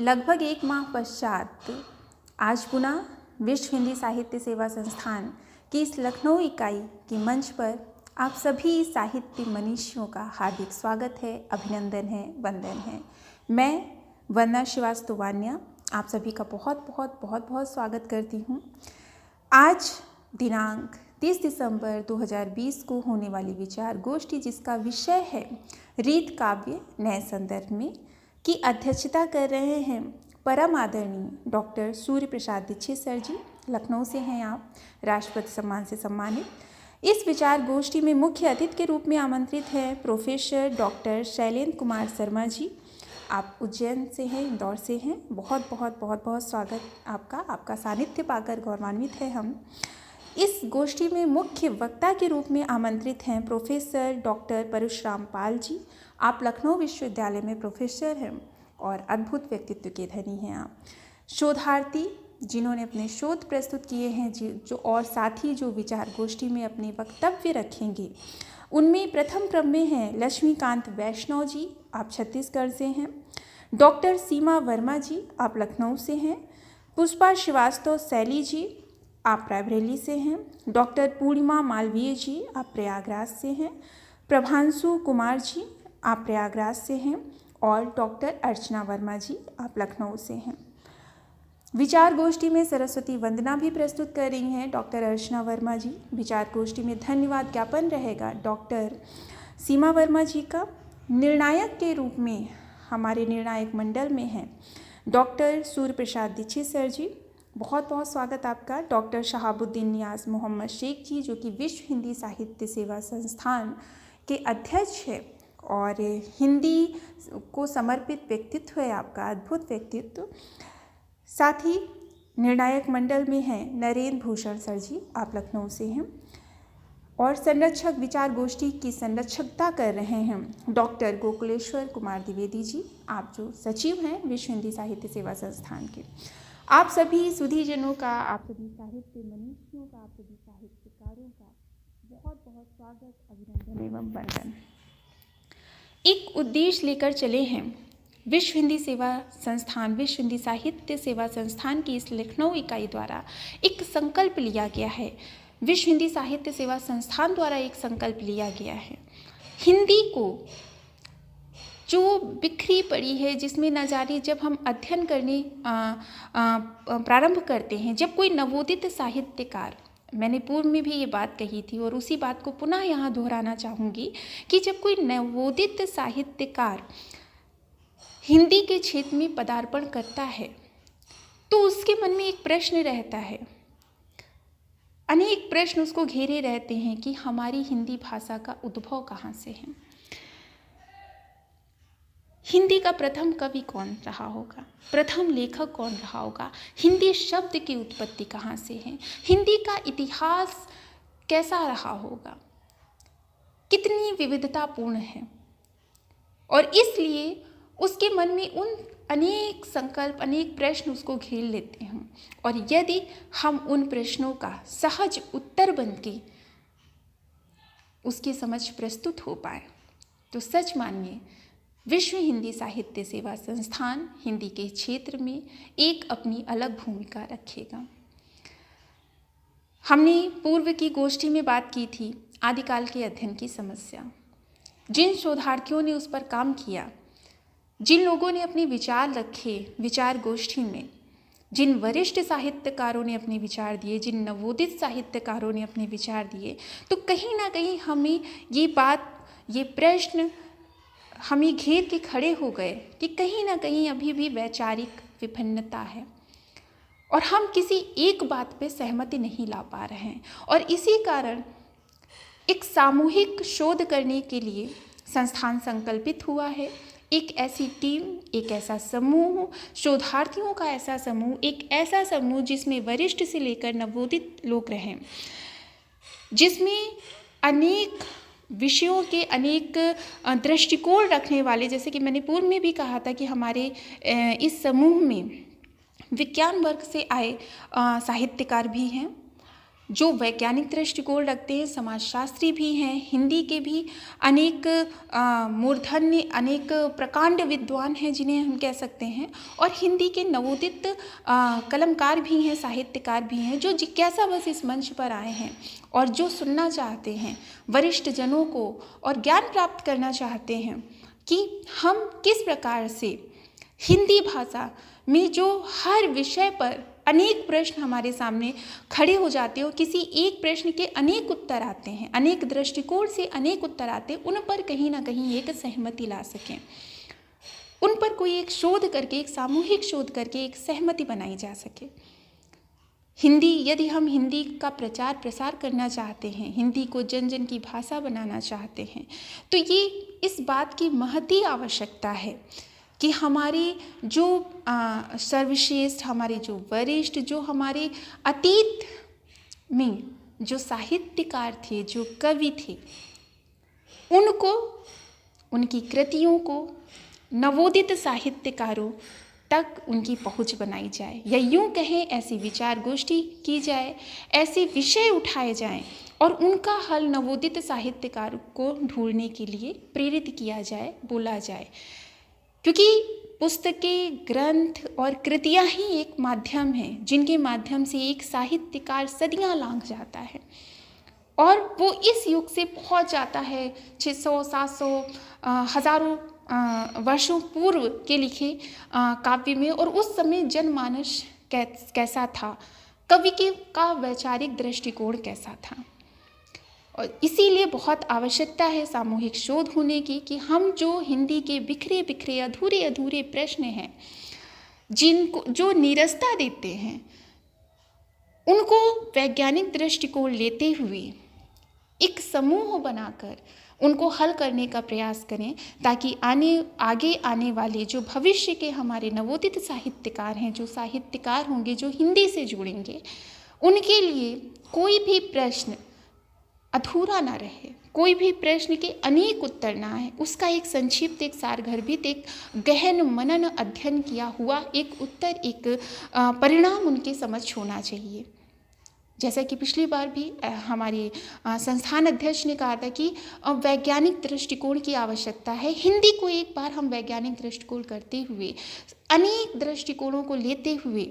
लगभग एक माह पश्चात आज पुनः विश्व हिंदी साहित्य सेवा संस्थान की इस लखनऊ इकाई के मंच पर आप सभी साहित्य मनीषियों का हार्दिक स्वागत है, अभिनंदन है, वंदन है। मैं वंदना श्रीवास्तव वान्या आप सभी का बहुत स्वागत करती हूँ। आज दिनांक 30 दिसंबर 2020 को होने वाली विचार गोष्ठी, जिसका विषय है रीत काव्य नए संदर्भ में, की अध्यक्षता कर रहे हैं परम आदरणीय डॉक्टर सूर्य प्रसाद दीक्षित सर जी। लखनऊ से हैं आप, राष्ट्रपति सम्मान से सम्मानित। इस विचार गोष्ठी में मुख्य अतिथि के रूप में आमंत्रित हैं प्रोफेसर डॉक्टर शैलेंद्र कुमार शर्मा जी। आप उज्जैन से हैं, इंदौर से हैं। बहुत स्वागत आपका सानिध्य पाकर गौरवान्वित है हम। इस गोष्ठी में मुख्य वक्ता के रूप में आमंत्रित हैं प्रोफेसर डॉक्टर परशुराम पाल जी। आप लखनऊ विश्वविद्यालय में प्रोफेसर हैं और अद्भुत व्यक्तित्व के धनी हैं आप। शोधार्थी जिन्होंने अपने शोध प्रस्तुत किए हैं जो और साथ ही जो विचार गोष्ठी में अपने वक्तव्य रखेंगे, उनमें प्रथम क्रम में हैं लक्ष्मीकांत वैष्णव जी, आप छत्तीसगढ़ से हैं। डॉक्टर सीमा वर्मा जी, आप लखनऊ से हैं। पुष्पा श्रीवास्तव सैली जी, आप रायबरेली से हैं। डॉक्टर पूर्णिमा मालवीय जी, आप प्रयागराज से हैं। प्रभांशु कुमार जी, आप प्रयागराज से हैं। और डॉक्टर अर्चना वर्मा जी, आप लखनऊ से हैं। विचार गोष्ठी में सरस्वती वंदना भी प्रस्तुत कर रही हैं डॉक्टर अर्चना वर्मा जी। विचार गोष्ठी में धन्यवाद ज्ञापन रहेगा डॉक्टर सीमा वर्मा जी का। निर्णायक के रूप में हमारे निर्णायक मंडल में हैं डॉक्टर सूर्य प्रसाद दीक्षित सर जी, बहुत स्वागत आपका। डॉक्टर शहाबुद्दीन नियाज मोहम्मद शेख जी, जो कि विश्व हिंदी साहित्य सेवा संस्थान के अध्यक्ष है और हिंदी को समर्पित व्यक्तित्व है आपका, अद्भुत व्यक्तित्व। साथ ही निर्णायक मंडल में हैं नरेंद्र भूषण सर जी, आप लखनऊ से हैं। और संरक्षक विचार गोष्ठी की संरक्षकता कर रहे हैं डॉक्टर गोकुलेश्वर कुमार द्विवेदी जी, आप जो सचिव हैं विश्व हिंदी साहित्य सेवा संस्थान के। आप सभी सुधीजनों का, आप सभी साहित्य मनीषियों का, आप सभी साहित्यकारों का बहुत स्वागत, अभिनंदन एवं वंदन। एक उद्देश्य लेकर चले हैं विश्व हिंदी सेवा संस्थान, विश्व हिंदी साहित्य सेवा संस्थान की इस लखनऊ इकाई द्वारा एक संकल्प लिया गया है। विश्व हिंदी साहित्य सेवा संस्थान द्वारा एक संकल्प लिया गया है, हिंदी को जो बिखरी पड़ी है, जिसमें न जाने जब हम अध्ययन करने प्रारंभ करते हैं, जब कोई नवोदित साहित्यकार, मैंने पूर्व में भी ये बात कही थी और उसी बात को पुनः यहाँ दोहराना चाहूँगी कि जब कोई नवोदित साहित्यकार हिंदी के क्षेत्र में पदार्पण करता है तो उसके मन में एक प्रश्न रहता है, अनेक प्रश्न उसको घेरे रहते हैं कि हमारी हिंदी भाषा का उद्भव कहाँ से है, हिंदी का प्रथम कवि कौन रहा होगा, प्रथम लेखक कौन रहा होगा, हिंदी शब्द की उत्पत्ति कहाँ से है, हिंदी का इतिहास कैसा रहा होगा, कितनी विविधतापूर्ण है। और इसलिए उसके मन में उन अनेक संकल्प, अनेक प्रश्न उसको घेर लेते हैं। और यदि हम उन प्रश्नों का सहज उत्तर बन के उसके समक्ष प्रस्तुत हो पाए तो सच मानिए विश्व हिंदी साहित्य सेवा संस्थान हिंदी के क्षेत्र में एक अपनी अलग भूमिका रखेगा। हमने पूर्व की गोष्ठी में बात की थी आदिकाल के अध्ययन की समस्या। जिन शोधार्थियों ने उस पर काम किया, जिन लोगों ने अपने विचार रखे विचार गोष्ठी में, जिन वरिष्ठ साहित्यकारों ने अपने विचार दिए, जिन नवोदित साहित्यकारों ने अपने विचार दिए, तो कहीं ना कहीं हमें ये बात, ये प्रश्न हमें घेर के खड़े हो गए कि कहीं ना कहीं अभी भी वैचारिक विभिन्नता है और हम किसी एक बात पे सहमति नहीं ला पा रहे हैं। और इसी कारण एक सामूहिक शोध करने के लिए संस्थान संकल्पित हुआ है। एक ऐसी टीम, एक ऐसा समूह, शोधार्थियों का ऐसा समूह, एक ऐसा समूह जिसमें वरिष्ठ से लेकर नवोदित लोग रहें, जिसमें अनेक विषयों के अनेक दृष्टिकोण रखने वाले, जैसे कि मैंने पूर्व में भी कहा था कि हमारे इस समूह में विज्ञान वर्ग से आए साहित्यकार भी हैं, जो वैज्ञानिक दृष्टिकोण रखते हैं, समाजशास्त्री भी हैं, हिंदी के भी अनेक मूर्धन्य, अनेक प्रकांड विद्वान हैं जिन्हें हम कह सकते हैं, और हिंदी के नवोदित कलमकार भी हैं, साहित्यकार भी हैं, जो जिज्ञासावश इस मंच पर आए हैं और जो सुनना चाहते हैं वरिष्ठ जनों को और ज्ञान प्राप्त करना चाहते हैं कि हम किस प्रकार से हिंदी भाषा में जो हर विषय पर अनेक प्रश्न हमारे सामने खड़े हो जाते हैं और किसी एक प्रश्न के अनेक उत्तर आते हैं, अनेक दृष्टिकोण से अनेक उत्तर आते हैं, उन पर कहीं ना कहीं एक सहमति ला सकें, उन पर कोई एक शोध करके, एक सामूहिक शोध करके एक सहमति बनाई जा सके। हिंदी, यदि हम हिंदी का प्रचार प्रसार करना चाहते हैं, हिंदी को जन जन की भाषा बनाना चाहते हैं, तो ये इस बात की महती आवश्यकता है कि हमारे जो सर्वश्रेष्ठ, हमारे जो वरिष्ठ, जो हमारे अतीत में जो साहित्यकार थे, जो कवि थे, उनको, उनकी कृतियों को नवोदित साहित्यकारों तक उनकी पहुंच बनाई जाए, या यूं कहें ऐसी विचार गोष्ठी की जाए, ऐसे विषय उठाए जाएं और उनका हल नवोदित साहित्यकारों को ढूंढने के लिए प्रेरित किया जाए, बोला जाए। क्योंकि पुस्तकें, ग्रंथ और कृतियाँ ही एक माध्यम हैं जिनके माध्यम से एक साहित्यकार सदियाँ लांघ जाता है और वो इस युग से पहुँच जाता है 600, 700, हजारों वर्षों पूर्व के लिखे काव्य में। और उस समय जनमानस कैसा था, कवि के का वैचारिक दृष्टिकोण कैसा था, और इसीलिए बहुत आवश्यकता है सामूहिक शोध होने की कि हम जो हिंदी के बिखरे बिखरे अधूरे अधूरे प्रश्न हैं, जिनको जो नीरसता देते हैं, उनको वैज्ञानिक दृष्टिकोण लेते हुए एक समूह बनाकर उनको हल करने का प्रयास करें, ताकि आगे आने वाले जो भविष्य के हमारे नवोदित साहित्यकार हैं, जो साहित्यकार होंगे, जो हिंदी से जुड़ेंगे, उनके लिए कोई भी प्रश्न अधूरा ना रहे, कोई भी प्रश्न के अनेक उत्तर ना आए, उसका एक संक्षिप्त, एक सारगर्भित, एक गहन मनन अध्ययन किया हुआ एक उत्तर, एक परिणाम उनके समझ होना चाहिए। जैसा कि पिछली बार भी हमारे संस्थान अध्यक्ष ने कहा था कि वैज्ञानिक दृष्टिकोण की आवश्यकता है। हिंदी को एक बार हम वैज्ञानिक दृष्टिकोण करते हुए, अनेक दृष्टिकोणों को लेते हुए,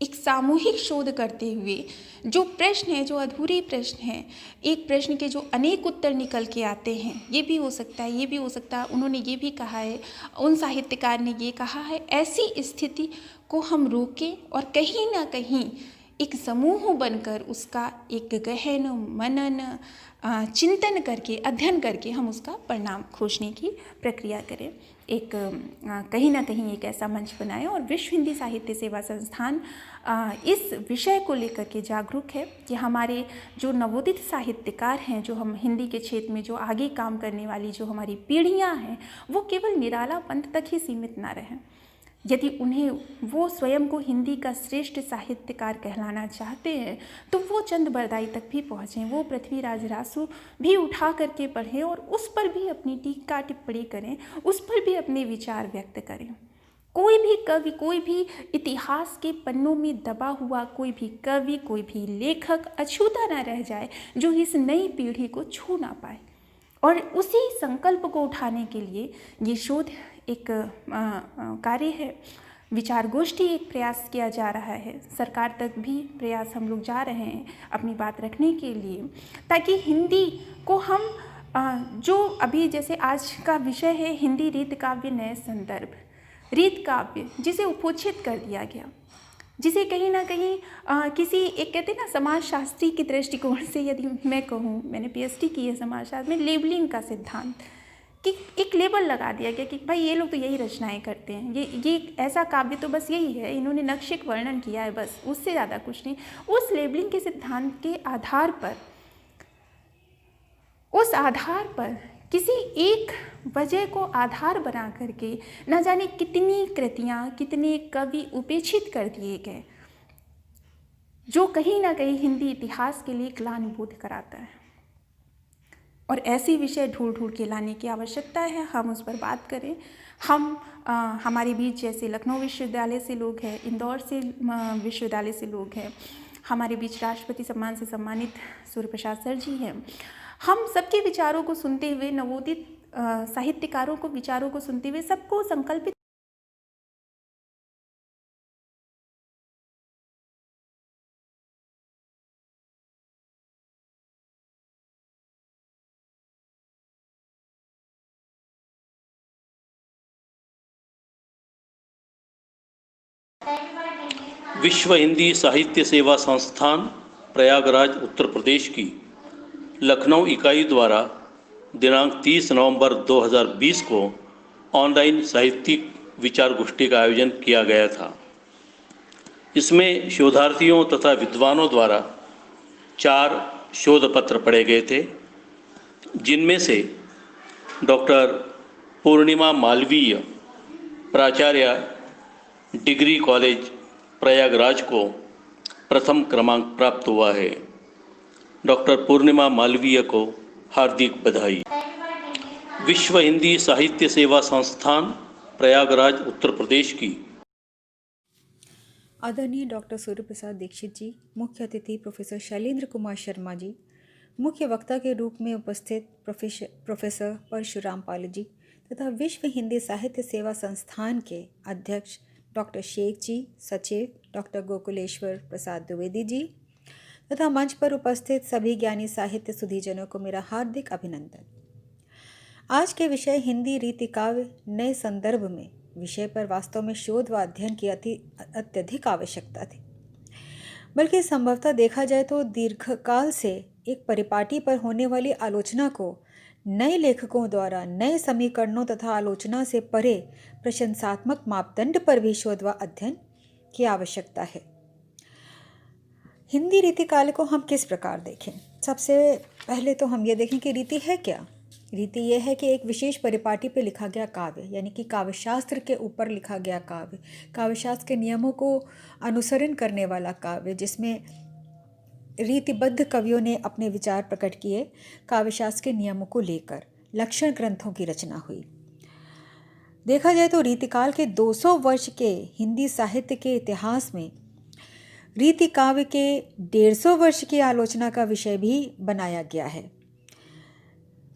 एक सामूहिक शोध करते हुए, जो प्रश्न है, जो अधूरे प्रश्न हैं, एक प्रश्न के जो अनेक उत्तर निकल के आते हैं, ये भी हो सकता है, ये भी हो सकता है, उन्होंने ये भी कहा है, उन साहित्यकार ने ये कहा है, ऐसी स्थिति को हम रोकें और कहीं ना कहीं एक समूह बनकर उसका एक गहन मनन चिंतन करके, अध्ययन करके हम उसका परिणाम खोजने की प्रक्रिया करें। एक कहीं ना कहीं एक ऐसा मंच बनाएं और विश्व हिंदी साहित्य सेवा संस्थान इस विषय को लेकर के जागरूक है कि हमारे जो नवोदित साहित्यकार हैं, जो हम हिंदी के क्षेत्र में जो आगे काम करने वाली जो हमारी पीढ़ियां हैं, वो केवल निराला पंथ तक ही सीमित ना रहें। यदि उन्हें वो स्वयं को हिंदी का श्रेष्ठ साहित्यकार कहलाना चाहते हैं तो वो चंद बरदाई तक भी पहुँचें, वो पृथ्वीराज रासु भी उठा करके पढ़ें और उस पर भी अपनी टीका टिप्पणी करें, उस पर भी अपने विचार व्यक्त करें। कोई भी कवि, कोई भी इतिहास के पन्नों में दबा हुआ कोई भी कवि, कोई भी लेखक अछूता न रह जाए जो इस नई पीढ़ी को छू ना पाए। और उसी संकल्प को उठाने के लिए ये शोध एक कार्य है, विचार गोष्ठी एक प्रयास किया जा रहा है। सरकार तक भी प्रयास हम लोग जा रहे हैं अपनी बात रखने के लिए, ताकि हिंदी को हम जो अभी जैसे आज का विषय है हिंदी रीत काव्य नए संदर्भ, रीत काव्य जिसे उपोक्षित कर दिया गया, जिसे कहीं ना कहीं किसी एक कहते हैं ना समाजशास्त्री की दृष्टिकोण से, यदि मैं कहूँ, मैंने पीएचडी की है समाजशास्त्र में, लेबलिंग का सिद्धांत, कि एक लेबल लगा दिया गया कि भाई ये लोग तो यही रचनाएं करते हैं, ये ऐसा काव्य तो बस यही है, इन्होंने नक्शिक वर्णन किया है, बस उससे ज़्यादा कुछ नहीं। उस लेबलिंग के सिद्धांत के आधार पर, उस आधार पर किसी एक वजह को आधार बना करके न जाने कितनी कृतियाँ, कितने कवि उपेक्षित कर दिए गए, जो कहीं ना कहीं हिंदी इतिहास के लिए ग्लानिबोध कराता है। और ऐसे विषय ढूंढ ढूंढ के लाने की आवश्यकता है, हम उस पर बात करें। हम हमारे बीच जैसे लखनऊ विश्वविद्यालय से लोग हैं, इंदौर से विश्वविद्यालय से लोग हैं, हमारे बीच राष्ट्रपति सम्मान से सम्मानित सूर्य प्रसाद सर जी हैं। हम सबके विचारों को सुनते हुए, नवोदित साहित्यकारों को विचारों को सुनते हुए सबको संकल्पित विश्व हिंदी साहित्य सेवा संस्थान प्रयागराज उत्तर प्रदेश की लखनऊ इकाई द्वारा दिनांक 30 नवंबर 2020 को ऑनलाइन साहित्यिक विचार गोष्ठी का आयोजन किया गया था। इसमें शोधार्थियों तथा विद्वानों द्वारा 4 शोध पत्र पढ़े गए थे, जिनमें से डॉक्टर पूर्णिमा मालवीय, प्राचार्य, डिग्री कॉलेज प्रयागराज को प्रथम क्रमांक प्राप्त हुआ है। डॉक्टर पूर्णिमा मालवीय को हार्दिक बधाई। विश्व हिंदी साहित्य सेवा संस्थान प्रयागराज उत्तर प्रदेश की आदरणीय डॉक्टर सूर्य प्रसाद दीक्षित जी, मुख्य अतिथि प्रोफेसर शैलेंद्र कुमार शर्मा जी, मुख्य वक्ता के रूप में उपस्थित प्रोफेसर परशुराम पाल जी तथा विश्व हिंदी साहित्य सेवा संस्थान के अध्यक्ष डॉक्टर शेख जी, सचिव डॉक्टर गोकुलेश्वर प्रसाद द्विवेदी जी तथा मंच पर उपस्थित सभी ज्ञानी साहित्य सुधीजनों को मेरा हार्दिक अभिनंदन। आज के विषय हिंदी रीति काव्य नए संदर्भ में विषय पर वास्तव में शोध व अध्ययन की अत्यधिक आवश्यकता थी। बल्कि संभवतः देखा जाए तो दीर्घकाल से एक परिपाटी पर होने वाली आलोचना को नए लेखकों द्वारा नए समीकरणों तथा आलोचना से परे प्रशंसात्मक मापदंड पर भी शोध व अध्ययन की आवश्यकता है। हिंदी रीति काल को हम किस प्रकार देखें? सबसे पहले तो हम ये देखें कि रीति है क्या। रीति यह है कि एक विशेष परिपाटी पर लिखा गया काव्य, यानी कि काव्यशास्त्र के ऊपर लिखा गया काव्य, काव्यशास्त्र के नियमों को अनुसरण करने वाला काव्य, जिसमें रीतिबद्ध कवियों ने अपने विचार प्रकट किए। काव्यशास्त्र के नियमों को लेकर लक्षण ग्रंथों की रचना हुई। देखा जाए तो रीतिकाल के 200 वर्ष के हिंदी साहित्य के इतिहास में रीति काव्य के 150 वर्ष की आलोचना का विषय भी बनाया गया है।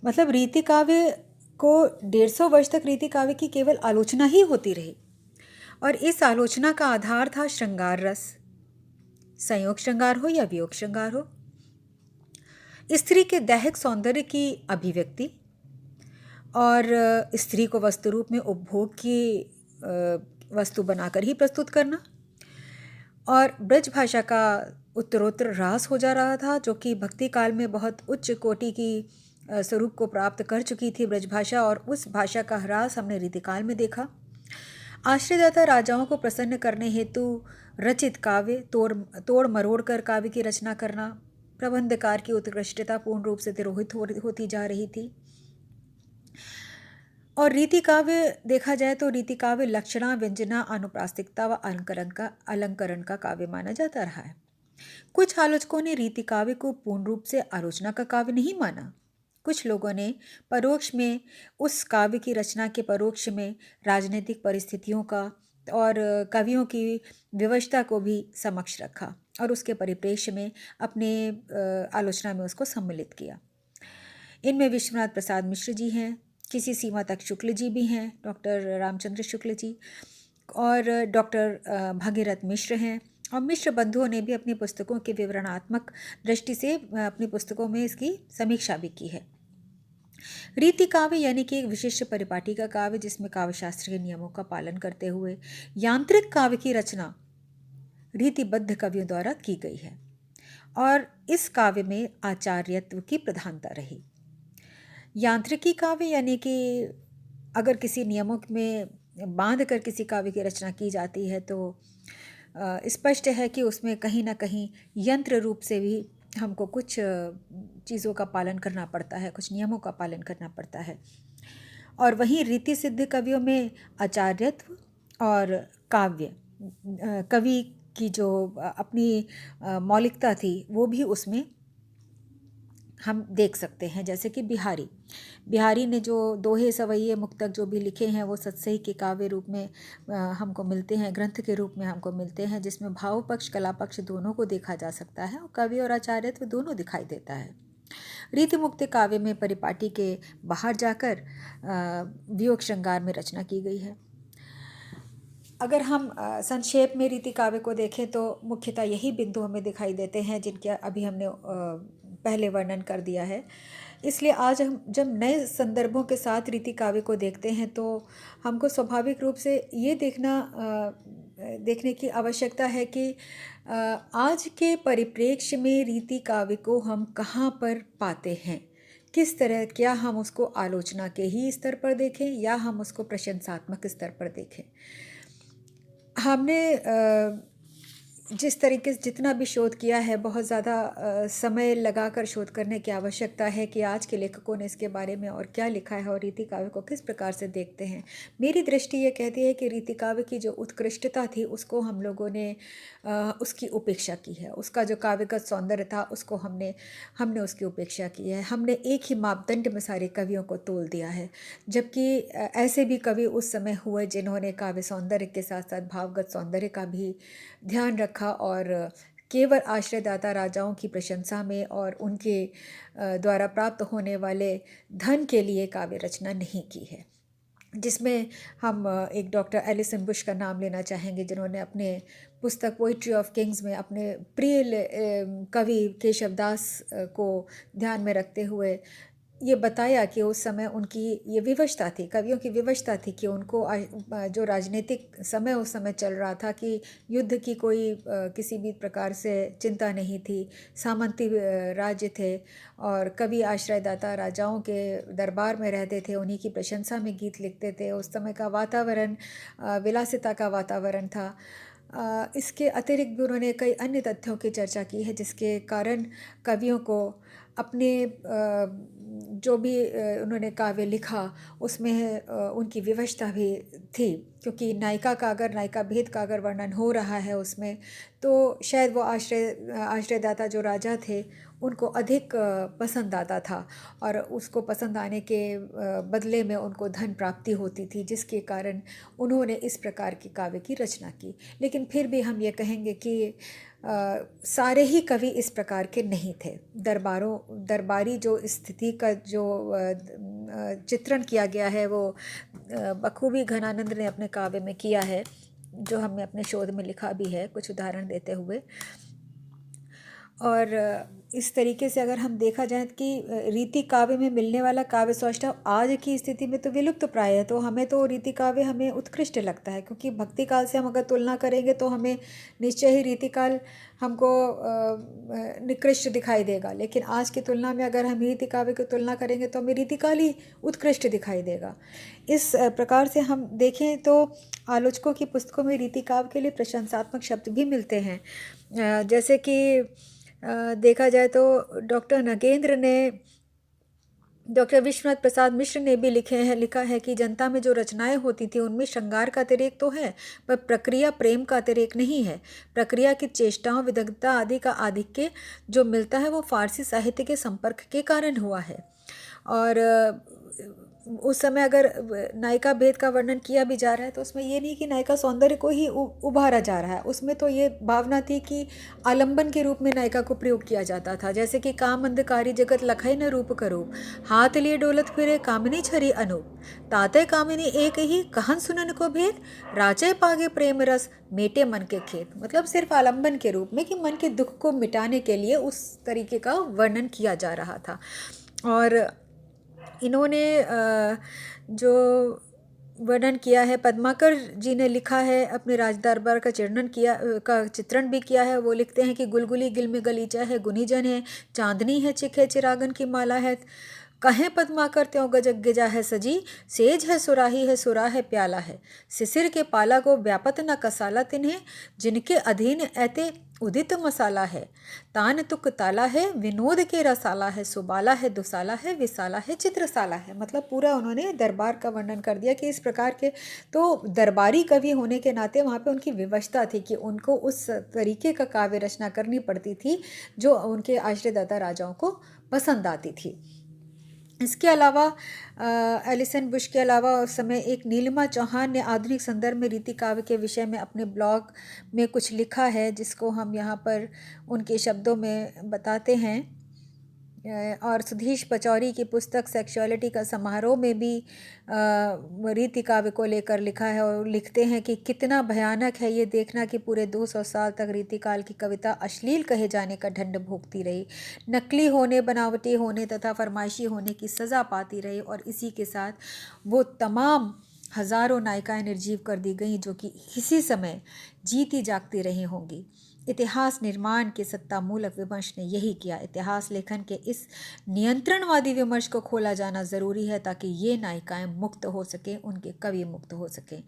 मतलब रीति काव्य को 150 वर्ष तक रीति काव्य की केवल आलोचना ही होती रही और इस आलोचना का आधार था श्रृंगार रस, संयोग श्रृंगार हो या वियोग श्रृंगार हो, स्त्री के दैहिक सौंदर्य की अभिव्यक्ति और स्त्री को वस्तु रूप में उपभोग की वस्तु बनाकर ही प्रस्तुत करना। और ब्रज भाषा का उत्तरोत्तर ह्रास हो जा रहा था, जो कि भक्ति काल में बहुत उच्च कोटि की स्वरूप को प्राप्त कर चुकी थी ब्रजभाषा, और उस भाषा का ह्रास हमने रीतिकाल में देखा। आश्रयदाता राजाओं को प्रसन्न करने हेतु रचित काव्य तोड़ मरोड़ कर काव्य की रचना करना, प्रबंधकार की उत्कृष्टता पूर्ण रूप से तिरोहित होती जा रही थी। और रीति काव्य देखा जाए तो रीति काव्य लक्षणा, व्यंजना, अनुप्रास्तिकता व अलंकरण का काव्य माना जाता रहा है। कुछ आलोचकों ने रीति काव्य को पूर्ण रूप से आलोचना का काव्य नहीं माना। कुछ लोगों ने परोक्ष में उस काव्य की रचना के परोक्ष में राजनीतिक परिस्थितियों का और कवियों की विवशता को भी समक्ष रखा और उसके परिप्रेक्ष्य में अपने आलोचना में उसको सम्मिलित किया। इनमें विश्वनाथ प्रसाद मिश्र जी हैं, किसी सीमा तक शुक्ल जी भी हैं, डॉक्टर रामचंद्र शुक्ल जी, और डॉक्टर भागीरथ मिश्र हैं, और मिश्र बंधुओं ने भी अपनी पुस्तकों के विवरणात्मक दृष्टि से अपनी पुस्तकों में इसकी समीक्षा भी की है। रीति काव्य यानी कि एक विशिष्ट परिपाटी का काव्य जिसमें काव्यशास्त्र के नियमों का पालन करते हुए यांत्रिक काव्य की रचना रीतिबद्ध कवियों द्वारा की गई है, और इस काव्य में आचार्यत्व की प्रधानता रही। यांत्रिकी काव्य यानी कि अगर किसी नियमों में बांध कर किसी काव्य की रचना की जाती है तो स्पष्ट है कि उसमें कहीं ना कहीं यंत्र रूप से भी हमको कुछ चीज़ों का पालन करना पड़ता है, कुछ नियमों का पालन करना पड़ता है। और वहीं रीति सिद्ध कवियों में आचार्यत्व और काव्य, कवि की जो अपनी मौलिकता थी वो भी उसमें हम देख सकते हैं। जैसे कि बिहारी ने जो दोहे सवैये मुक्तक जो भी लिखे हैं वो सतसई के काव्य रूप में हमको मिलते हैं, ग्रंथ के रूप में हमको मिलते हैं, जिसमें भाव पक्ष कला पक्ष दोनों को देखा जा सकता है और कवि और आचार्यत्व दोनों दिखाई देता है। रीति मुक्त काव्य में परिपाटी के बाहर जाकर वियोग श्रृंगार में रचना की गई है। अगर हम संक्षेप में रीति काव्य को देखें तो मुख्यतः यही बिंदु हमें दिखाई देते हैं जिनके अभी हमने पहले वर्णन कर दिया है। इसलिए आज हम जब नए संदर्भों के साथ रीति काव्य को देखते हैं तो हमको स्वाभाविक रूप से ये देखने की आवश्यकता है कि आज के परिप्रेक्ष्य में रीति काव्य को हम कहाँ पर पाते हैं, किस तरह, क्या हम उसको आलोचना के ही स्तर पर देखें या हम उसको प्रशंसात्मक स्तर पर देखें। हमने जिस तरीके से जितना भी शोध किया है, बहुत ज़्यादा समय लगाकर शोध करने की आवश्यकता है कि आज के लेखकों ने इसके बारे में और क्या लिखा है और रीति काव्य को किस प्रकार से देखते हैं। मेरी दृष्टि ये कहती है कि रीति काव्य की जो उत्कृष्टता थी उसको हम लोगों ने उसकी उपेक्षा की है। उसका जो काव्यगत सौंदर्य था उसको हमने उसकी उपेक्षा की है। हमने एक ही मापदंड में सारे कवियों को तोल दिया है, जबकि ऐसे भी कवि उस समय हुए जिन्होंने काव्य सौंदर्य के साथ साथ भावगत सौंदर्य का भी ध्यान रखा और केवल आश्रयदाता राजाओं की प्रशंसा में और उनके द्वारा प्राप्त होने वाले धन के लिए काव्य रचना नहीं की है। जिसमें हम एक डॉक्टर एलिसन बुश का नाम लेना चाहेंगे, जिन्होंने अपने पुस्तक पोइट्री ऑफ किंग्स में अपने प्रिय कवि केशवदास को ध्यान में रखते हुए ये बताया कि उस समय उनकी ये विवशता थी, कवियों की विवशता थी कि उनको जो राजनीतिक समय उस समय चल रहा था कि युद्ध की कोई किसी भी प्रकार से चिंता नहीं थी, सामंती राज्य थे और कवि आश्रयदाता राजाओं के दरबार में रहते थे, उन्हीं की प्रशंसा में गीत लिखते थे। उस समय का वातावरण विलासिता का वातावरण था। इसके अतिरिक्त भी उन्होंने कई अन्य तथ्यों की चर्चा की है जिसके कारण कवियों को अपने जो भी उन्होंने काव्य लिखा उसमें उनकी विवशता भी थी, क्योंकि नायिका भेद का अगर वर्णन हो रहा है उसमें तो शायद वो आश्रयदाता जो राजा थे उनको अधिक पसंद आता था और उसको पसंद आने के बदले में उनको धन प्राप्ति होती थी, जिसके कारण उन्होंने इस प्रकार की काव्य की रचना की। लेकिन फिर भी हम ये कहेंगे कि सारे ही कवि इस प्रकार के नहीं थे। दरबारी जो स्थिति का जो चित्रण किया गया है वो बखूबी घनानंद ने अपने काव्य में किया है, जो हमने अपने शोध में लिखा भी है कुछ उदाहरण देते हुए। और इस तरीके से अगर हम देखा जाए कि रीति काव्य में मिलने वाला काव्य सौष्ठव आज की स्थिति में तो विलुप्त प्राय है, तो हमें तो रीति काव्य हमें उत्कृष्ट लगता है, क्योंकि भक्ति काल से हम अगर तुलना करेंगे तो हमें निश्चय ही रीति काल हमको निकृष्ट दिखाई देगा। लेकिन आज की तुलना में अगर हम रीति काव्य की तुलना करेंगे तो हमें रीति काल ही उत्कृष्ट दिखाई देगा। इस प्रकार से हम देखें तो आलोचकों की पुस्तकों में रीति काव्य के लिए प्रशंसात्मक शब्द भी मिलते हैं। जैसे कि देखा जाए तो डॉक्टर विश्वनाथ प्रसाद मिश्र ने भी लिखा है कि जनता में जो रचनाएं होती थी उनमें श्रृंगार का अतिरेक तो है, पर प्रक्रिया प्रेम का अतिरेक नहीं है। प्रक्रिया की चेष्टाओं, विदग्धता आदि का आधिक्य जो मिलता है वो फारसी साहित्य के संपर्क के कारण हुआ है। और उस समय अगर नायिका भेद का वर्णन किया भी जा रहा है तो उसमें ये नहीं कि नायिका सौंदर्य को ही उभारा जा रहा है, उसमें तो ये भावना थी कि आलंबन के रूप में नायिका को प्रयोग किया जाता था। जैसे कि काम अंधकारी जगत लखई न रूप करूप, हाथ लिए डोलत फिरे कामिनी छरी अनूप, ताते कामिनी एक ही कहन सुनन को भेद, राचे पागे प्रेम रस मेटे मन के खेत। मतलब सिर्फ आलंबन के रूप में कि मन के दुख को मिटाने के लिए उस तरीके का वर्णन किया जा रहा था। और इन्होंने जो वर्णन किया है, पद्माकर जी ने लिखा है, अपने राज दरबार का चित्रण भी किया है। वो लिखते हैं कि गुलगुली गिल में गलीचा है, गुनीजन है, चांदनी है, चिक है, चिरागन की माला है, कहें पद्माकर त्यों गजग गिजा है सजी, सेज है सुराही है सुरा है प्याला है, सिसिर के पाला को व्यापत न कसाला तिन्हें, जिनके अधीन ऐते उदित मसाला है, तान तुक ताला है विनोद के रसाला है, सुबाला है दुसाला है विसाला है चित्रसाला है। मतलब पूरा उन्होंने दरबार का वर्णन कर दिया कि इस प्रकार के, तो दरबारी कवि होने के नाते वहाँ पे उनकी विवशता थी कि उनको उस तरीके का काव्य रचना करनी पड़ती थी जो उनके आश्रयदाता राजाओं को पसंद आती थी। इसके अलावा एलिसन बुश के अलावा उस समय एक नीलिमा चौहान ने आधुनिक संदर्भ में रीति काव्य के विषय में अपने ब्लॉग में कुछ लिखा है, जिसको हम यहाँ पर उनके शब्दों में बताते हैं। और सुधीश पचौरी की पुस्तक सेक्सुअलिटी का समारोह में भी रीति काव्य को लेकर लिखा है और लिखते हैं कि कितना भयानक है ये देखना कि पूरे 200 साल तक रीतिकाल की कविता अश्लील कहे जाने का दंड भोगती रही, नकली होने, बनावटी होने तथा फरमाइशी होने की सज़ा पाती रही, और इसी के साथ वो तमाम हज़ारों नायिकाएं निर्जीव कर दी गईं जो कि किसी समय जीती जागती रही होंगी। इतिहास निर्माण के सत्तामूलक विमर्श ने यही किया। इतिहास लेखन के इस नियंत्रणवादी विमर्श को खोला जाना ज़रूरी है ताकि ये नायिकाएं मुक्त हो सकें, उनके कवि मुक्त हो सकें।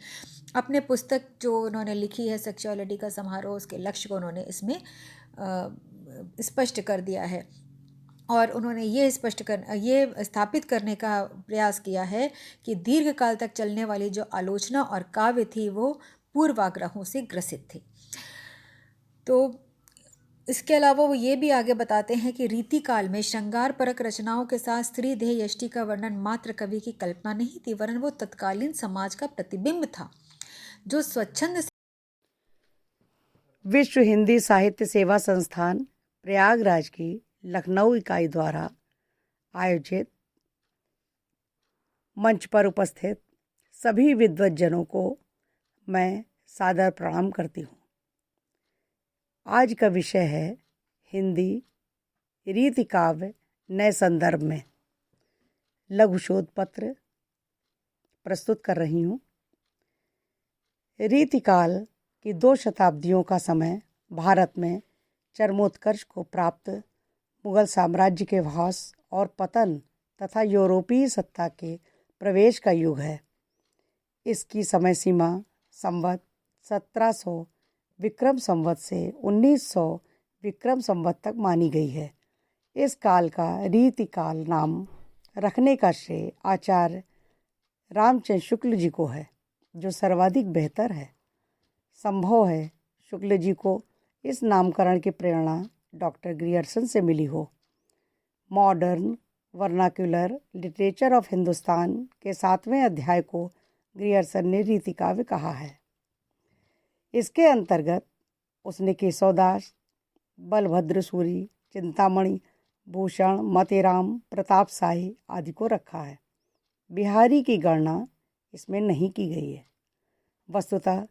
अपने पुस्तक जो उन्होंने लिखी है सेक्सुअलिटी का समारोह, उसके लक्ष्य को उन्होंने इसमें स्पष्ट कर दिया है और उन्होंने ये स्थापित करने का प्रयास किया है कि दीर्घकाल तक चलने वाली जो आलोचना और काव्य थी वो पूर्वाग्रहों से ग्रसित थी। तो इसके अलावा वो ये भी आगे बताते हैं कि रीतिकाल में श्रृंगार परक रचनाओं के साथ स्त्री देह यष्टि का वर्णन मात्र कवि की कल्पना नहीं थी, वरन वो तत्कालीन समाज का प्रतिबिंब था जो स्वच्छंद। विश्व हिंदी साहित्य सेवा संस्थान प्रयागराज की लखनऊ इकाई द्वारा आयोजित मंच पर उपस्थित सभी विद्वज्जनों को मैं सादर प्रणाम करती हूँ। आज का विषय है हिंदी रीति काव्य नए संदर्भ में। लघु शोध पत्र प्रस्तुत कर रही हूँ। रीतिकाल की 2 शताब्दियों का समय भारत में चरमोत्कर्ष को प्राप्त मुगल साम्राज्य के ह्रास और पतन तथा यूरोपीय सत्ता के प्रवेश का युग है। इसकी समय सीमा संवत 1700 विक्रम संवत से 1900 विक्रम संवत तक मानी गई है। इस काल का रीतिकाल नाम रखने का श्रेय आचार्य रामचंद्र शुक्ल जी को है, जो सर्वाधिक बेहतर है। संभव है शुक्ल जी को इस नामकरण की प्रेरणा डॉक्टर ग्रियर्सन से मिली हो। Modern vernacular literature of Hindustan के 7वें अध्याय को ग्रियर्सन ने रीति काव्य कहा है। इसके अंतर्गत उसने केशवदास, बलभद्र सूरी, चिंतामणि, भूषण, मतेराम, प्रताप शाही आदि को रखा है। बिहारी की गणना इसमें नहीं की गई है। वस्तुतः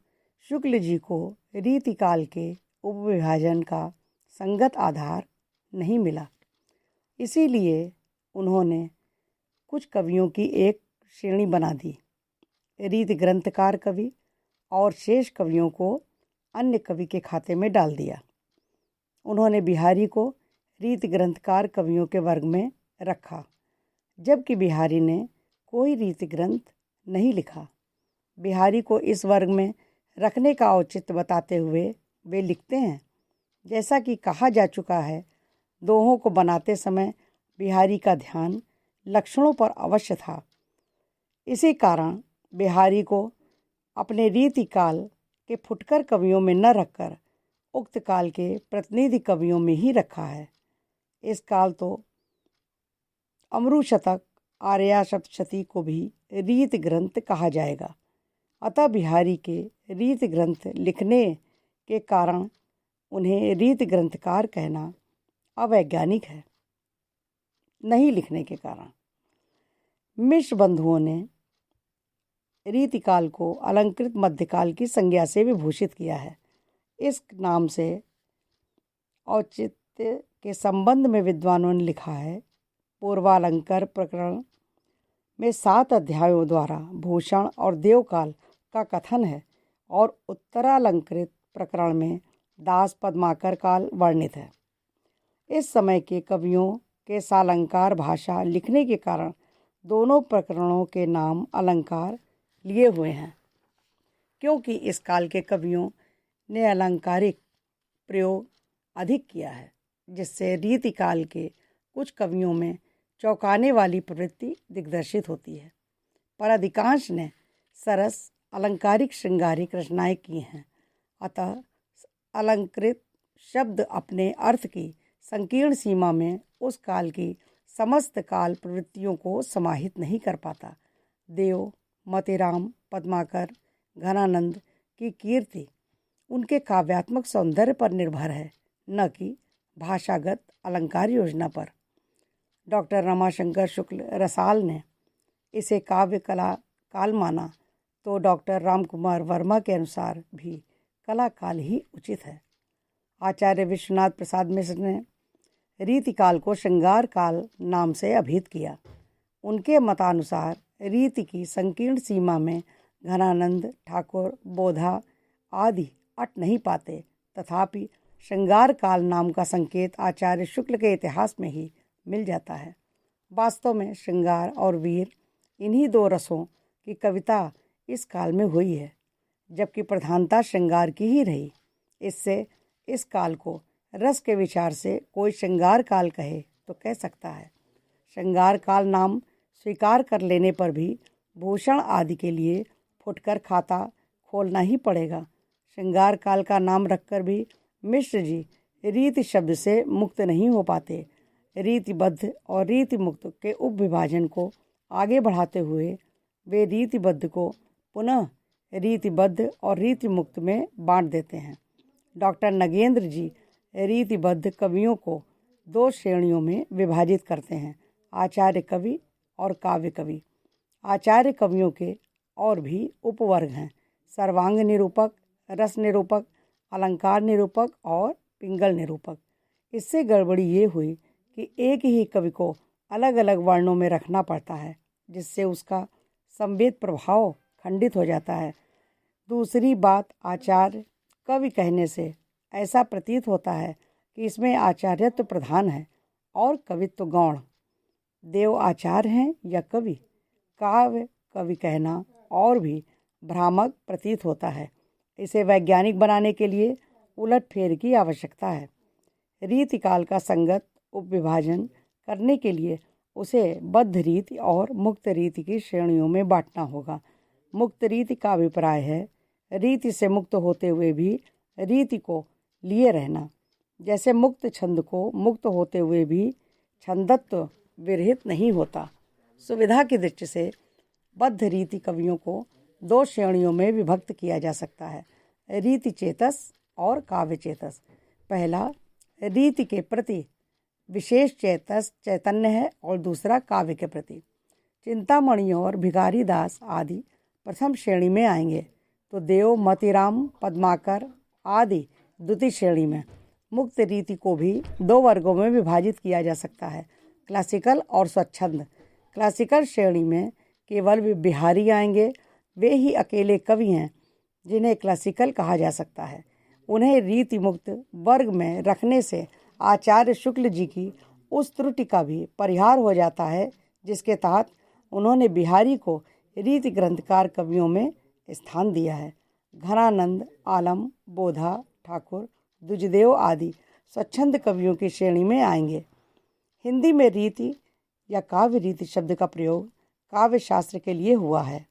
शुक्ल जी को रीतिकाल के उपविभाजन का संगत आधार नहीं मिला, इसीलिए उन्होंने कुछ कवियों की एक श्रेणी बना दी, रीति ग्रंथकार कवि, और शेष कवियों को अन्य कवि के खाते में डाल दिया। उन्होंने बिहारी को रीति ग्रंथकार कवियों के वर्ग में रखा, जबकि बिहारी ने कोई रीति ग्रंथ नहीं लिखा। बिहारी को इस वर्ग में रखने का औचित्य बताते हुए वे लिखते हैं, जैसा कि कहा जा चुका है, दोहों को बनाते समय बिहारी का ध्यान लक्षणों पर अवश्य था। इसी कारण बिहारी को अपने रीतिकाल के फुटकर कवियों में न रखकर उक्त काल के प्रतिनिधि कवियों में ही रखा है। इस काल तो अमरू शतक, आर्या सप्तशती को भी रीति ग्रंथ कहा जाएगा। अतः बिहारी के रीति ग्रंथ लिखने के कारण उन्हें रीति ग्रंथकार कहना अवैज्ञानिक है, नहीं लिखने के कारण। मिश्र बंधुओं ने रीतिकाल को अलंकृत मध्यकाल की संज्ञा से विभूषित किया है। इस नाम से औचित्य के संबंध में विद्वानों ने लिखा है, पूर्वालंकार प्रकरण में 7 अध्यायों द्वारा भूषण और देवकाल का कथन है और उत्तरालंकृत प्रकरण में दास पद्माकर काल वर्णित है। इस समय के कवियों के सालंकार भाषा लिखने के कारण दोनों प्रकरणों के नाम अलंकार लिए हुए हैं, क्योंकि इस काल के कवियों ने अलंकारिक प्रयोग अधिक किया है, जिससे रीति काल के कुछ कवियों में चौंकाने वाली प्रवृत्ति दिग्दर्शित होती है, पर अधिकांश ने सरस अलंकारिक श्रृंगारिक रचनाएं की हैं। अतः अलंकृत शब्द अपने अर्थ की संकीर्ण सीमा में उस काल की समस्त काल प्रवृत्तियों को समाहित नहीं कर पाता। देव, मोतीराम, पद्माकर, घनानंद की कीर्ति उनके काव्यात्मक सौंदर्य पर निर्भर है, न कि भाषागत अलंकार योजना पर। डॉक्टर रमाशंकर शुक्ल रसाल ने इसे काव्य कला काल माना, तो डॉक्टर रामकुमार वर्मा के अनुसार भी कला काल ही उचित है। आचार्य विश्वनाथ प्रसाद मिश्र ने रीति काल को श्रृंगार काल नाम से अभिहित किया। उनके मतानुसार रीति की संकीर्ण सीमा में घनानंद, ठाकुर, बोधा आदि अट नहीं पाते, तथापि श्रृंगार काल नाम का संकेत आचार्य शुक्ल के इतिहास में ही मिल जाता है। वास्तव में श्रृंगार और वीर इन्हीं दो रसों की कविता इस काल में हुई है, जबकि प्रधानता श्रृंगार की ही रही। इससे इस काल को रस के विचार से कोई श्रृंगार काल कहे तो कह सकता है। श्रृंगार काल नाम स्वीकार कर लेने पर भी भूषण आदि के लिए फुटकर खाता खोलना ही पड़ेगा। श्रृंगार काल का नाम रखकर भी मिश्र जी रीति शब्द से मुक्त नहीं हो पाते। रीतिबद्ध और रीति मुक्त के उपविभाजन को आगे बढ़ाते हुए वे रीतिबद्ध को पुनः रीतिबद्ध और रीति मुक्त में बांट देते हैं। डॉक्टर नगेंद्र जी रीतिबद्ध कवियों को दो श्रेणियों में विभाजित करते हैं, आचार्य कवि और काव्य कवि। आचार्य कवियों के और भी उपवर्ग हैं, सर्वांग निरूपक, रस निरूपक, अलंकार निरूपक और पिंगल निरूपक। इससे गड़बड़ी ये हुई कि एक ही कवि को अलग अलग वर्णों में रखना पड़ता है, जिससे उसका संवेद प्रभाव खंडित हो जाता है। दूसरी बात, आचार्य कवि कहने से ऐसा प्रतीत होता है कि इसमें आचार्यत्व प्रधान है और कवित्व गौण। देव आचार्य हैं या कवि? काव्य कवि कहना और भी भ्रामक प्रतीत होता है। इसे वैज्ञानिक बनाने के लिए उलटफेर की आवश्यकता है। रीति काल का संगत उपविभाजन करने के लिए उसे बद्ध रीति और मुक्त रीति की श्रेणियों में बांटना होगा। मुक्त रीति का अभिप्राय है रीति से मुक्त होते हुए भी रीति को लिए रहना, जैसे मुक्त छंद को मुक्त होते हुए भी छंदत्व विरहित नहीं होता। सुविधा की दृष्टि से बद्ध रीति कवियों को दो श्रेणियों में विभक्त किया जा सकता है, रीति चेतस और काव्य चेतस। पहला रीति के प्रति विशेष चैतन्य है और दूसरा काव्य के प्रति। चिंतामणि और भिखारी दास आदि प्रथम श्रेणी में आएंगे, तो देव, मोतीराम, पद्माकर आदि द्वितीय श्रेणी में। मुक्त रीति को भी दो वर्गों में विभाजित किया जा सकता है, क्लासिकल और स्वच्छंद। क्लासिकल श्रेणी में केवल बिहारी आएंगे। वे ही अकेले कवि हैं जिन्हें क्लासिकल कहा जा सकता है। उन्हें रीति मुक्त वर्ग में रखने से आचार्य शुक्ल जी की उस त्रुटि का भी परिहार हो जाता है, जिसके तहत उन्होंने बिहारी को रीति ग्रंथकार कवियों में स्थान दिया है। घनानंद, आलम, बोधा, ठाकुर, दुजदेव आदि स्वच्छंद कवियों की श्रेणी में आएंगे। हिंदी में रीति या काव्य रीति शब्द का प्रयोग काव्य शास्त्र के लिए हुआ है।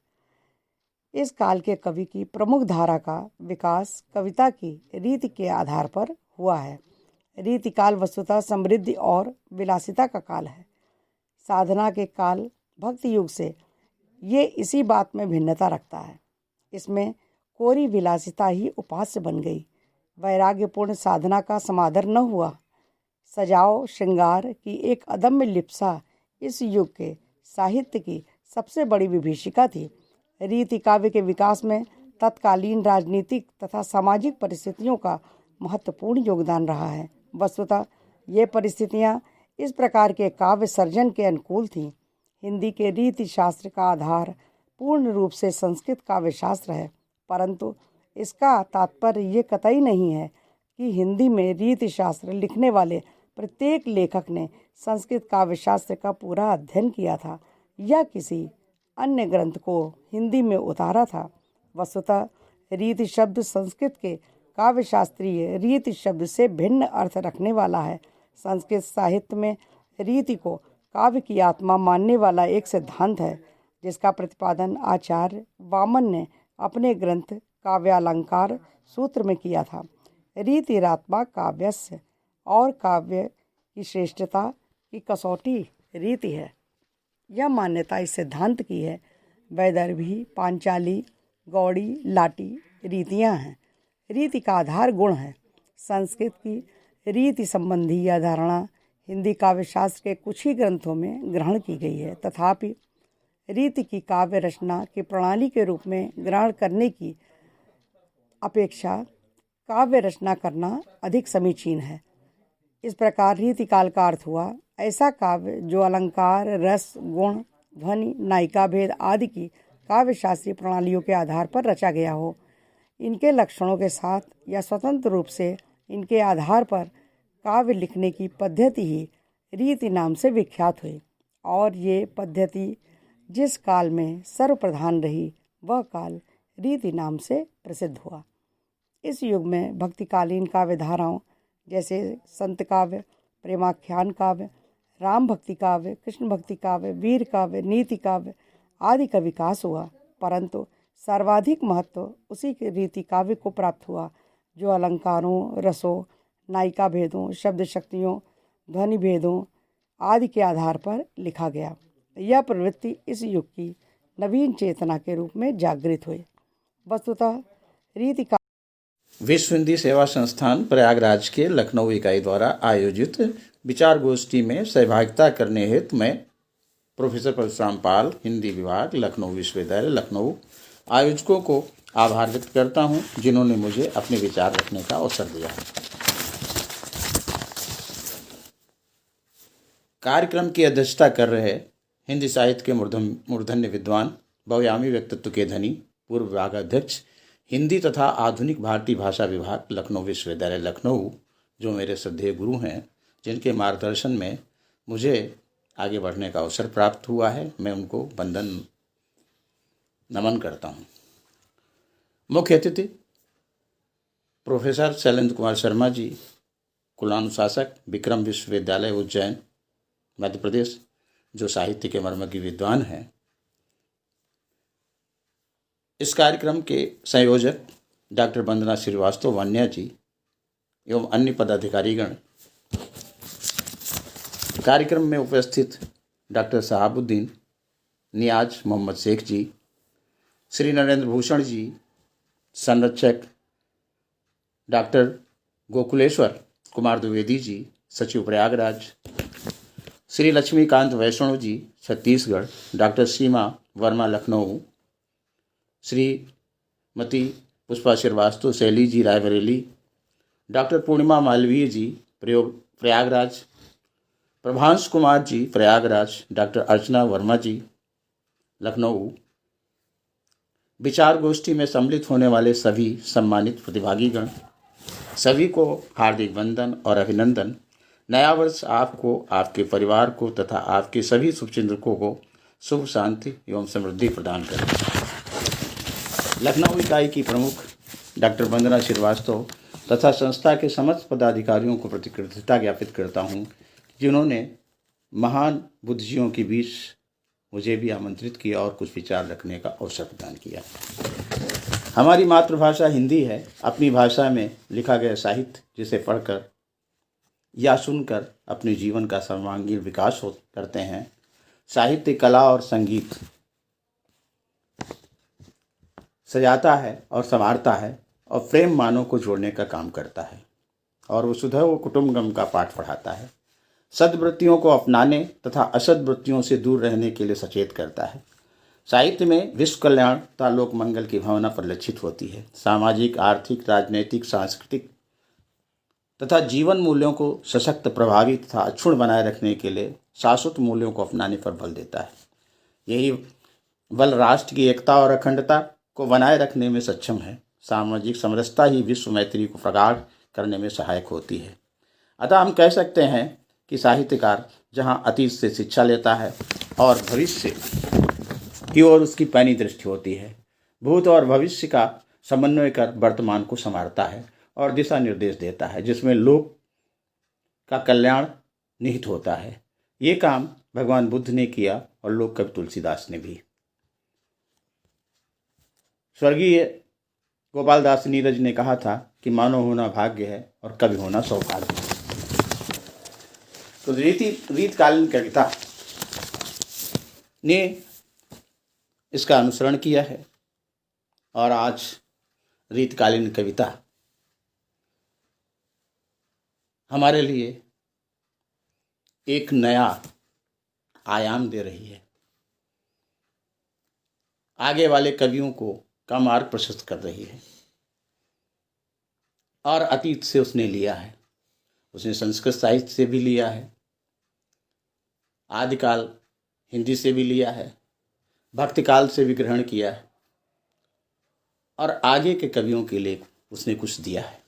इस काल के कवि की प्रमुख धारा का विकास कविता की रीति के आधार पर हुआ है। रीति काल वस्तुतः समृद्धि और विलासिता का काल है। साधना के काल भक्ति युग से ये इसी बात में भिन्नता रखता है। इसमें कोरी विलासिता ही उपास्य बन गई। वैराग्यपूर्ण साधना का समादर न हुआ। सजाओ श्रृंगार की एक अदम्य लिप्सा इस युग के साहित्य की सबसे बड़ी विभीषिका थी। रीति काव्य के विकास में तत्कालीन राजनीतिक तथा सामाजिक परिस्थितियों का महत्वपूर्ण योगदान रहा है। वस्तुतः ये परिस्थितियाँ इस प्रकार के काव्य सर्जन के अनुकूल थीं। हिंदी के रीति शास्त्र का आधार पूर्ण रूप से संस्कृत काव्य शास्त्र है, परंतु इसका तात्पर्य ये कतई नहीं है कि हिंदी में रीति शास्त्र लिखने वाले प्रत्येक लेखक ने संस्कृत काव्य शास्त्र का पूरा अध्ययन किया था या किसी अन्य ग्रंथ को हिंदी में उतारा था। वस्तुतः रीति शब्द संस्कृत के काव्य शास्त्रीय रीति शब्द से भिन्न अर्थ रखने वाला है। संस्कृत साहित्य में रीति को काव्य की आत्मा मानने वाला एक सिद्धांत है, जिसका प्रतिपादन आचार्य वामन ने अपने ग्रंथ काव्यालंकार सूत्र में किया था। रीतिरात्मा काव्यस्य और काव्य की श्रेष्ठता की कसौटी रीति है। यह मान्यता इस सिद्धांत की है। वैदर्भी, पांचाली, गौड़ी, लाटी रीतियाँ हैं। रीति का आधार गुण है। संस्कृत की रीति संबंधी यह धारणा हिंदी काव्य शास्त्र के कुछ ही ग्रंथों में ग्रहण की गई है। तथापि रीति की काव्य रचना की प्रणाली के रूप में ग्रहण करने की अपेक्षा काव्य रचना करना अधिक समीचीन है। इस प्रकार रीतिकाल का अर्थ हुआ ऐसा काव्य जो अलंकार, रस, गुण, ध्वनि, नायिका भेद आदि की काव्य शास्त्रीय प्रणालियों के आधार पर रचा गया हो। इनके लक्षणों के साथ या स्वतंत्र रूप से इनके आधार पर काव्य लिखने की पद्धति ही रीति नाम से विख्यात हुई और ये पद्धति जिस काल में सर्वप्रधान रही वह काल रीति नाम से प्रसिद्ध हुआ। इस युग में भक्तिकालीन काव्य धाराओं जैसे संत काव्य, प्रेमाख्यान काव्य, राम भक्ति काव्य, कृष्ण भक्ति काव्य, वीर काव्य, नीति काव्य आदि का विकास हुआ, परंतु सर्वाधिक महत्व उसी के रीति काव्य को प्राप्त हुआ जो अलंकारों, रसों, नायिका भेदों, शब्द शक्तियों, ध्वनि भेदों आदि के आधार पर लिखा गया। यह प्रवृत्ति इस युग की नवीन चेतना के रूप में जागृत हुई। वस्तुतः रीति का विश्व हिंदी सेवा संस्थान प्रयागराज के लखनऊ इकाई द्वारा आयोजित विचार गोष्ठी में सहभागिता करने हेतु मैं प्रोफेसर परशुराम पाल, हिंदी विभाग, लखनऊ विश्वविद्यालय लखनऊ आयोजकों को आभार व्यक्त करता हूं, जिन्होंने मुझे अपने विचार रखने का अवसर दिया। कार्यक्रम की अध्यक्षता कर रहे हिंदी साहित्य के मूर्धन्य विद्वान, बहुआयामी व्यक्तित्व के धनी, पूर्व विभागाध्यक्ष हिंदी तथा आधुनिक भारतीय भाषा विभाग, लखनऊ विश्वविद्यालय लखनऊ, जो मेरे श्रद्धेय गुरु हैं, जिनके मार्गदर्शन में मुझे आगे बढ़ने का अवसर प्राप्त हुआ है, मैं उनको वंदन नमन करता हूँ। मुख्य अतिथि प्रोफेसर शैलेंद्र कुमार शर्मा जी, कुलानुशासक, विक्रम विश्वविद्यालय उज्जैन, मध्य प्रदेश, जो साहित्य के मर्मज्ञ विद्वान हैं। इस कार्यक्रम के संयोजक डॉक्टर वंदना श्रीवास्तव वन्या जी एवं अन्य पदाधिकारीगण, कार्यक्रम में उपस्थित डॉक्टर शहाबुद्दीन, नियाज मोहम्मद शेख जी, श्री नरेंद्र भूषण जी, संरक्षक डॉक्टर गोकुलेश्वर कुमार द्विवेदी जी, सचिव प्रयागराज, श्री लक्ष्मीकांत वैष्णव जी, छत्तीसगढ़, डॉक्टर सीमा वर्मा लखनऊ, श्रीमती पुष्पा श्रीवास्तव शैली जी, रायबरेली, डॉक्टर पूर्णिमा मालवीय जी, प्रयागराज, प्रभांश कुमार जी, प्रयागराज, डॉक्टर अर्चना वर्मा जी, लखनऊ। विचार गोष्ठी में सम्मिलित होने वाले सभी सम्मानित प्रतिभागीगण, सभी को हार्दिक वंदन और अभिनंदन। नया वर्ष आपको, आपके परिवार को तथा आपके सभी शुभचिंतकों को सुख, शांति एवं समृद्धि प्रदान करें। लखनऊ इकाई की प्रमुख डॉक्टर वंदना श्रीवास्तव तथा संस्था के समस्त पदाधिकारियों को प्रति कृतज्ञता ज्ञापित करता हूँ, जिन्होंने महान बुद्धिजीवियों के बीच मुझे भी आमंत्रित किया और कुछ विचार रखने का अवसर प्रदान किया। हमारी मातृभाषा हिंदी है। अपनी भाषा में लिखा गया साहित्य, जिसे पढ़कर या सुनकर अपने जीवन का सर्वांगीण विकास करते हैं। साहित्य, कला और संगीत सजाता है और संवारता है और प्रेम मानव को जोड़ने का काम करता है और वसुधैव कुटुम्बकम का पाठ पढ़ाता है। सद्वृत्तियों को अपनाने तथा असद्वृत्तियों से दूर रहने के लिए सचेत करता है। साहित्य में विश्व कल्याण तथा लोक मंगल की भावना परिलक्षित होती है। सामाजिक, आर्थिक, राजनैतिक, सांस्कृतिक तथा जीवन मूल्यों को सशक्त, प्रभावी तथा अक्षुण्ण बनाए रखने के लिए शाश्वत मूल्यों को अपनाने पर बल देता है। यही बल राष्ट्र की एकता और अखंडता को बनाए रखने में सक्षम है। सामाजिक समरसता ही विश्व मैत्री को प्रगाढ़ करने में सहायक होती है। अतः हम कह सकते हैं कि साहित्यकार जहाँ अतीत से शिक्षा लेता है और भविष्य की ओर उसकी पैनी दृष्टि होती है, भूत और भविष्य का समन्वय कर वर्तमान को संवारता है और दिशा निर्देश देता है, जिसमें लोक का कल्याण निहित होता है। ये काम भगवान बुद्ध ने किया और लोक कवि तुलसीदास ने भी। स्वर्गीय गोपाल दास नीरज ने कहा था कि मानव होना भाग्य है और कवि होना सौभाग्य है। तो रीतकालीन कविता ने इसका अनुसरण किया है और आज रीतकालीन कविता हमारे लिए एक नया आयाम दे रही है, आगे वाले कवियों का मार्ग प्रशस्त कर रही है। और अतीत से उसने लिया है, उसने संस्कृत साहित्य से भी लिया है, आदिकाल हिंदी से भी लिया है, भक्तिकाल से भी ग्रहण किया है और आगे के कवियों के लिए उसने कुछ दिया है।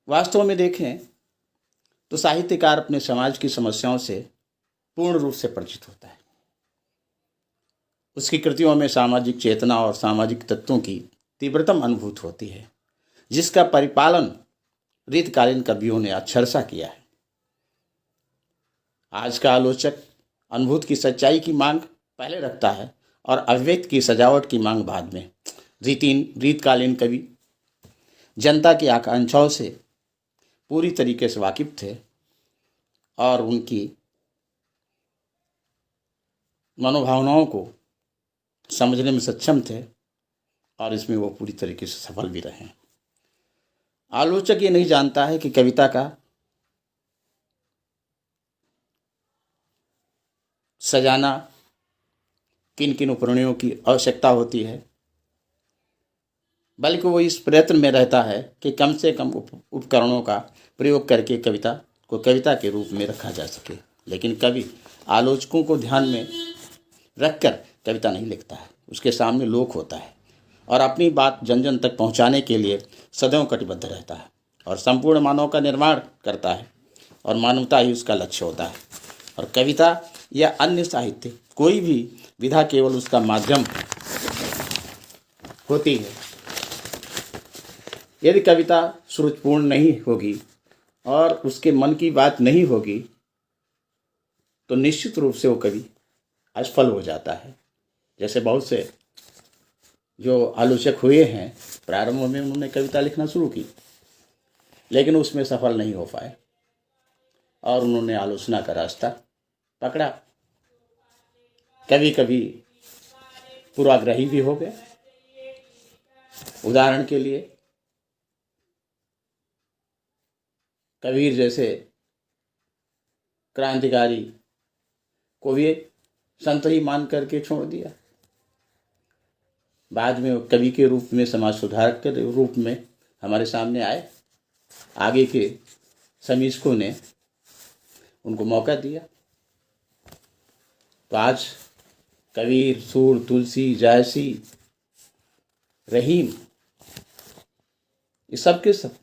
वास्तव में देखें तो साहित्यकार अपने समाज की समस्याओं से पूर्ण रूप से परिचित होता है। उसकी कृतियों में सामाजिक चेतना और सामाजिक तत्वों की तीव्रतम अनुभूत होती है, जिसका परिपालन रीतकालीन कवियों ने अक्षरशः किया है। आज का आलोचक अनुभूत की सच्चाई की मांग पहले रखता है और अव्यक्त की सजावट की मांग बाद में। रीतकालीन कवि जनता की आकांक्षाओं से पूरी तरीके से वाकिफ थे और उनकी मनोभावनाओं को समझने में सक्षम थे और इसमें वो पूरी तरीके से सफल भी रहे। आलोचक ये नहीं जानता है कि कविता का सजाना किन किन उपकरणों की आवश्यकता होती है, बल्कि वो इस प्रयत्न में रहता है कि कम से कम उपकरणों का प्रयोग करके कविता को कविता के रूप में रखा जा सके। लेकिन कवि आलोचकों को ध्यान में रखकर कविता नहीं लिखता है, उसके सामने लोक होता है और अपनी बात जन जन तक पहुंचाने के लिए सदैव कटिबद्ध रहता है और संपूर्ण मानव का निर्माण करता है और मानवता ही उसका लक्ष्य होता है। और कविता या अन्य साहित्य कोई भी विधा केवल उसका माध्यम होती है। यदि कविता श्रुतिपूर्ण नहीं होगी और उसके मन की बात नहीं होगी तो निश्चित रूप से वो कवि असफल हो जाता है। जैसे बहुत से जो आलोचक हुए हैं, प्रारंभ में उन्होंने कविता लिखना शुरू की लेकिन उसमें सफल नहीं हो पाए और उन्होंने आलोचना का रास्ता पकड़ा। कभी कभी पूर्वाग्रही भी हो गए। उदाहरण के लिए कबीर जैसे क्रांतिकारी को भी संत ही मान करके छोड़ दिया। बाद में वो कवि के रूप में, समाज सुधारक के रूप में हमारे सामने आए। आगे के समीक्षकों ने उनको मौका दिया। तो आज कबीर, सूर, तुलसी, जायसी, रहीम, ये सब के सब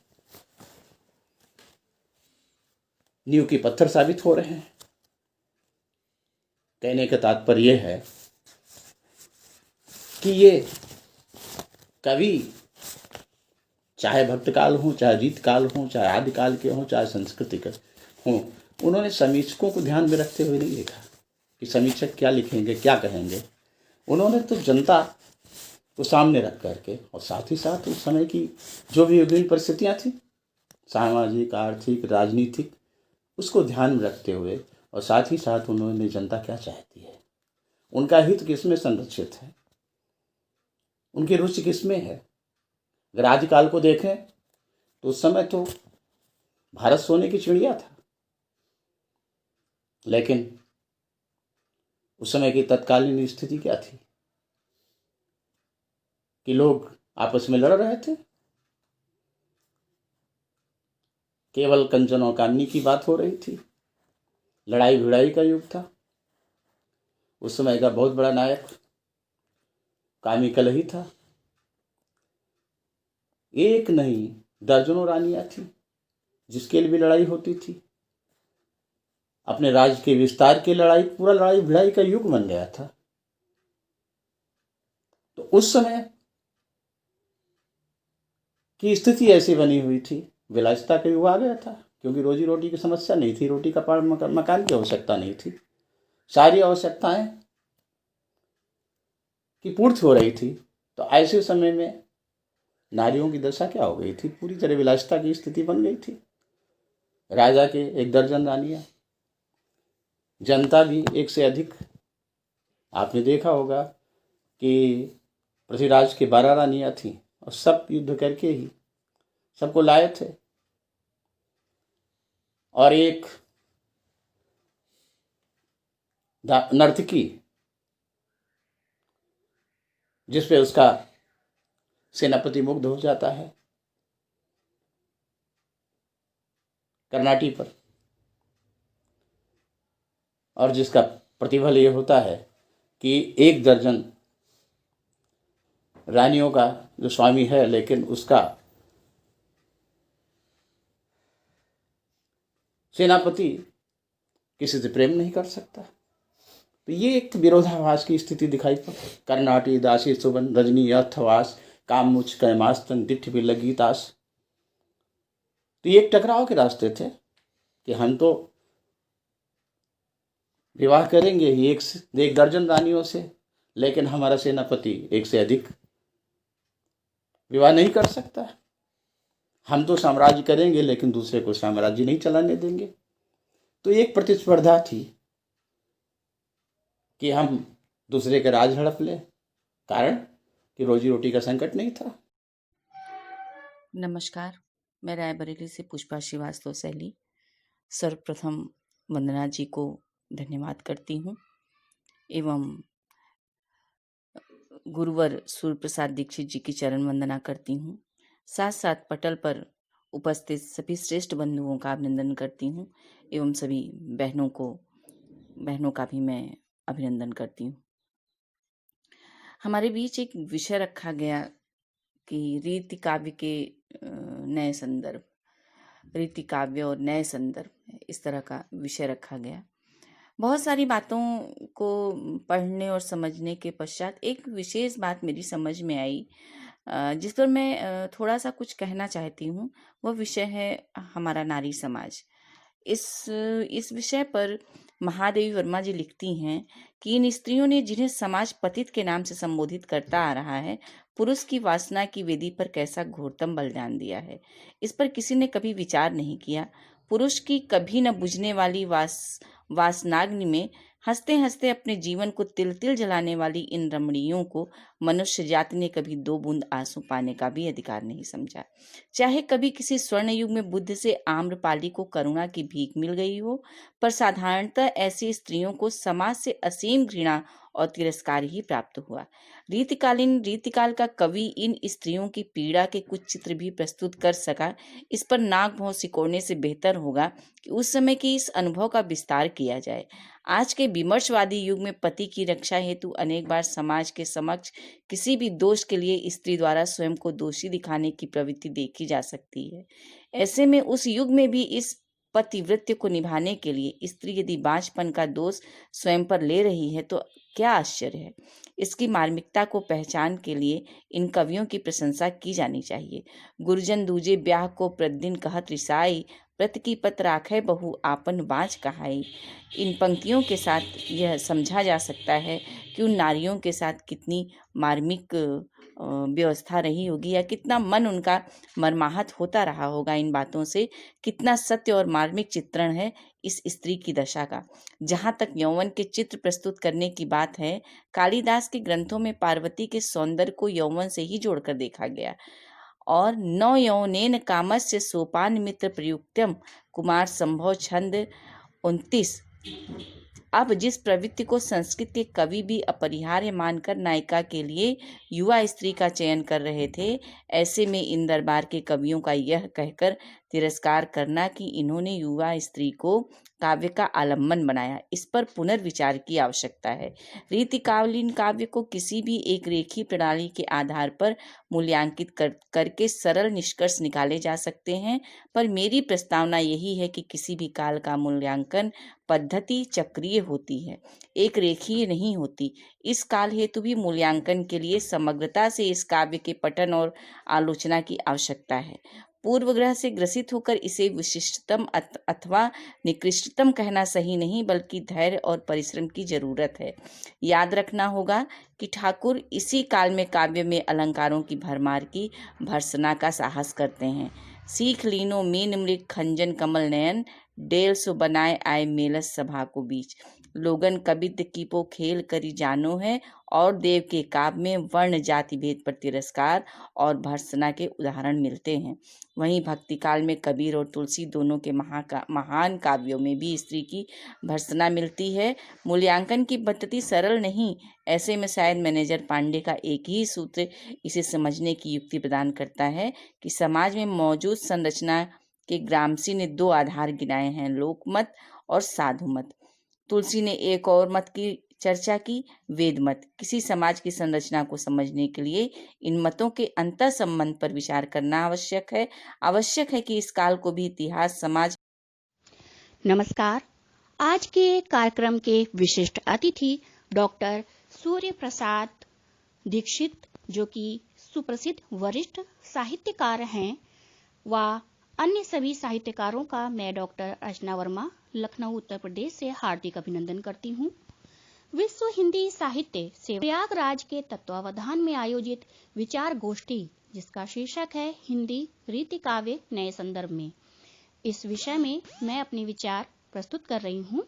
नींव के पत्थर साबित हो रहे हैं। कहने का तात्पर्य यह है कि ये कवि चाहे भक्तकाल हो, चाहे रीतकाल हो, चाहे आदिकाल के हो, चाहे सांस्कृतिक हो, उन्होंने समीक्षकों को ध्यान में रखते हुए नहीं लिखा कि समीक्षक क्या लिखेंगे, क्या कहेंगे। उन्होंने तो जनता को सामने रख करके और साथ ही साथ उस समय की जो भी विभिन्न परिस्थितियाँ थी, सामाजिक, आर्थिक, राजनीतिक, उसको ध्यान में रखते हुए और साथ ही साथ उन्होंने जनता क्या चाहती है, उनका हित किसमें संरक्षित है, उनकी रुचि किसमें है। अगर आदिकाल को देखें तो उस समय तो भारत सोने की चिड़िया था, लेकिन उस समय की तत्कालीन स्थिति क्या थी कि लोग आपस में लड़ रहे थे, केवल कंचन और कामनी की बात हो रही थी, लड़ाई भिड़ाई का युग था। उस समय का बहुत बड़ा नायक कामी कलही था। एक नहीं दर्जनों रानियां थी, जिसके लिए भी लड़ाई होती थी, अपने राज्य के विस्तार की लड़ाई, पूरा लड़ाई भिड़ाई का युग बन गया था। तो उस समय की स्थिति ऐसी बनी हुई थी, विलासिता का युग आ गया था, क्योंकि रोजी रोटी की समस्या नहीं थी, रोटी कपड़ा मकान की आवश्यकता नहीं थी, सारी आवश्यकताएं की पूर्ति हो रही थी। तो ऐसे समय में नारियों की दशा क्या हो गई थी, पूरी तरह विलासिता की स्थिति बन गई थी। राजा के 1 दर्जन रानियां, जनता भी 1 से अधिक। आपने देखा होगा कि पृथ्वीराज की 12 रानियां थीं और सब युद्ध करके ही सबको लाए थे। और एक नर्तकी जिस पे उसका सेनापति मुग्ध हो जाता है, कर्नाटी पर, और जिसका प्रतिफल ये होता है कि 1 दर्जन रानियों का जो स्वामी है, लेकिन उसका सेनापति किसी से प्रेम नहीं कर सकता। तो ये एक विरोधाभास की स्थिति दिखाई पड़ी। कर्नाटी दासी सुबन रजनी अर्थवास काम मुझ कैमास्तन दिठ भी लगी तास। तो ये एक टकराव के रास्ते थे कि हम तो विवाह करेंगे ही 1 दर्जन रानियों से, लेकिन हमारा सेनापति 1 से अधिक विवाह नहीं कर सकता। हम तो साम्राज्य करेंगे, लेकिन दूसरे को साम्राज्य नहीं चलाने देंगे। तो एक प्रतिस्पर्धा थी कि हम दूसरे के राज हड़प लें, कारण कि रोजी रोटी का संकट नहीं था। नमस्कार, मैं रायबरेली से पुष्पा श्रीवास्तव सैली सर्वप्रथम वंदना जी को धन्यवाद करती हूँ एवं गुरुवर सूर्य प्रसाद दीक्षित जी की चरण वंदना करती हूँ। साथ साथ पटल पर उपस्थित सभी श्रेष्ठ बंधुओं का अभिनंदन करती हूँ एवं सभी बहनों का भी मैं अभिनंदन करती हूँ। हमारे बीच एक विषय रखा गया कि रीति काव्य के नए संदर्भ, रीति काव्य और नए संदर्भ, इस तरह का विषय रखा गया। बहुत सारी बातों को पढ़ने और समझने के पश्चात एक विशेष बात मेरी समझ में आई, जिस पर मैं थोड़ा सा कुछ कहना चाहती हूँ। वह विषय है हमारा नारी समाज। इस विषय पर महादेवी वर्मा जी लिखती हैं कि इन स्त्रियों ने, जिन्हें समाज पतित के नाम से संबोधित करता आ रहा है, पुरुष की वासना की वेदी पर कैसा घोरतम बलिदान दिया है, इस पर किसी ने कभी विचार नहीं किया। पुरुष की कभी न बुझने वाली वासनाग्नि में हंसते हंसते अपने जीवन को तिल तिल जलाने वाली इन रमणियों को मनुष्य जाति ने कभी 2 बूंद आंसू पाने का भी अधिकार नहीं समझा। चाहे कभी किसी स्वर्ण युग में बुद्ध से आम्रपाली को करुणा की भीख मिल गई हो, पर साधारणतः ऐसी स्त्रियों को समाज से असीम घृणा और तिरस्कार ही प्राप्त हुआ। रीतिकाल का कवि इन स्त्रियों की पीड़ा के कुछ चित्र भी प्रस्तुत कर सका। इस पर नाक भौं सिकोड़ने से बेहतर होगा कि उस समय के इस अनुभव का विस्तार किया जाए। आज के विमर्शवादी युग में पति की रक्षा हेतु अनेक बार समाज के समक्ष किसी भी दोष के लिए स्त्री द्वारा स्वयं को दोषी दिखाने की प्रवृत्ति देखी जा सकती है। ऐसे में उस युग में भी इस पतिव्रत्य को निभाने के लिए स्त्री यदि बांझपन का दोष स्वयं पर ले रही है तो क्या आश्चर्य है। इसकी मार्मिकता को पहचान के लिए इन कवियों की प्रशंसा की जानी चाहिए। गुरुजन दूजे ब्याह को प्रतिदिन कहत रिसाई, प्रत की पत राखे बहु आपन बाँझ कहाई। इन पंक्तियों के साथ यह समझा जा सकता है कि उन नारियों के साथ कितनी मार्मिक व्यवस्था रही होगी, या कितना मन उनका मर्माहत होता रहा होगा इन बातों से। कितना सत्य और मार्मिक चित्रण है इस स्त्री की दशा का। जहाँ तक यौवन के चित्र प्रस्तुत करने की बात है, कालिदास के ग्रंथों में पार्वती के सौंदर्य को यौवन से ही जोड़कर देखा गया। और नौ यौनेन कामस्य सोपान मित्र प्रयुक्तम कुमार संभव छंद 29। अब जिस प्रवृत्ति को संस्कृत के कवि भी अपरिहार्य मानकर नायिका के लिए युवा स्त्री का चयन कर रहे थे, ऐसे में इन दरबार के कवियों का यह कहकर तिरस्कार करना कि इन्होंने युवा स्त्री को काव्य का आलम्बन बनाया, इस पर पुनर्विचार की आवश्यकता है। रीतिकालीन काव्य को किसी भी एक रेखीय प्रणाली के आधार पर मूल्यांकित करके सरल निष्कर्ष निकाले जा सकते हैं, पर मेरी प्रस्तावना यही है कि किसी भी काल का मूल्यांकन पद्धति चक्रीय होती है, एक रेखीय नहीं होती। इस काल हेतु भी मूल्यांकन के लिए समग्रता से इस काव्य के पठन और आलोचना की आवश्यकता है। पूर्वग्रह से ग्रसित होकर इसे विशिष्टतम अथवा निकृष्टतम कहना सही नहीं, बल्कि धैर्य और परिश्रम की जरूरत है। याद रखना होगा कि ठाकुर इसी काल में काव्य में अलंकारों की भरमार की भर्त्सना का साहस करते हैं। सीख लीनो मीन मृग खंजन कमल नयन, डेल सो बनाए आए मेलस सभा को बीच। लोगन कबित कीपो खेल करी जानो है, और देव के काव्य में वर्ण जाति भेद पर तिरस्कार और भर्त्सना के उदाहरण मिलते हैं। वहीं भक्ति काल में कबीर और तुलसी दोनों के महान काव्यों में भी स्त्री की भर्त्सना मिलती है। मूल्यांकन की पद्धति सरल नहीं, ऐसे में शायद मैनेजर पांडे का एक ही सूत्र इसे समझने की युक्ति प्रदान करता है कि समाज में मौजूद संरचना के ग्रामसी ने दो आधार गिनाए हैं, लोकमत और साधुमत। तुलसी ने एक और मत की चर्चा की, वेद मत। किसी समाज की संरचना को समझने के लिए इन मतों के अंतर संबंध पर विचार करना आवश्यक है कि इस काल को भी इतिहास समाज। नमस्कार। आज के कार्यक्रम के विशिष्ट अतिथि डॉक्टर सूर्य प्रसाद दीक्षित, जो कि सुप्रसिद्ध वरिष्ठ साहित्यकार हैं, व अन्य सभी साहित्यकारों का मैं डॉक्टर अर्चना वर्मा लखनऊ उत्तर प्रदेश से हार्दिक अभिनंदन करती हूँ। विश्व हिंदी साहित्य से प्रयागराज के तत्वावधान में आयोजित विचार गोष्ठी, जिसका शीर्षक है हिंदी रीति काव्य नए संदर्भ में, इस विषय में मैं अपने विचार प्रस्तुत कर रही हूँ।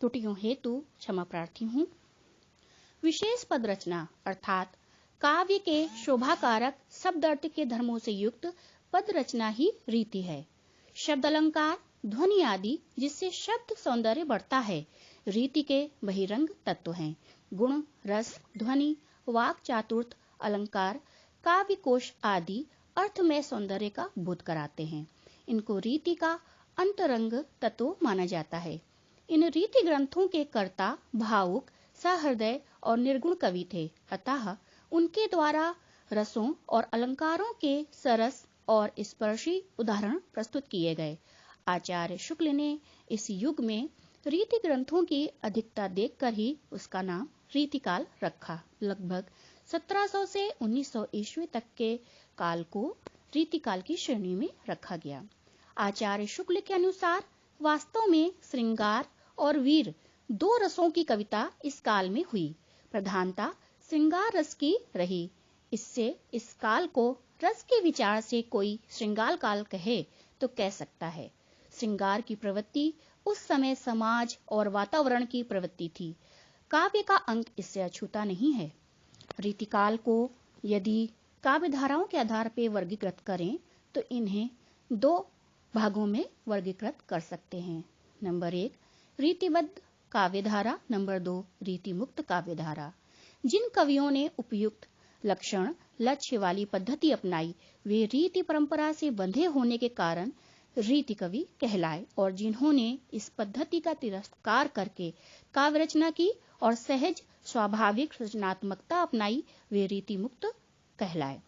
त्रुटियों हेतु क्षमा प्रार्थी हूँ। विशेष पद रचना अर्थात काव्य के शोभाकारक शब्द अर्थ के धर्मों से युक्त पद रचना ही रीति है। शब्द अलंकार, ध्वनि आदि जिससे शब्द सौंदर्य बढ़ता है, रीति के बहिरंग तत्व हैं। गुण, रस, ध्वनि, वाक चातुर्थ, अलंकार, काव्य कोश आदि अर्थ में सौंदर्य का बोध कराते हैं। इनको रीति का अंतरंग तत्व माना जाता है। इन रीति ग्रंथों के कर्ता भावुक, सहृदय और निर्गुण कवि थे, अतः उनके द्वारा रसों और अलंकारों के सरस और स्पर्शी उदाहरण प्रस्तुत किए गए। आचार्य शुक्ल ने इस युग में रीति ग्रंथों की अधिकता देखकर ही उसका नाम रीतिकाल रखा। लगभग 1700 से 1900 ईस्वी तक के काल को रीतिकाल की श्रेणी में रखा गया। आचार्य शुक्ल के अनुसार वास्तव में श्रृंगार और वीर दो रसों की कविता इस काल में हुई। प्रधानता श्रृंगार रस की रही। इससे इस काल को रस के विचार से कोई श्रृंगार काल कहे तो कह सकता है। श्रृंगार की प्रवृत्ति उस समय समाज और वातावरण की प्रवृत्ति थी। काव्य का अंक इससे अछूता नहीं है। रीतिकाल को यदि काव्य धाराओं के आधार पर वर्गीकृत करें तो इन्हें दो भागों में वर्गीकृत कर सकते हैं। नंबर 1 रीतिबद्ध काव्यधारा, नंबर 2 रीति मुक्त काव्यधारा। जिन कवियों ने उपयुक्त लक्षण लक्ष्य वाली पद्धति अपनाई, वे रीति परंपरा से बंधे होने के कारण रीति कवि कहलाए, और जिन्होंने इस पद्धति का तिरस्कार करके काव्य रचना की और सहज स्वाभाविक रचनात्मकता अपनाई, वे रीति मुक्त कहलाए।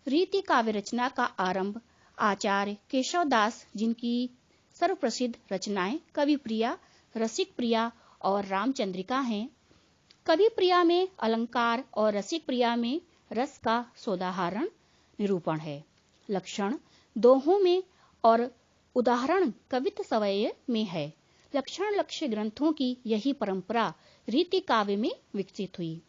रीति काव्य रचना का आरंभ आचार्य केशव दास, जिनकी सर्वप्रसिद्ध रचनाएं कवि प्रिया, रसिक प्रिया और रामचंद्रिका हैं। कवि प्रिया में अलंकार और रसिक प्रिया में रस का सोदाहरण निरूपण है। लक्षण दोहों में और उदाहरण कवित्व सवय में है। लक्षण लक्ष्य ग्रंथों की यही परंपरा रीति काव्य में विकसित हुई।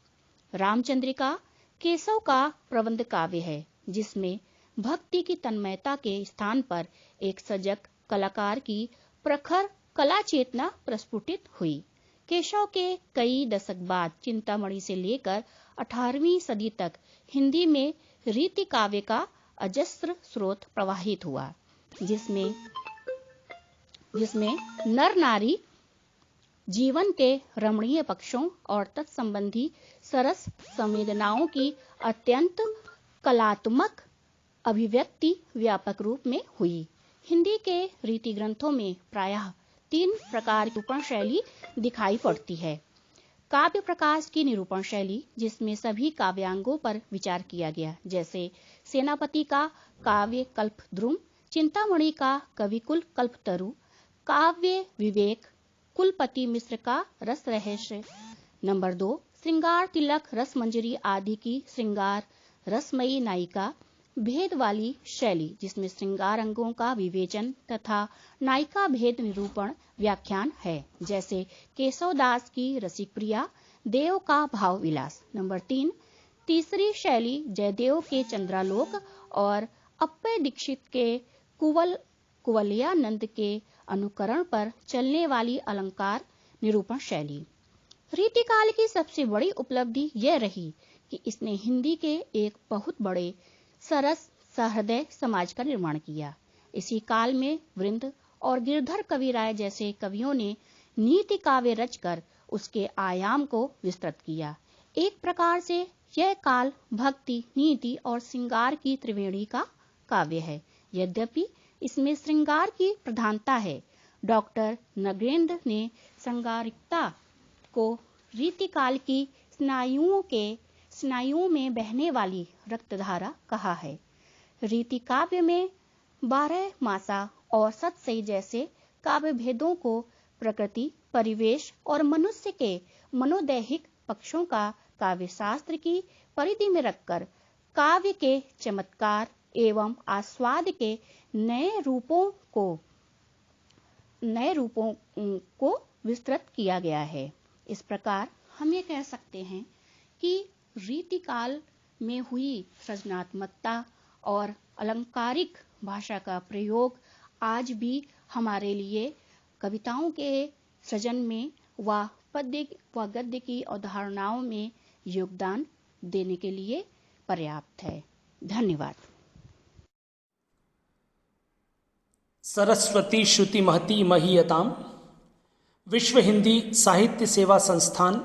रामचंद्रिका केशव का प्रबंध काव्य है, जिसमें भक्ति की तन्मयता के स्थान पर एक सजग कलाकार की प्रखर कला चेतना प्रस्फुटित हुई। केशव के कई दशक बाद चिंतामणि से लेकर 18वीं सदी तक हिंदी में रीति काव्य का अजस्र स्रोत प्रवाहित हुआ, जिसमें नर नारी जीवन के रमणीय पक्षों और तत्संबंधी सरस संवेदनाओं की अत्यंत कलात्मक अभिव्यक्ति व्यापक रूप में हुई। हिंदी के रीति ग्रंथों में प्रायः 3 प्रकार की निरूपण शैली दिखाई पड़ती है। काव्य प्रकाश की निरूपण शैली, जिसमें सभी काव्यांगों पर विचार किया गया, जैसे सेनापति का काव्य कल्पद्रुम, चिंतामणि का कविकुल कल्पतरु, काव्य विवेक कुलपति मिश्र का रस रहस्य। नंबर 2, श्रृंगार तिलक रसमंजरी आदि की श्रृंगार रसमयी नायिका भेद वाली शैली, जिसमें श्रृंगार अंगों का विवेचन तथा नायिका भेद निरूपण व्याख्यान है, जैसे केशवदास की रसिक प्रिया, देव का भाव विलास। नंबर 3, तीसरी शैली जयदेव के चंद्रालोक और अप्पय दीक्षित के कुवलयानंद के अनुकरण पर चलने वाली अलंकार निरूपण शैली। रीतिकाल की सबसे बड़ी उपलब्धि यह रही कि इसने हिंदी के एक बहुत बड़े सरस सहृदय समाज का निर्माण किया। इसी काल में वृंद और गिरधर कविराय जैसे कवियों ने नीति काव्य रचकर उसके आयाम को विस्तृत किया। एक प्रकार से यह काल भक्ति, नीति और श्रृंगार की त्रिवेणी का काव्य है। यद्यपि इसमें श्रृंगार की प्रधानता है, डॉक्टर नगेंद्र ने श्रृंगारिकता को रीतिकाल की स्नायुओं में बहने वाली रक्तधारा कहा है। रीति काव्य में 12 मासा और सतसई जैसे काव्य भेदों को प्रकृति, परिवेश और मनुष्य के मनोदैहिक पक्षों का काव्य शास्त्र की परिधि में रखकर काव्य के चमत्कार एवं आस्वाद के नए रूपों को विस्तृत किया गया है। इस प्रकार हम ये कह सकते हैं कि रीतिकाल में हुई सृजनात्मकता और अलंकारिक भाषा का प्रयोग आज भी हमारे लिए कविताओं के सृजन में व पद्य व गद्य की अवधारणाओं में योगदान देने के लिए पर्याप्त है। धन्यवाद। सरस्वती श्रुति महती महीयताम विश्व हिंदी साहित्य सेवा संस्थान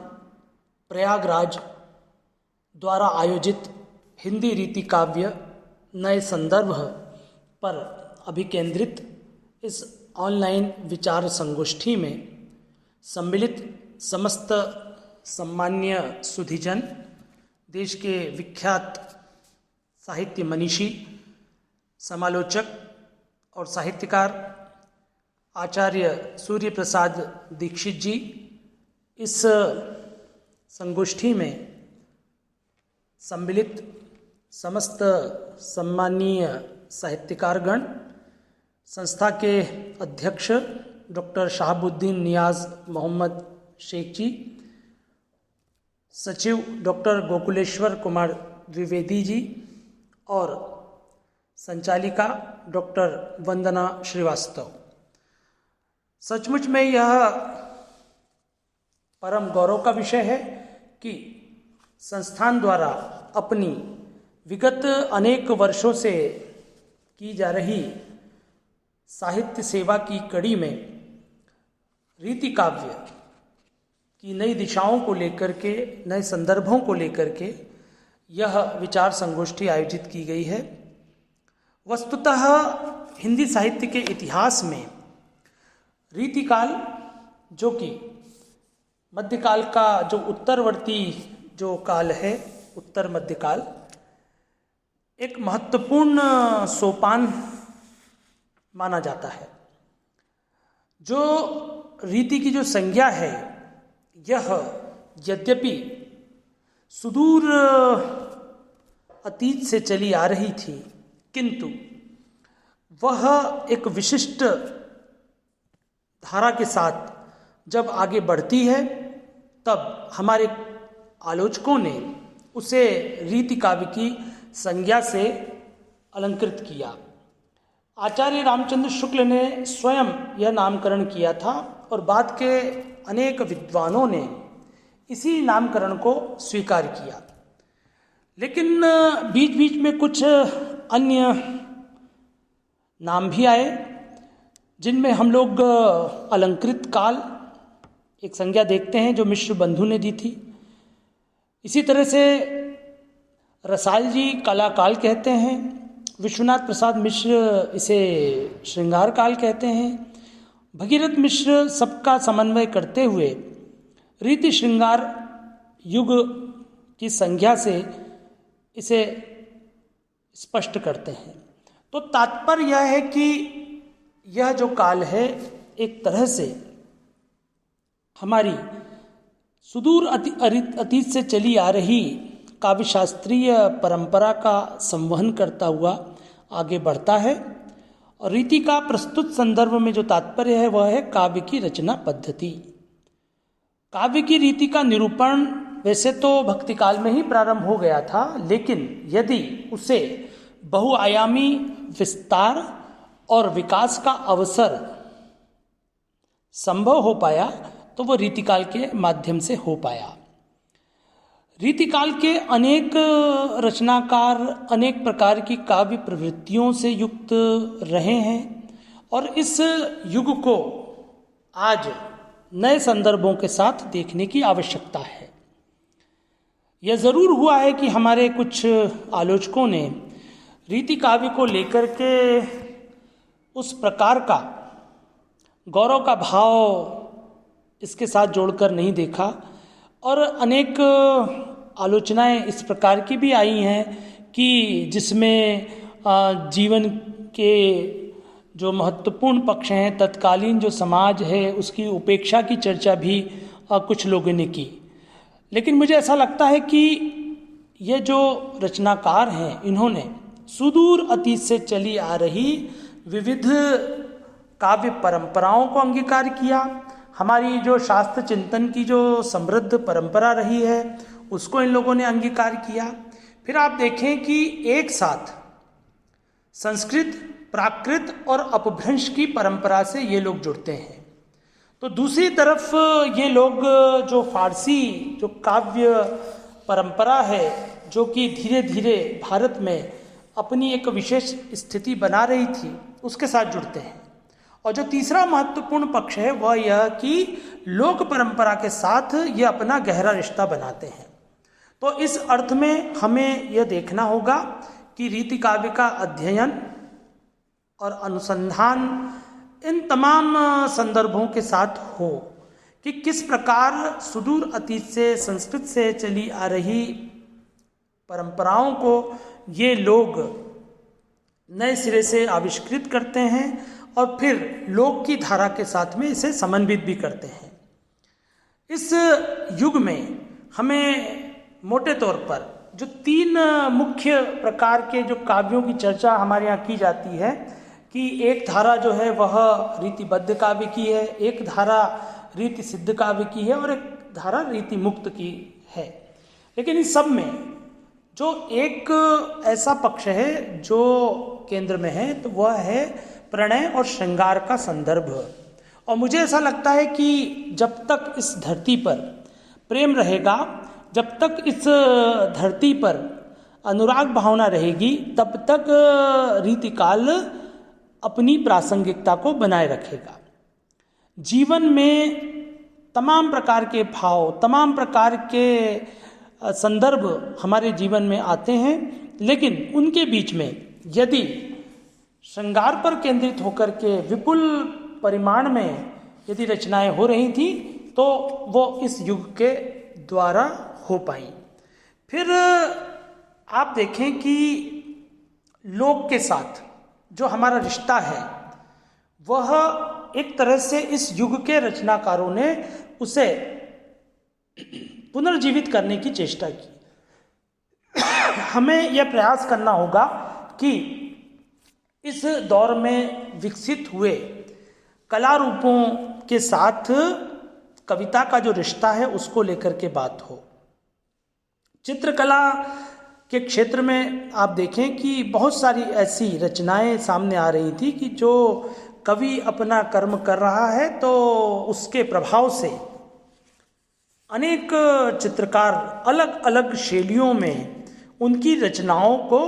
प्रयागराज द्वारा आयोजित हिंदी रीति काव्य नए संदर्भ पर अभिकेंद्रित इस ऑनलाइन विचार संगोष्ठी में सम्मिलित समस्त सम्मान्य सुधीजन, देश के विख्यात साहित्य मनीषी, समालोचक और साहित्यकार आचार्य सूर्य प्रसाद दीक्षित जी, इस संगोष्ठी में सम्मिलित समस्त सम्मानीय साहित्यकारगण, संस्था के अध्यक्ष डॉक्टर शहाबुद्दीन नियाज मोहम्मद शेख जी, सचिव डॉक्टर गोकुलेश्वर कुमार द्विवेदी जी और संचालिका डॉक्टर वंदना श्रीवास्तव। सचमुच में यह परम गौरव का विषय है कि संस्थान द्वारा अपनी विगत अनेक वर्षों से की जा रही साहित्य सेवा की कड़ी में रीति काव्य की नई दिशाओं को लेकर के, नए संदर्भों को लेकर के यह विचार संगोष्ठी आयोजित की गई है। वस्तुतः हिंदी साहित्य के इतिहास में रीतिकाल, जो कि मध्यकाल का जो उत्तरवर्ती जो काल है, उत्तर मध्यकाल, एक महत्वपूर्ण सोपान माना जाता है। जो रीति की जो संज्ञा है, यह यद्यपि सुदूर अतीत से चली आ रही थी, किंतु वह एक विशिष्ट धारा के साथ जब आगे बढ़ती है, तब हमारे आलोचकों ने उसे रीति काव्य की संज्ञा से अलंकृत किया। आचार्य रामचंद्र शुक्ल ने स्वयं यह नामकरण किया था और बाद के अनेक विद्वानों ने इसी नामकरण को स्वीकार किया। लेकिन बीच बीच में कुछ अन्य नाम भी आए, जिनमें हम लोग अलंकृत काल एक संज्ञा देखते हैं जो मिश्र बंधु ने दी थी। इसी तरह से रसाल जी कला काल कहते हैं विश्वनाथ प्रसाद मिश्र इसे श्रृंगार काल कहते हैं। भगीरथ मिश्र सबका समन्वय करते हुए रीति श्रृंगार युग की संज्ञा से इसे स्पष्ट करते हैं। तो तात्पर्य यह है कि यह जो काल है एक तरह से हमारी सुदूर अतीत से चली आ रही काव्य शास्त्रीय परंपरा का संवहन करता हुआ आगे बढ़ता है। और रीति का प्रस्तुत संदर्भ में जो तात्पर्य है वह है काव्य की रचना पद्धति। काव्य की रीति का निरूपण वैसे तो भक्ति काल में ही प्रारंभ हो गया था, लेकिन यदि उसे बहुआयामी विस्तार और विकास का अवसर संभव हो पाया तो वह रीतिकाल के माध्यम से हो पाया। रीतिकाल के अनेक रचनाकार अनेक प्रकार की काव्य प्रवृत्तियों से युक्त रहे हैं और इस युग को आज नए संदर्भों के साथ देखने की आवश्यकता है। यह जरूर हुआ है कि हमारे कुछ आलोचकों ने रीति काव्य को लेकर के उस प्रकार का गौरव का भाव इसके साथ जोड़कर नहीं देखा और अनेक आलोचनाएं इस प्रकार की भी आई हैं कि जिसमें जीवन के जो महत्वपूर्ण पक्ष हैं, तत्कालीन जो समाज है उसकी उपेक्षा की चर्चा भी कुछ लोगों ने की। लेकिन मुझे ऐसा लगता है कि ये जो रचनाकार हैं इन्होंने सुदूर अतीत से चली आ रही विविध काव्य परंपराओं को अंगीकार किया। हमारी जो शास्त्र चिंतन की जो समृद्ध परंपरा रही है उसको इन लोगों ने अंगीकार किया। फिर आप देखें कि एक साथ संस्कृत, प्राकृत और अपभ्रंश की परंपरा से ये लोग जुड़ते हैं। तो दूसरी तरफ ये लोग जो फारसी जो काव्य परंपरा है जो कि धीरे धीरे भारत में अपनी एक विशेष स्थिति बना रही थी उसके साथ जुड़ते हैं। और जो तीसरा महत्वपूर्ण पक्ष है वह यह कि लोक परंपरा के साथ ये अपना गहरा रिश्ता बनाते हैं। तो इस अर्थ में हमें यह देखना होगा कि रीति काव्य का अध्ययन और अनुसंधान इन तमाम संदर्भों के साथ हो कि किस प्रकार सुदूर अतीत से संस्कृत से चली आ रही परंपराओं को ये लोग नए सिरे से आविष्कृत करते हैं और फिर लोक की धारा के साथ में इसे समन्वित भी करते हैं। इस युग में हमें मोटे तौर पर जो तीन मुख्य प्रकार के जो काव्यों की चर्चा हमारे यहाँ की जाती है कि एक धारा जो है वह रीतिबद्ध काव्य की है, एक धारा रीति सिद्ध काव्य की है और एक धारा रीति मुक्त की है। लेकिन इस सब में जो एक ऐसा पक्ष है जो केंद्र में है तो वह है प्रणय और श्रृंगार का संदर्भ। और मुझे ऐसा लगता है कि जब तक इस धरती पर प्रेम रहेगा, जब तक इस धरती पर अनुराग भावना रहेगी, तब तक रीतिकाल अपनी प्रासंगिकता को बनाए रखेगा। जीवन में तमाम प्रकार के भाव, तमाम प्रकार के संदर्भ हमारे जीवन में आते हैं, लेकिन उनके बीच में यदि श्रृंगार पर केंद्रित होकर के विपुल परिमाण में यदि रचनाएं हो रही थी तो वो इस युग के द्वारा हो पाई। फिर आप देखें कि लोक के साथ जो हमारा रिश्ता है वह एक तरह से इस युग के रचनाकारों ने उसे पुनर्जीवित करने की चेष्टा की। हमें यह प्रयास करना होगा कि इस दौर में विकसित हुए कला रूपों के साथ कविता का जो रिश्ता है उसको लेकर के बात हो। चित्रकला के क्षेत्र में आप देखें कि बहुत सारी ऐसी रचनाएं सामने आ रही थी कि जो कवि अपना कर्म कर रहा है तो उसके प्रभाव से अनेक चित्रकार अलग अलग शैलियों में उनकी रचनाओं को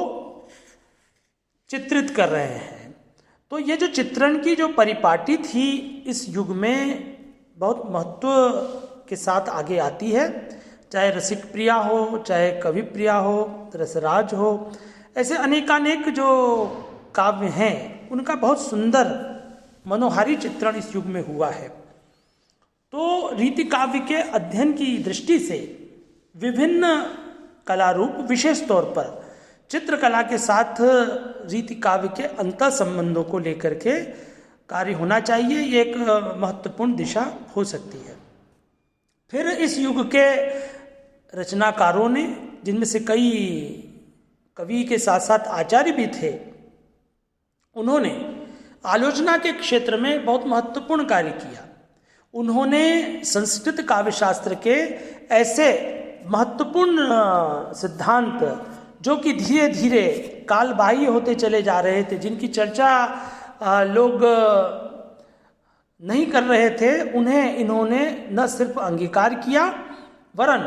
चित्रित कर रहे हैं। तो ये जो चित्रण की जो परिपाटी थी इस युग में बहुत महत्व के साथ आगे आती है, चाहे रसिक प्रिया हो, चाहे कवि प्रिया हो, रसराज हो, ऐसे अनेकानेक जो काव्य हैं उनका बहुत सुंदर मनोहारी चित्रण इस युग में हुआ है। तो रीति काव्य के अध्ययन की दृष्टि से विभिन्न कला रूप, विशेष तौर पर चित्रकला के साथ रीति काव्य के अंतर संबंधों को लेकर के कार्य होना चाहिए। ये एक महत्वपूर्ण दिशा हो सकती है। फिर इस युग के रचनाकारों ने, जिनमें से कई कवि के साथ साथ आचार्य भी थे, उन्होंने आलोचना के क्षेत्र में बहुत महत्वपूर्ण कार्य किया। उन्होंने संस्कृत काव्य शास्त्र के ऐसे महत्वपूर्ण सिद्धांत जो कि धीरे धीरे कालबाह्य होते चले जा रहे थे, जिनकी चर्चा लोग नहीं कर रहे थे, उन्हें इन्होंने न सिर्फ अंगीकार किया वरन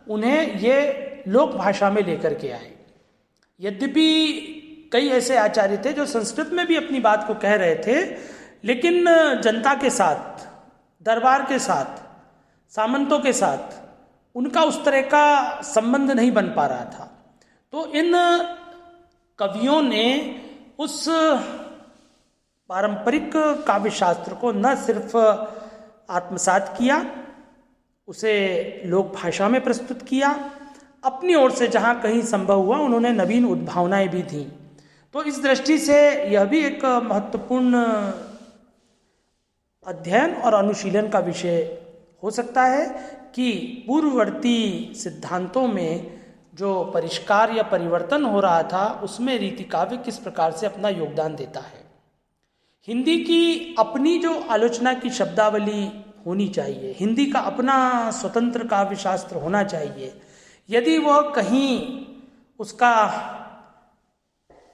उन्हें ये लोक भाषा में लेकर के आए। यद्यपि कई ऐसे आचार्य थे जो संस्कृत में भी अपनी बात को कह रहे थे, लेकिन जनता के साथ, दरबार के साथ, सामंतों के साथ उनका उस तरह का संबंध नहीं बन पा रहा था। तो इन कवियों ने उस पारंपरिक काव्य शास्त्र को न सिर्फ आत्मसात किया, उसे लोक भाषा में प्रस्तुत किया, अपनी ओर से जहाँ कहीं संभव हुआ उन्होंने नवीन उद्भावनाएं भी दी। तो इस दृष्टि से यह भी एक महत्वपूर्ण अध्ययन और अनुशीलन का विषय हो सकता है कि पूर्ववर्ती सिद्धांतों में जो परिष्कार या परिवर्तन हो रहा था उसमें रीति काव्य किस प्रकार से अपना योगदान देता है। हिंदी की अपनी जो आलोचना की शब्दावली होनी चाहिए, हिंदी का अपना स्वतंत्र काव्य शास्त्र होना चाहिए। यदि वह कहीं उसका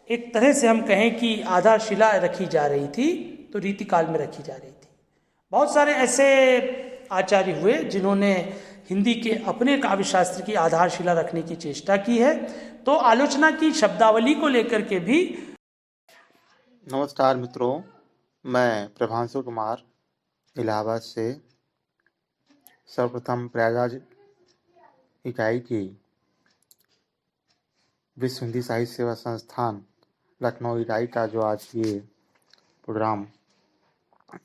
एक तरह से हम कहें कि आधारशिला रखी जा रही थी तो रीति काल में रखी जा रही थी। बहुत सारे ऐसे आचार्य हुए जिन्होंने हिंदी के अपने काव्य शास्त्र की आधारशिला रखने की चेष्टा की है। तो आलोचना की शब्दावली को लेकर के भी। नमस्कार मित्रों, मैं प्रभांशु कुमार इलाहाबाद से सर्वप्रथम प्रयागराज इकाई की विश्व हिंदी साहित्य सेवा संस्थान लखनऊ इकाई का जो आज ये प्रोग्राम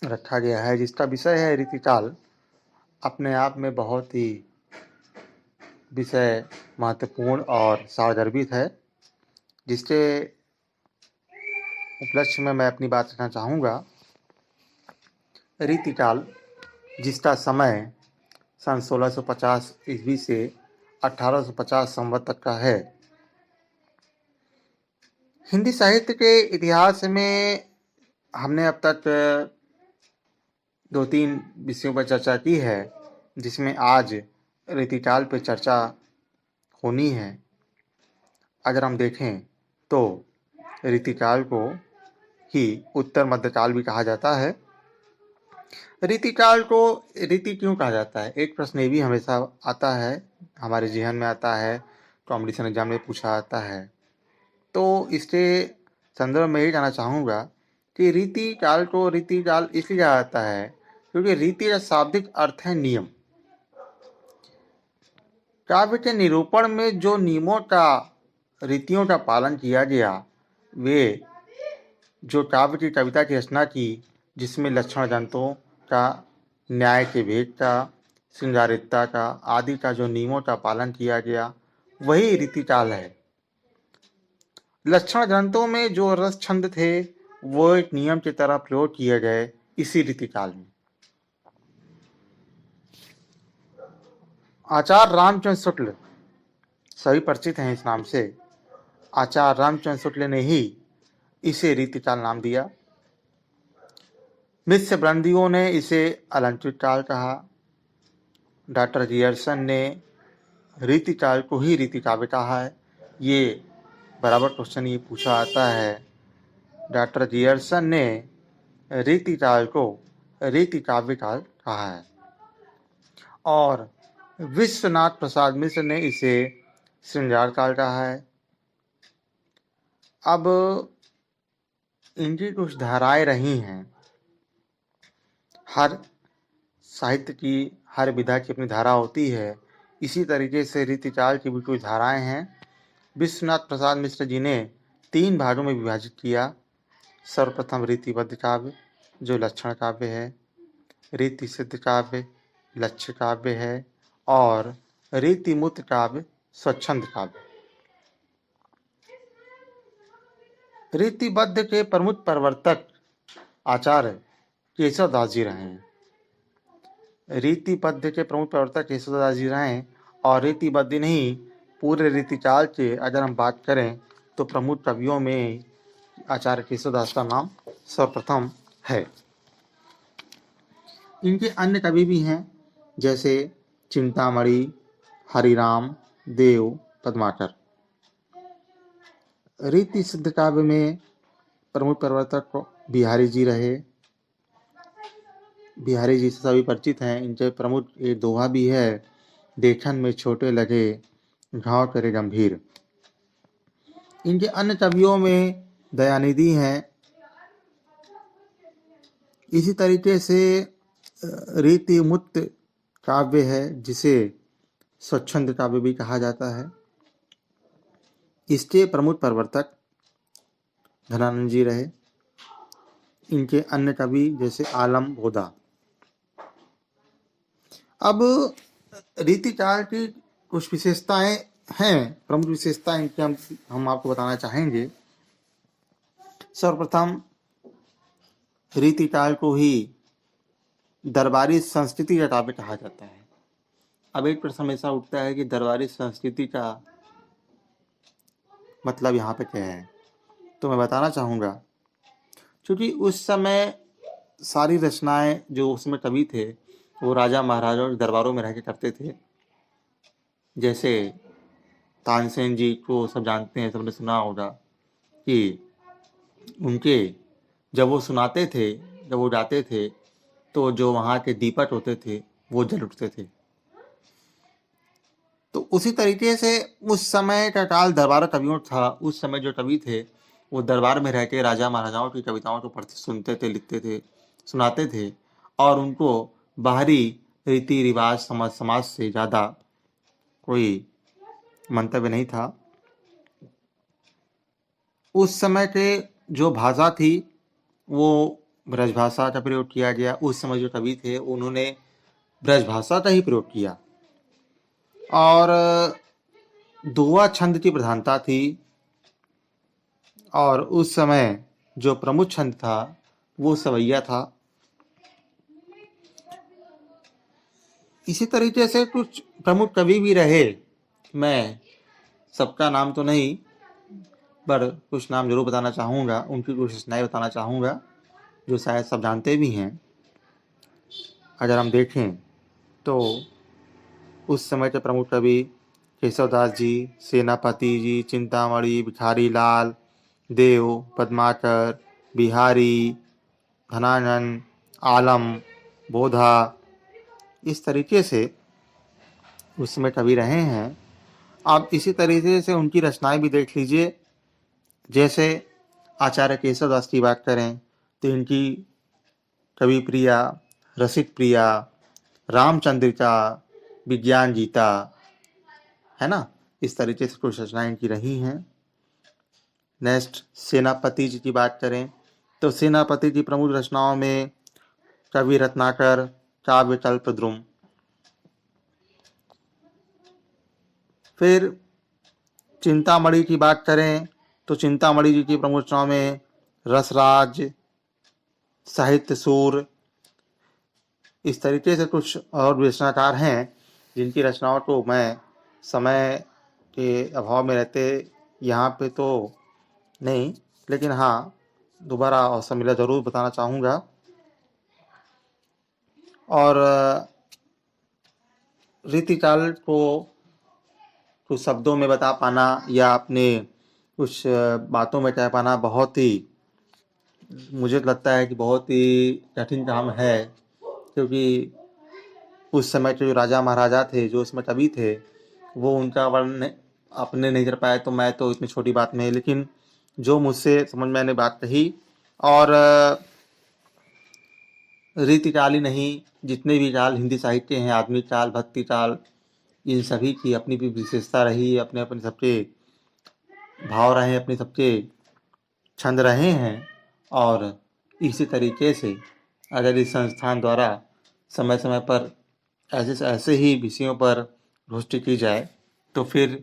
रखा गया है, जिसका विषय है रीतिकाल, अपने आप में बहुत ही विषय महत्वपूर्ण और सारगर्भित है, जिसके उपलक्ष्य में मैं अपनी बात रखना चाहूँगा। रीतिकाल, जिसका समय सन 1650 ईस्वी से 1850 संवत तक का है। हिंदी साहित्य के इतिहास में हमने अब तक 2-3 विषयों पर चर्चा की है, जिसमें आज रीतिकाल पर चर्चा होनी है। अगर हम देखें तो रीतिकाल को ही उत्तर मध्यकाल भी कहा जाता है। रीतिकाल को रीति क्यों कहा जाता है, एक प्रश्न ये भी हमेशा आता है, हमारे जेहन में आता है, कॉम्पिटिशन एग्जाम में पूछा आता है। तो इसके संदर्भ में ये कहना चाहूँगा कि रीतिकाल को रीतिकाल इसलिए कहा जाता है क्योंकि रीति का शाब्दिक अर्थ है नियम। काव्य के निरूपण में जो नियमों का, रीतियों का पालन किया गया, वे जो काव्य की कविता की रचना की, जिसमें लक्षण ग्रंथों का, न्याय के भेद का, श्रृंगारिकता का आदि का जो नियमों का पालन किया गया, वही रीतिकाल है। लक्षण ग्रंथों में जो रस छंद थे वो एक नियम की तरह प्रयोग किए गए इसी रीतिकाल में। आचार्य रामचंद्र शुक्ल, सभी परिचित हैं इस नाम से, आचार्य रामचंद्र शुक्ल ने ही इसे रीतिकाल नाम दिया। मिश्र ब्रंदियों ने इसे अलंकृत काल कहा। डॉक्टर जियर्सन ने रीतिकाल को ही रीतिकाव्य कहा है। ये बराबर क्वेश्चन ये पूछा आता है। डॉक्टर जियर्सन ने रीतिकाल को रीतिकाव्य काल कहा है और विश्वनाथ प्रसाद मिश्र ने इसे श्रृंगार काल कहा है। अब इनकी कुछ धाराएं रही हैं। हर साहित्य की, हर विधा की अपनी धारा होती है। इसी तरीके से रीतिकाल की भी कुछ धाराएं हैं विश्वनाथ प्रसाद मिश्र जी ने 3 भागों में विभाजित किया। सर्वप्रथम रीतिबद्ध काव्य जो लक्षण काव्य है, रीति सिद्ध काव्य लक्ष्य काव्य है, और रीतिमुक्त काव्य स्वच्छंद काव्य। रीतिबद्ध के प्रमुख प्रवर्तक आचार्य केशवदास जी रहे हैं। रीतिबद्ध के प्रमुख प्रवर्तक केशवदास जी रहे हैं, और रीतिबद्ध नहीं पूरे रीतिचाल के अगर हम बात करें तो प्रमुख कवियों में आचार्य केशवदास का नाम सर्वप्रथम है। इनके अन्य कवि भी हैं, जैसे चिंतामणि, हरिराम, देव, पद्माकर। रीति सिद्ध काव्य में प्रमुख प्रवर्तक बिहारी जी रहे। बिहारी जी से सभी परिचित हैं। इनके प्रमुख एक दोहा भी है, देखन में छोटे लगे घाव करे गंभीर। इनके अन्य कवियों में दयानिधि हैं। इसी तरीके से रीति मुक्त काव्य है जिसे स्वच्छंद काव्य भी कहा जाता है। इसके प्रमुख प्रवर्तक धनानंद जी रहे। इनके अन्य कवि जैसे आलम बोधा। अब रीतिचाल की कुछ विशेषताएं हैं, प्रमुख विशेषताएं इनकी हम आपको बताना चाहेंगे। सर्वप्रथम रीतिचाल को ही दरबारी संस्कृति का काव्य कहा जाता है। अब एक प्रश्न हमेशा उठता है कि दरबारी संस्कृति का मतलब यहाँ पे क्या है, तो मैं बताना चाहूँगा। क्योंकि उस समय सारी रचनाएं जो उसमें कवि थे वो राजा महाराजाओं के दरबारों में रह के करते थे। जैसे तानसेन जी को सब जानते हैं, सबने सुना होगा कि उनके जब वो सुनाते थे, जब वो गाते थे तो जो वहाँ के दीपक होते थे वो जल उठते थे। तो उसी तरीके से उस समय का काल दरबार कवियों था। उस समय जो कवि थे वो दरबार में रह के राजा महाराजाओं की कविताओं को पढ़ते, सुनते थे, लिखते थे, सुनाते थे, और उनको बाहरी रीति रिवाज समाज से ज़्यादा कोई मंतव्य नहीं था। उस समय के जो भाषा थी वो ब्रज भाषा का प्रयोग किया गया। उस समय जो कवि थे उन्होंने ब्रज भाषा का ही प्रयोग किया, और दोहा छंद की प्रधानता थी। और उस समय जो प्रमुख छंद था वो सवैया था। इसी तरीके से कुछ प्रमुख कवि भी रहे। मैं सबका नाम तो नहीं, पर कुछ नाम जरूर बताना चाहूँगा, उनकी कुछ रचनाएं बताना चाहूँगा जो शायद सब जानते भी हैं। अगर हम देखें तो उस समय के प्रमुख कवि केशवदास जी, सेनापति जी, चिंतामणि, भिखारी लाल, देव, पद्माकर, बिहारी, धनानंद, आलम, बोधा, इस तरीके से उस समय कवि रहे हैं। आप इसी तरीके से उनकी रचनाएं भी देख लीजिए। जैसे आचार्य केशवदास की बात करें तो इनकी कवि प्रिया, रसिक प्रिया, रामचंद्रिका, विज्ञान गीता, है ना, इस तरीके से कुछ रचनाएं इनकी रही हैं। नेक्स्ट सेनापति जी की बात करें तो सेनापति की प्रमुख रचनाओं में कवि रत्नाकर, काव्य कल्पद्रुम। फिर चिंतामणि की बात करें तो चिंतामणि जी की प्रमुख रचनाओं में रसराज, साहित्य सूर, इस तरीके से कुछ और रचनाकार हैं जिनकी रचनाओं को मैं समय के अभाव में रहते यहाँ पे तो नहीं, लेकिन हाँ दोबारा अवसर मिला जरूर बताना चाहूँगा। और रीतिचाल को कुछ शब्दों में बता पाना या अपने कुछ बातों में कह पाना बहुत ही, मुझे लगता है कि बहुत ही कठिन काम है। क्योंकि उस समय के जो राजा महाराजा थे, जो उसमें कवि थे, वो उनका वर्णन अपने नहीं कर पाए तो मैं तो इतनी छोटी बात में, लेकिन जो मुझसे समझ में आने बात कही। और रीतिचाल ही नहीं, जितने भी चाल हिंदी साहित्य हैं, आधुनिक चाल, भक्ति चाल, इन सभी की अपनी भी विशेषता रही, अपने अपने सबके भाव रहे, अपने सबके छंद रहे हैं। और इसी तरीके से अगर इस संस्थान द्वारा समय समय पर ऐसे ही विषयों पर गोष्ठी की जाए तो फिर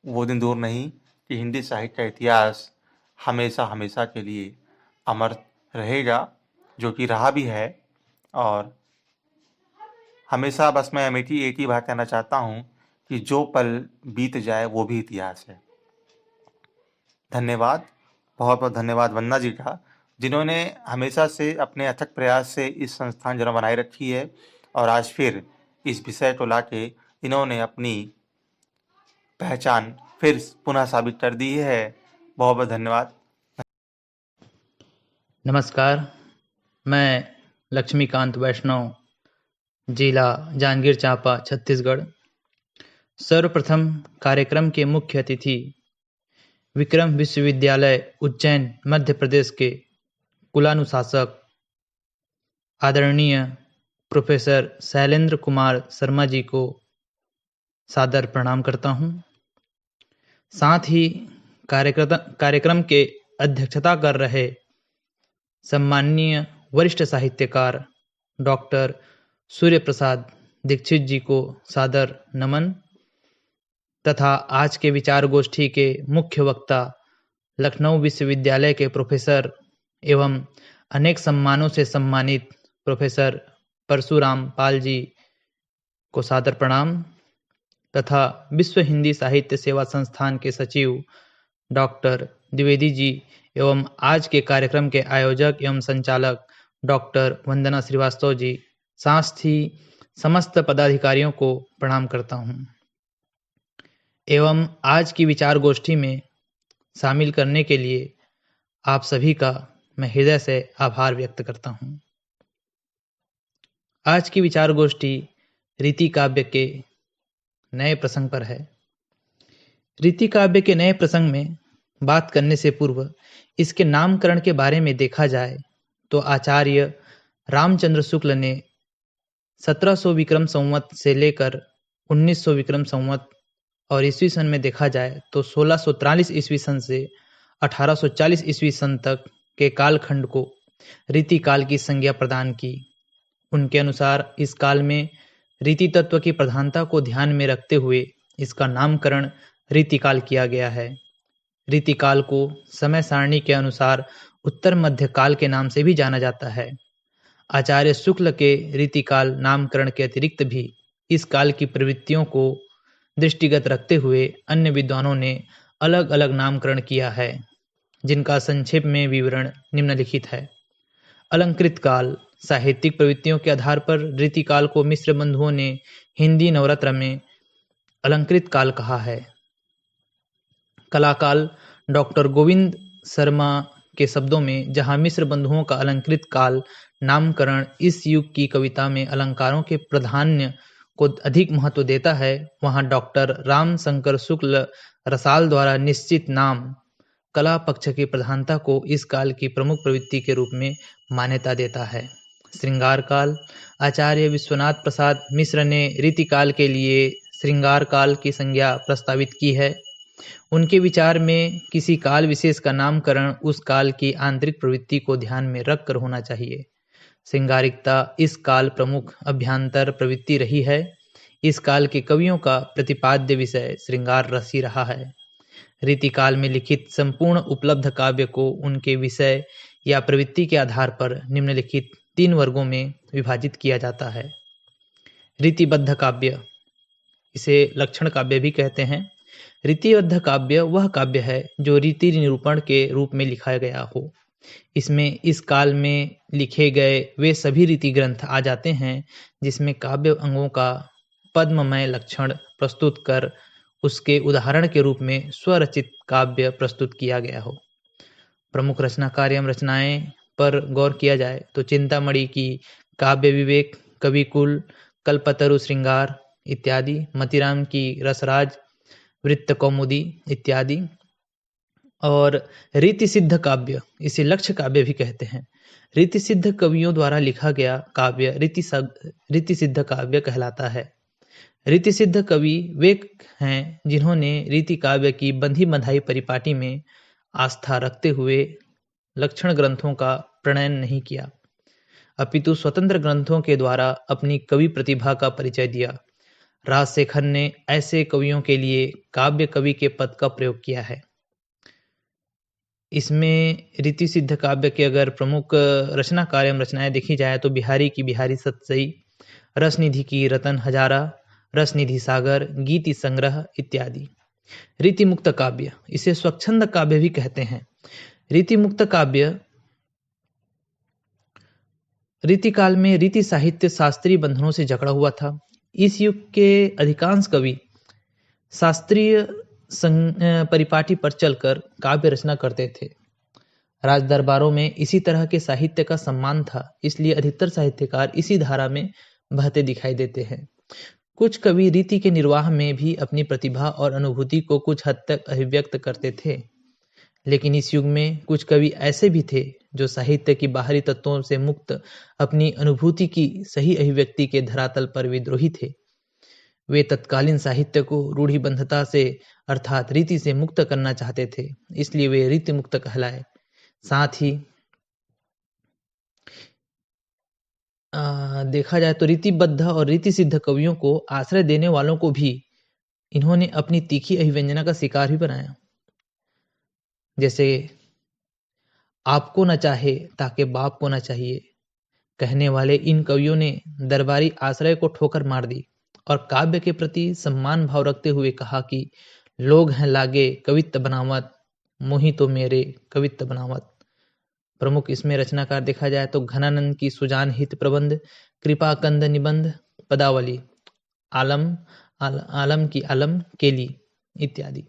वो दिन दूर नहीं कि हिंदी साहित्य का इतिहास हमेशा हमेशा के लिए अमर रहेगा, जो कि रहा भी है। और हमेशा बस मैं अमेठी एक ही बात कहना चाहता हूँ कि जो पल बीत जाए वो भी इतिहास है। धन्यवाद, बहुत बहुत धन्यवाद वंदना जी का, जिन्होंने हमेशा से अपने अथक प्रयास से इस संस्थान जन्म बनाए रखी है और आज फिर इस विषय को लाके इन्होंने अपनी पहचान फिर पुनः साबित कर दी है। बहुत बहुत धन्यवाद। नमस्कार, मैं लक्ष्मीकांत वैष्णव, जिला जांजगीर चांपा, छत्तीसगढ़। सर्वप्रथम कार्यक्रम के मुख्य अतिथि विक्रम विश्वविद्यालय उज्जैन मध्य प्रदेश के कुलानुशासक आदरणीय प्रोफेसर शैलेंद्र कुमार शर्मा जी को सादर प्रणाम करता हूं। साथ ही कार्यक्रम के अध्यक्षता कर रहे सम्माननीय वरिष्ठ साहित्यकार डॉक्टर सूर्य प्रसाद दीक्षित जी को सादर नमन तथा आज के विचार गोष्ठी के मुख्य वक्ता लखनऊ विश्वविद्यालय के प्रोफेसर एवं अनेक सम्मानों से सम्मानित प्रोफेसर परशुराम पाल जी को सादर प्रणाम तथा विश्व हिंदी साहित्य सेवा संस्थान के सचिव डॉक्टर द्विवेदी जी एवं आज के कार्यक्रम के आयोजक एवं संचालक डॉक्टर वंदना श्रीवास्तव जी, साथ ही समस्त पदाधिकारियों को प्रणाम करता हूं एवं आज की विचार गोष्ठी में शामिल करने के लिए आप सभी का मैं हृदय से आभार व्यक्त करता हूं। आज की विचार गोष्ठी रीति काव्य के नए प्रसंग पर है। रीति काव्य के नए प्रसंग में बात करने से पूर्व इसके नामकरण के बारे में देखा जाए तो आचार्य रामचंद्र शुक्ल ने 1700 विक्रम संवत से लेकर 1900 विक्रम संवत और ईस्वी सन में देखा जाए तो 1643 ईस्वी सन से 1840 ईस्वी सन तक के कालखंड को रीति काल की संज्ञा प्रदान की। उनके अनुसार इस काल में रीति तत्व की प्रधानता को ध्यान में रखते हुए इसका नामकरण रीतिकाल किया गया है। रीतिकाल को समय सारणी के अनुसार उत्तर मध्य काल के नाम से भी जाना जाता है। आचार्य शुक्ल के रीतिकाल नामकरण के अतिरिक्त भी इस काल की प्रवृत्तियों को दृष्टिगत रखते हुए अन्य विद्वानों ने अलग अलग नामकरण किया है, जिनका संक्षेप में विवरण निम्नलिखित है। अलंकृत काल साहित्यिक प्रवृत्तियों के आधार पर रीतिकाल को मिश्र बंधुओं ने हिंदी नवरत्न में अलंकृत काल कहा है। कलाकाल डॉक्टर गोविंद शर्मा के शब्दों में जहां मिश्र बंधुओं का अलंकृत काल नामकरण इस युग की कविता में अलंकारों के प्राधान्य को अधिक महत्व देता है, वहां डॉक्टर राम शंकर शुक्ल रसाल द्वारा निश्चित नाम कला पक्ष की प्रधानता को इस काल की प्रमुख प्रवृत्ति के रूप में मान्यता देता है। श्रृंगार काल आचार्य विश्वनाथ प्रसाद मिश्र ने रीतिकाल के लिए श्रृंगार काल की संज्ञा प्रस्तावित की है। उनके विचार में किसी काल विशेष का नामकरण उस काल की आंतरिक प्रवृत्ति को ध्यान में रखकर होना चाहिए। श्रृंगारिकता इस काल प्रमुख अभ्यंतर प्रवृत्ति रही है। इस काल के कवियों का प्रतिपाद्य विषय श्रृंगार रस ही रहा है। रीतिकाल में लिखित संपूर्ण उपलब्ध काव्य को उनके विषय या प्रवृत्ति के आधार पर निम्नलिखित 3 वर्गों में विभाजित किया जाता है। रीतिबद्ध काव्य, इसे लक्षण काव्य भी कहते हैं। रीतिबद्ध काव्य वह काव्य है जो रीति निरूपण के रूप में लिखा गया हो। इसमें इस काल में लिखे गए वे सभी रीति ग्रंथ आ जाते हैं जिसमें काव्य अंगों का पद्ममय लक्षण प्रस्तुत कर उसके उदाहरण के रूप में स्वरचित काव्य प्रस्तुत किया गया हो। प्रमुख रचनाकार एवं रचनाएं पर गौर किया जाए तो चिंतामणि की काव्य विवेक, कविकुल, कल्पतरु श्रृंगार इत्यादि, मतिराम की रसराज, वृत्त कौमुदी इत्यादि। और रीति सिद्ध काव्य, इसे लक्ष्य काव्य भी कहते हैं। रीति सिद्ध कवियों द्वारा लिखा गया काव्य रीति सिद्ध काव्य कहलाता है। रीति सिद्ध कवि वे हैं जिन्होंने रीति काव्य की बंधी बंधाई परिपाटी में आस्था रखते हुए लक्षण ग्रंथों का प्रणयन नहीं किया, अपितु स्वतंत्र ग्रंथों के द्वारा अपनी कवि प्रतिभा का परिचय दिया। राजशेखर ने ऐसे कवियों के लिए काव्य कवि के पद का प्रयोग किया है। इसमें रीति सिद्ध काव्य के अगर प्रमुख रचनाकार एवं रचनाएं देखी जाए तो बिहारी की बिहारी सतसई, रसनिधि की रतन हजारा, रसनिधि सागर, गीति संग्रह इत्यादि। रीति मुक्त काव्य, इसे स्वच्छंद काव्य भी कहते हैं। रीति मुक्त काव्य रीति काल में रीति साहित्य शास्त्रीय बंधनों से जकड़ा हुआ था। इस युग के अधिकांश कवि शास्त्रीय परिपाटी पर चलकर काव्य रचना करते थे। राज दरबारों में इसी तरह के साहित्य का सम्मान था, इसलिए अधिकतर साहित्यकार इसी धारा में बहते दिखाई देते हैं। कुछ कवि रीति के निर्वाह में भी अपनी प्रतिभा और अनुभूति को कुछ हद तक अभिव्यक्त करते थे, लेकिन इस युग में कुछ कवि ऐसे भी थे जो साहित्य की बाहरी तत्वों से मुक्त अपनी अनुभूति की सही अभिव्यक्ति के धरातल पर विद्रोही थे। वे तत्कालीन साहित्य को रूढ़िबद्धता से अर्थात रीति से मुक्त करना चाहते थे, इसलिए वे रीति मुक्त कहलाए। साथ ही देखा जाए तो रीतिबद्ध और रीति सिद्ध कवियों को आश्रय देने वालों को भी इन्होंने अपनी तीखी अभिव्यंजना का शिकार भी बनाया। जैसे आपको न चाहे ताके बाप को न चाहिए कहने वाले इन कवियों ने दरबारी आश्रय को ठोकर मार दी और काव्य के प्रति सम्मान भाव रखते हुए कहा कि लोग हैं लागे कवित्त बनावत, मोहि तो मेरे कवित्त बनावत। प्रमुख इसमें रचनाकार देखा जाए तो घनानंद की सुजान हित प्रबंध, कृपा कंद निबंध, पदावली, आलम की आलम केली इत्यादि।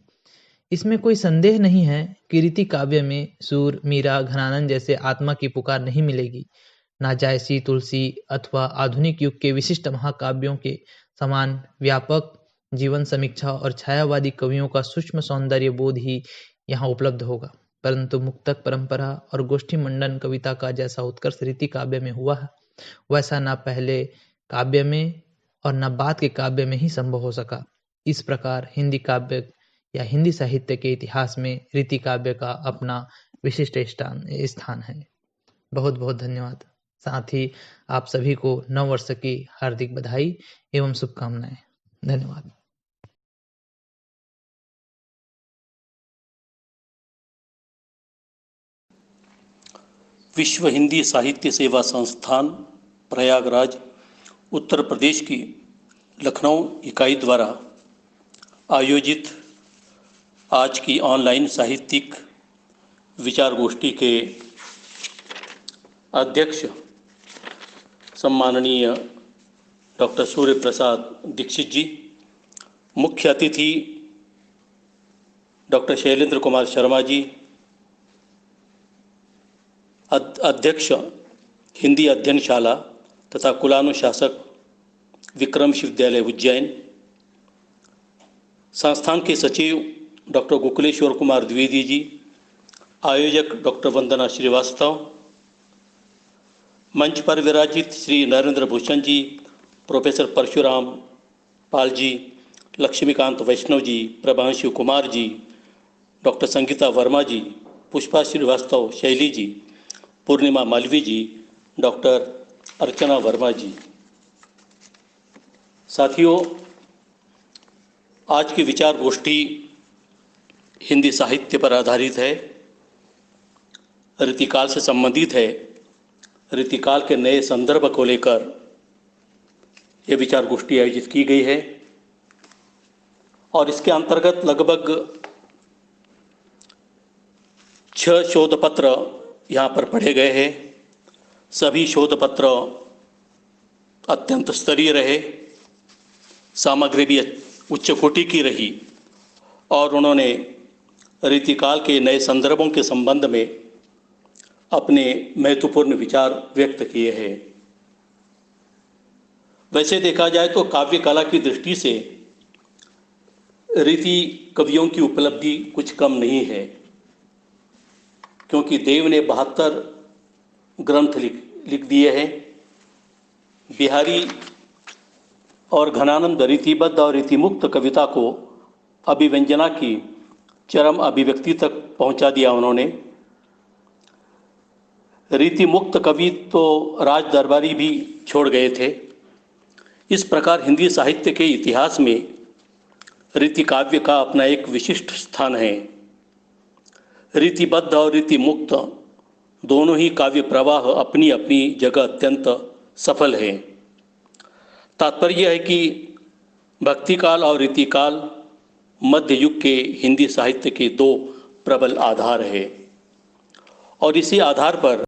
इसमें कोई संदेह नहीं है कि रीति काव्य में सूर, मीरा, घनानंद जैसे आत्मा की पुकार नहीं मिलेगी। नाजायसी, तुलसी अथवा आधुनिक युग के विशिष्ट महाकाव्यों के समान व्यापक जीवन समीक्षा और छायावादी कवियों का सूक्ष्म सौंदर्य बोध ही यहाँ उपलब्ध होगा, परंतु मुक्तक परंपरा और गोष्ठी मंडन कविता का जैसा उत्कर्ष रीति काव्य में हुआ है, वैसा न पहले काव्य में और न बाद के काव्य में ही संभव हो सका। इस प्रकार हिंदी काव्य या हिंदी साहित्य के इतिहास में रीति काव्य का अपना विशिष्ट स्थान है। बहुत बहुत धन्यवाद। साथ ही आप सभी को नव वर्ष की हार्दिक बधाई एवं शुभकामनाएं। धन्यवाद। विश्व हिंदी साहित्य सेवा संस्थान प्रयागराज उत्तर प्रदेश की लखनऊ इकाई द्वारा आयोजित आज की ऑनलाइन साहित्यिक विचार गोष्ठी के अध्यक्ष सम्माननीय डॉक्टर सूर्य प्रसाद दीक्षित जी, मुख्य अतिथि डॉक्टर शैलेंद्र कुमार शर्मा जी, अध्यक्ष हिंदी अध्ययनशाला तथा कुलानुशासक विक्रम विश्वविद्यालय उज्जैन, संस्थान के सचिव डॉक्टर गोकुलेश्वर कुमार द्विवेदी जी, आयोजक डॉक्टर वंदना श्रीवास्तव, मंच पर विराजित श्री नरेंद्र भूषण जी, प्रोफेसर परशुराम पाल जी, लक्ष्मीकांत वैष्णव जी, प्रभांशु कुमार जी, डॉक्टर संगीता वर्मा जी, पुष्पा श्रीवास्तव, शैली जी, पूर्णिमा मालवी जी, डॉक्टर अर्चना वर्मा जी। साथियों, आज की विचार गोष्ठी हिंदी साहित्य पर आधारित है, रीतिकाल से संबंधित है। रीतिकाल के नए संदर्भ को लेकर यह विचार गोष्ठी आयोजित की गई है और इसके अंतर्गत लगभग 6 शोध पत्र यहाँ पर पढ़े गए हैं। सभी शोध पत्र अत्यंत स्तरीय रहे, सामग्री भी उच्च कोटि की रही और उन्होंने रीतिकाल के नए संदर्भों के संबंध में अपने महत्वपूर्ण विचार व्यक्त किए हैं। वैसे देखा जाए तो काव्य कला की दृष्टि से रीति कवियों की उपलब्धि कुछ कम नहीं है, क्योंकि देव ने 72 ग्रंथ लिख दिए हैं। बिहारी और घनानंद रीतिबद्ध और रीतिमुक्त कविता को अभिव्यंजना की चरम अभिव्यक्ति तक पहुंचा दिया उन्होंने। रीति मुक्त कवि तो राज दरबारी भी छोड़ गए थे। इस प्रकार हिंदी साहित्य के इतिहास में रीति काव्य का अपना एक विशिष्ट स्थान है। रीतिबद्ध और रीति मुक्त दोनों ही काव्य प्रवाह अपनी अपनी जगह अत्यंत सफल हैं। तात्पर्य है कि भक्तिकाल और रीतिकाल मध्य युग के हिंदी साहित्य के दो प्रबल आधार है और इसी आधार पर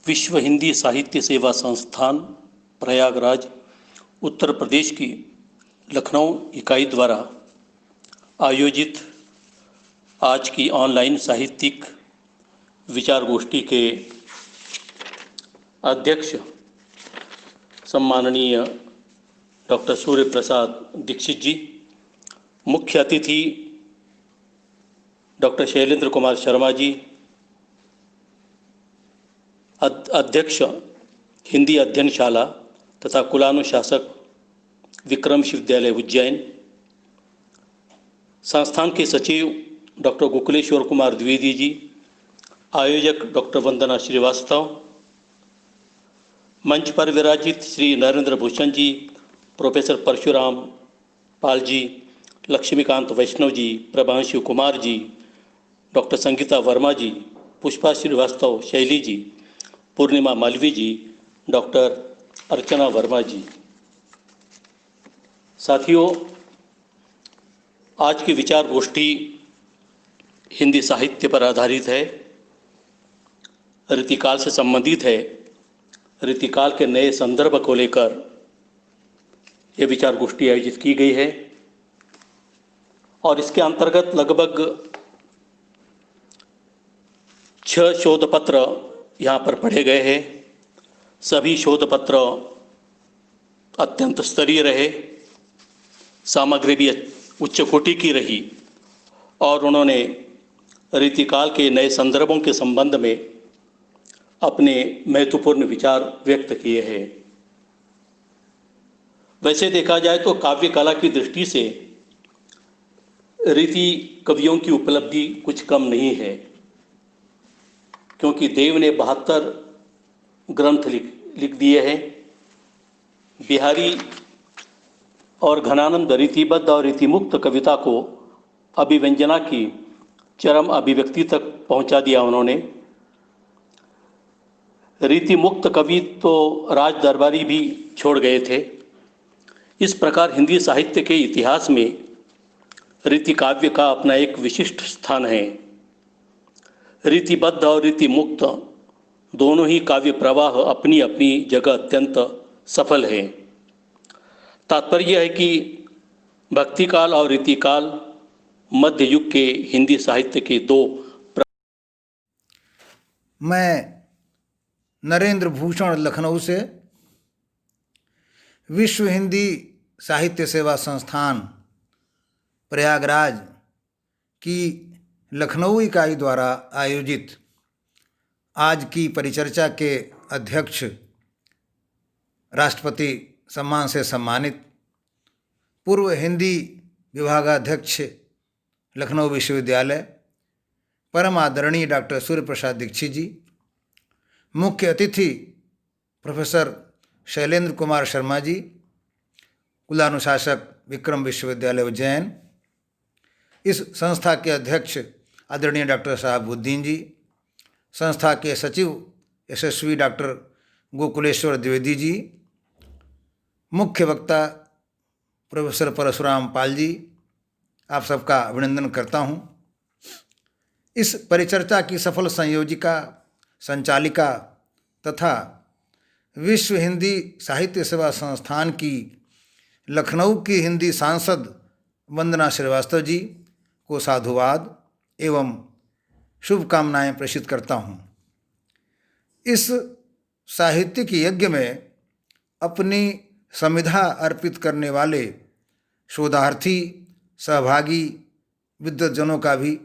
विश्व हिंदी साहित्य सेवा संस्थान प्रयागराज उत्तर प्रदेश की लखनऊ इकाई द्वारा आयोजित आज की ऑनलाइन साहित्यिक विचार गोष्ठी के अध्यक्ष सम्माननीय डॉक्टर सूर्य प्रसाद दीक्षित जी, मुख्य अतिथि डॉक्टर शैलेंद्र कुमार शर्मा जी, अध्यक्ष हिंदी अध्ययनशाला तथा कुलानुशासक विक्रम विश्वविद्यालय उज्जैन, संस्थान के सचिव डॉक्टर गोकुलेश्वर कुमार द्विवेदी जी, आयोजक डॉक्टर वंदना श्रीवास्तव, मंच पर विराजित श्री नरेंद्र भूषण जी, प्रोफेसर परशुराम पाल जी, लक्ष्मीकांत वैष्णव जी, प्रभांशु कुमार जी, डॉक्टर संगीता वर्मा जी, पुष्पा श्रीवास्तव, शैली जी, पूर्णिमा मालवी जी, डॉक्टर अर्चना वर्मा जी। साथियों, आज की विचार गोष्ठी हिंदी साहित्य पर आधारित है, रीतिकाल से संबंधित है। रीतिकाल के नए संदर्भ को लेकर यह विचार गोष्ठी आयोजित की गई है और इसके अंतर्गत लगभग 6 शोध पत्र यहाँ पर पढ़े गए हैं। सभी शोध पत्र अत्यंत स्तरीय रहे, सामग्री भी उच्च कोटि की रही और उन्होंने रीतिकाल के नए संदर्भों के संबंध में अपने महत्वपूर्ण विचार व्यक्त किए हैं। वैसे देखा जाए तो काव्य कला की दृष्टि से रीति कवियों की उपलब्धि कुछ कम नहीं है, क्योंकि देव ने 72 ग्रंथ लिख दिए हैं। बिहारी और घनानंद रीतिबद्ध और रीतिमुक्त कविता को अभिव्यंजना की चरम अभिव्यक्ति तक पहुंचा दिया उन्होंने। रीति मुक्त कवि तो राज दरबारी भी छोड़ गए थे। इस प्रकार हिंदी साहित्य के इतिहास में रीति काव्य का अपना एक विशिष्ट स्थान है। रीतिबद्ध और रीति मुक्त दोनों ही काव्य प्रवाह अपनी अपनी जगह अत्यंत सफल हैं। तात्पर्य है कि भक्तिकाल और रीतिकाल मध्य युग के हिंदी साहित्य के दो मैं नरेंद्र भूषण लखनऊ से विश्व हिंदी साहित्य सेवा संस्थान प्रयागराज की लखनऊ इकाई द्वारा आयोजित आज की परिचर्चा के अध्यक्ष, राष्ट्रपति सम्मान से सम्मानित पूर्व हिंदी विभागाध्यक्ष लखनऊ विश्वविद्यालय परम आदरणीय डॉक्टर सूर्य प्रसाद दीक्षित जी, मुख्य अतिथि प्रोफेसर शैलेंद्र कुमार शर्मा जी, कुलानुशासक विक्रम विश्वविद्यालय उज्जैन, इस संस्था के अध्यक्ष आदरणीय डॉक्टर शहाबुद्दीन जी, संस्था के सचिव यशस्वी डॉक्टर गोकुलेश्वर द्विवेदी जी, मुख्य वक्ता प्रोफेसर परशुराम पाल जी, आप सबका अभिनंदन करता हूँ। इस परिचर्चा की सफल संयोजिका, संचालिका तथा विश्व हिंदी साहित्य सेवा संस्थान की लखनऊ की हिंदी सांसद वंदना श्रीवास्तव जी को साधुवाद एवं शुभकामनाएं प्रेषित करता हूँ। इस साहित्यिक यज्ञ में अपनी समिधा अर्पित करने वाले शोधार्थी, सहभागी विद्वज्जनों का भी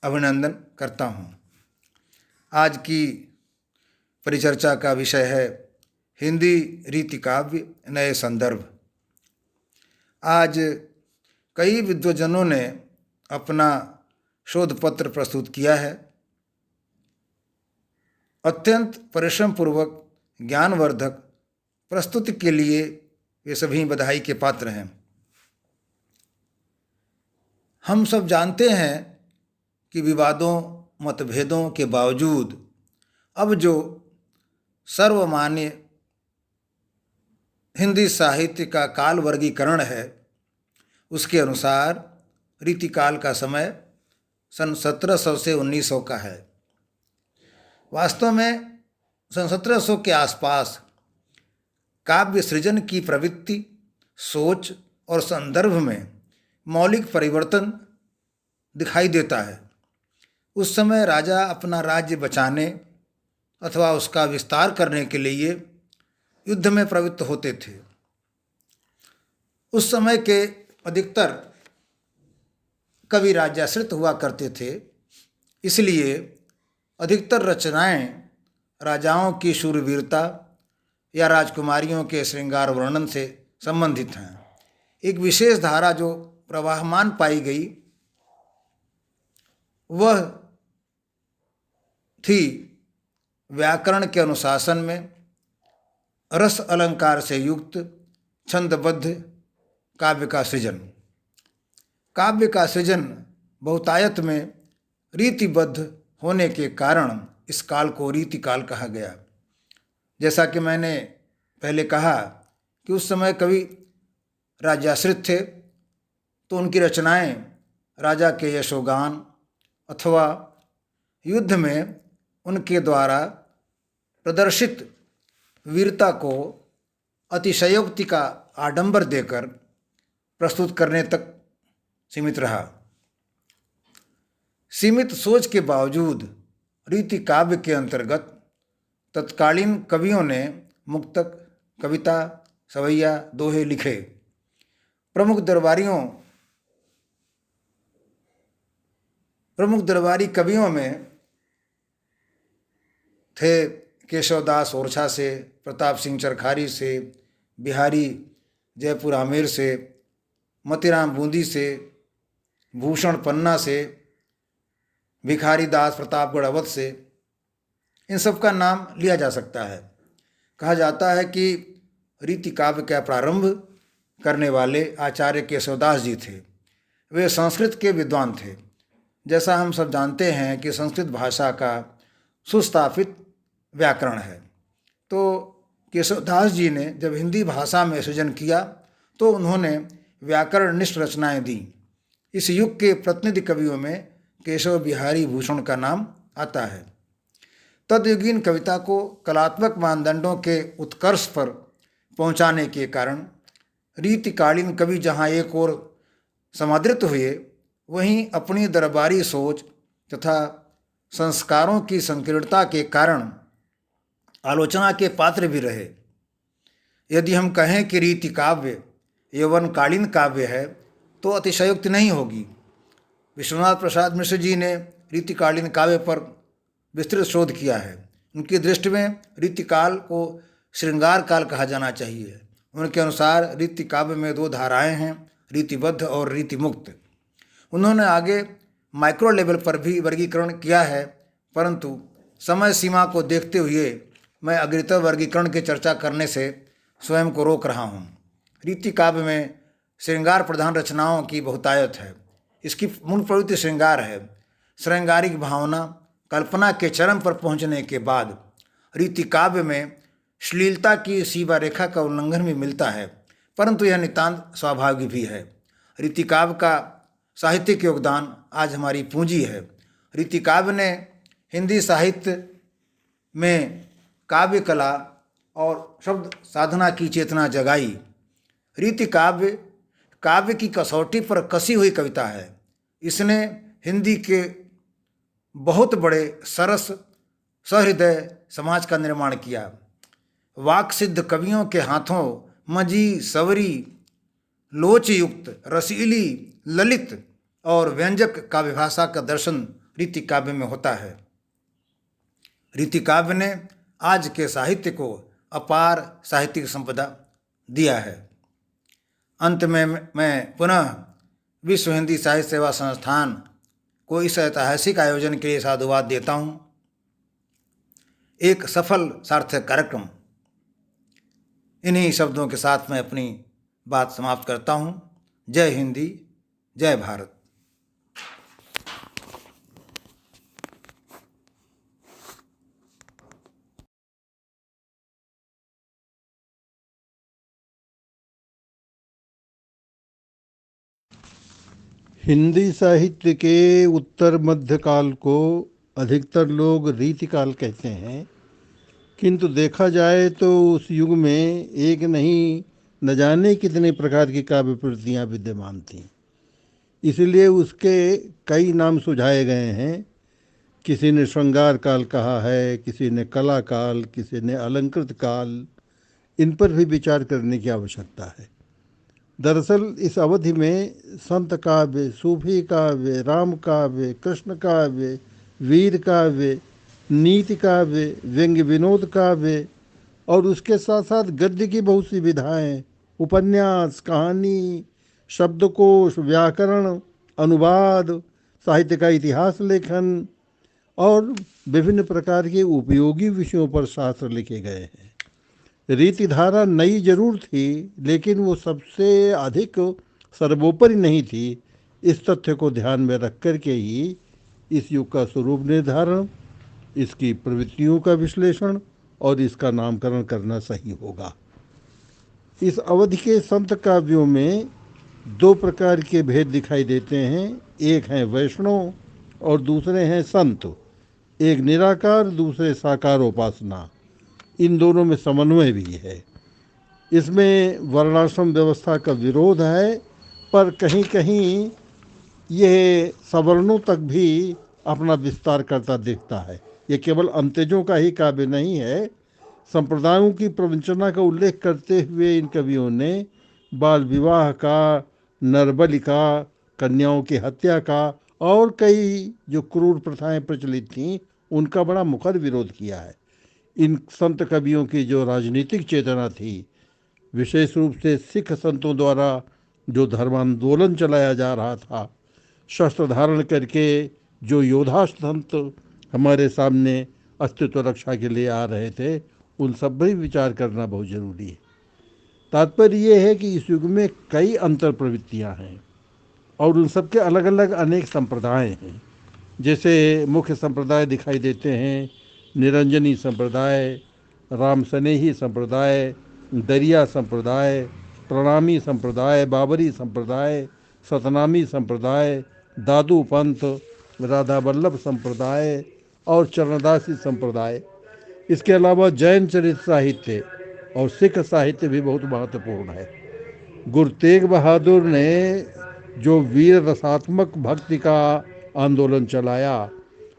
अभिनंदन करता हूँ। आज की परिचर्चा का विषय है हिंदी रीति काव्य नए संदर्भ। आज कई विद्वजनों ने अपना शोध पत्र प्रस्तुत किया है। अत्यंत परिश्रम पूर्वक ज्ञानवर्धक प्रस्तुति के लिए वे सभी बधाई के पात्र हैं। हम सब जानते हैं कि विवादों मतभेदों के बावजूद अब जो सर्वमान्य हिंदी साहित्य का काल वर्गीकरण है, उसके अनुसार रीतिकाल का समय सन 1700 से 1900 का है। वास्तव में सन 1700 के आसपास काव्य सृजन की प्रवृत्ति, सोच और संदर्भ में मौलिक परिवर्तन दिखाई देता है। उस समय राजा अपना राज्य बचाने अथवा उसका विस्तार करने के लिए युद्ध में प्रवृत्त होते थे। उस समय के अधिकतर कवि राज्याश्रित हुआ करते थे, इसलिए अधिकतर रचनाएं राजाओं की शूरवीरता या राजकुमारियों के श्रृंगार वर्णन से संबंधित हैं। एक विशेष धारा जो प्रवाहमान पाई गई वह थी व्याकरण के अनुशासन में रस अलंकार से युक्त छंदबद्ध काव्य का सृजन। काव्य का सृजन बहुतायत में रीतिबद्ध होने के कारण इस काल को रीतिकाल कहा गया। जैसा कि मैंने पहले कहा कि उस समय कवि राज्याश्रित थे, तो उनकी रचनाएं राजा के यशोगान अथवा युद्ध में उनके द्वारा प्रदर्शित वीरता को अतिशयोक्ति का आडंबर देकर प्रस्तुत करने तक सीमित रहा। सीमित सोच के बावजूद रीति काव्य के अंतर्गत तत्कालीन कवियों ने मुक्तक, कविता, सवैया, दोहे लिखे। प्रमुख दरबारी कवियों में थे केशवदास ओरछा से, प्रताप सिंह चरखारी से, बिहारी जयपुर आमेर से, मतीराम बूंदी से, भूषण पन्ना से, भिखारी दास प्रतापगढ़ अवध से। इन सब का नाम लिया जा सकता है। कहा जाता है कि रीति काव्य का प्रारंभ करने वाले आचार्य केशवदास जी थे। वे संस्कृत के विद्वान थे। जैसा हम सब जानते हैं कि संस्कृत भाषा का सुस्थापित व्याकरण है, तो केशवदास जी ने जब हिंदी भाषा में सृजन किया तो उन्होंने व्याकरणनिष्ठ रचनाएं दी। इस युग के प्रतिनिधि कवियों में केशव बिहारी भूषण का नाम आता है। तदयुगीन कविता को कलात्मक मानदंडों के उत्कर्ष पर पहुंचाने के कारण रीतिकालीन कवि जहां एक ओर समादृत हुए, वहीं अपनी दरबारी सोच तथा संस्कारों की संकीर्णता के कारण आलोचना के पात्र भी रहे। यदि हम कहें कि रीति काव्य यौवनकालीन काव्य है तो अतिशयोक्ति नहीं होगी। विश्वनाथ प्रसाद मिश्र जी ने रीतिकालीन काव्य पर विस्तृत शोध किया है। उनकी दृष्टि में रीतिकाल को श्रृंगार काल कहा जाना चाहिए। उनके अनुसार रीति काव्य में दो धाराएं हैं, रीतिबद्ध और रीतिमुक्त। उन्होंने आगे माइक्रो लेवल पर भी वर्गीकरण किया है, परंतु समय सीमा को देखते हुए मैं अग्रतर वर्गीकरण की चर्चा करने से स्वयं को रोक रहा हूँ। रीति काव्य में श्रृंगार प्रधान रचनाओं की बहुतायत है। इसकी मूल प्रवृत्ति श्रृंगार है। श्रृंगारिक भावना कल्पना के चरम पर पहुँचने के बाद रीति काव्य में श्लीलता की सीमा रेखा का उल्लंघन भी मिलता है, परंतु यह नितांत स्वाभाविक भी है। रीति काव्य का साहित्यिक योगदान आज हमारी पूंजी है। रीति काव्य ने हिंदी साहित्य में काव्य कला और शब्द साधना की चेतना जगाई। रीति काव्य काव्य की कसौटी पर कसी हुई कविता है। इसने हिंदी के बहुत बड़े सरस सहृदय समाज का निर्माण किया। वाक सिद्ध कवियों के हाथों मजी, सवरी, लोचयुक्त, रसीली, ललित और व्यंजक काव्य भाषा का दर्शन रीति काव्य में होता है। रीति काव्य ने आज के साहित्य को अपार साहित्यिक संपदा दिया है। अंत में मैं पुनः विश्व हिंदी साहित्य सेवा संस्थान को इस ऐतिहासिक आयोजन के लिए साधुवाद देता हूँ। एक सफल सार्थक कार्यक्रम। इन्हीं शब्दों के साथ मैं अपनी बात समाप्त करता हूँ। जय हिंदी, जय भारत। हिंदी साहित्य के उत्तर मध्यकाल को अधिकतर लोग रीतिकाल कहते हैं, किंतु देखा जाए तो उस युग में एक नहीं न जाने कितने प्रकार की काव्य प्रवृत्तियाँ विद्यमान थीं। इसलिए उसके कई नाम सुझाए गए हैं। किसी ने श्रृंगार काल कहा है, किसी ने कला काल, किसी ने अलंकृत काल। इन पर भी विचार करने की आवश्यकता है। दरअसल इस अवधि में संत काव्य, सूफी काव्य, राम काव्य, कृष्ण काव्य, वीर काव्य, नीति काव्य, व्यंग्य विनोद काव्य और उसके साथ साथ गद्य की बहुत सी विधाएं, उपन्यास, कहानी, शब्दकोश, व्याकरण, अनुवाद, साहित्य का इतिहास लेखन और विभिन्न प्रकार के उपयोगी विषयों पर शास्त्र लिखे गए हैं। रीतिधारा नई जरूर थी, लेकिन वो सबसे अधिक सर्वोपरि नहीं थी। इस तथ्य को ध्यान में रख कर के ही इस युग का स्वरूप निर्धारण, इसकी प्रवृत्तियों का विश्लेषण और इसका नामकरण करना सही होगा। इस अवधि के संत काव्यों में दो प्रकार के भेद दिखाई देते हैं। एक हैं वैष्णव और दूसरे हैं संत। एक निराकार, दूसरे साकार उपासना। इन दोनों में समन्वय भी है। इसमें वर्णाश्रम व्यवस्था का विरोध है, पर कहीं कहीं यह सवर्णों तक भी अपना विस्तार करता दिखता है। ये केवल अंत्यजों का ही काव्य नहीं है। संप्रदायों की प्रवंचना का उल्लेख करते हुए इन कवियों ने बाल विवाह का, नरबलि का, कन्याओं की हत्या का और कई जो क्रूर प्रथाएं प्रचलित थीं उनका बड़ा मुखर विरोध किया है। इन संत कवियों की जो राजनीतिक चेतना थी, विशेष रूप से सिख संतों द्वारा जो धर्मांदोलन चलाया जा रहा था, शस्त्र धारण करके जो योद्धा संत हमारे सामने अस्तित्व रक्षा के लिए आ रहे थे, उन सब पर विचार करना बहुत जरूरी है। तात्पर्य ये है कि इस युग में कई अंतर प्रवृत्तियाँ हैं और उन सब के अलग अलग अनेक संप्रदाय हैं। जैसे मुख्य संप्रदाय दिखाई देते हैं निरंजनी संप्रदाय, राम स्नेही संप्रदाय, दरिया संप्रदाय, प्रणामी संप्रदाय, बाबरी संप्रदाय, सतनामी संप्रदाय, दादू पंथ, राधा वल्लभ संप्रदाय और चरणदासी संप्रदाय। इसके अलावा जैन चरित्र साहित्य और सिख साहित्य भी बहुत महत्वपूर्ण है। गुरु तेग बहादुर ने जो वीर रसात्मक भक्ति का आंदोलन चलाया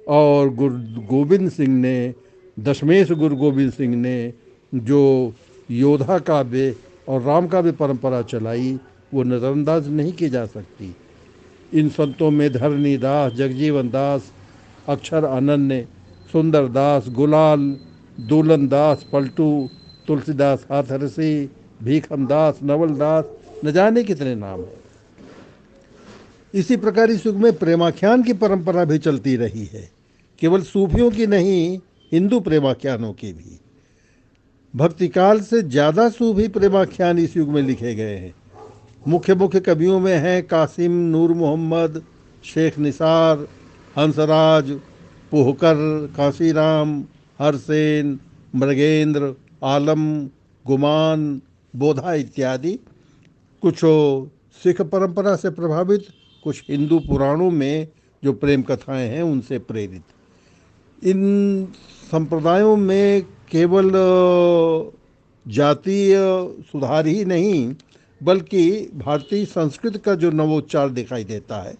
और गुरु गोविंद सिंह ने, दशमेश गुरु गोविंद सिंह ने जो योद्धा काव्य और राम काव्य परंपरा चलाई, वो नज़रअंदाज नहीं की जा सकती। इन संतों में धरनी दास, जगजीवन दास, अक्षर अनन्य, सुंदर दास, गुलाल, दूलन दास, पलटू, तुलसीदास हाथरसी, भीखम दास, नवल दास, न जाने कितने नाम हैं। इसी प्रकार इस युग में प्रेमाख्यान की परंपरा भी चलती रही है। केवल सूफियों की नहीं, हिंदू प्रेमाख्यानों की भी। भक्तिकाल से ज़्यादा सूफी प्रेमाख्यान इस युग में लिखे गए हैं। मुख्य कवियों में हैं कासिम, नूर मोहम्मद, शेख निसार, हंसराज, पोहकर, काशीराम, हरसेन, मृगेंद्र, आलम, गुमान, बोधा इत्यादि। कुछ सिख परंपरा से प्रभावित, कुछ हिंदू पुराणों में जो प्रेम कथाएं हैं उनसे प्रेरित। इन संप्रदायों में केवल जातीय सुधार ही नहीं, बल्कि भारतीय संस्कृति का जो नवोच्चार दिखाई देता है।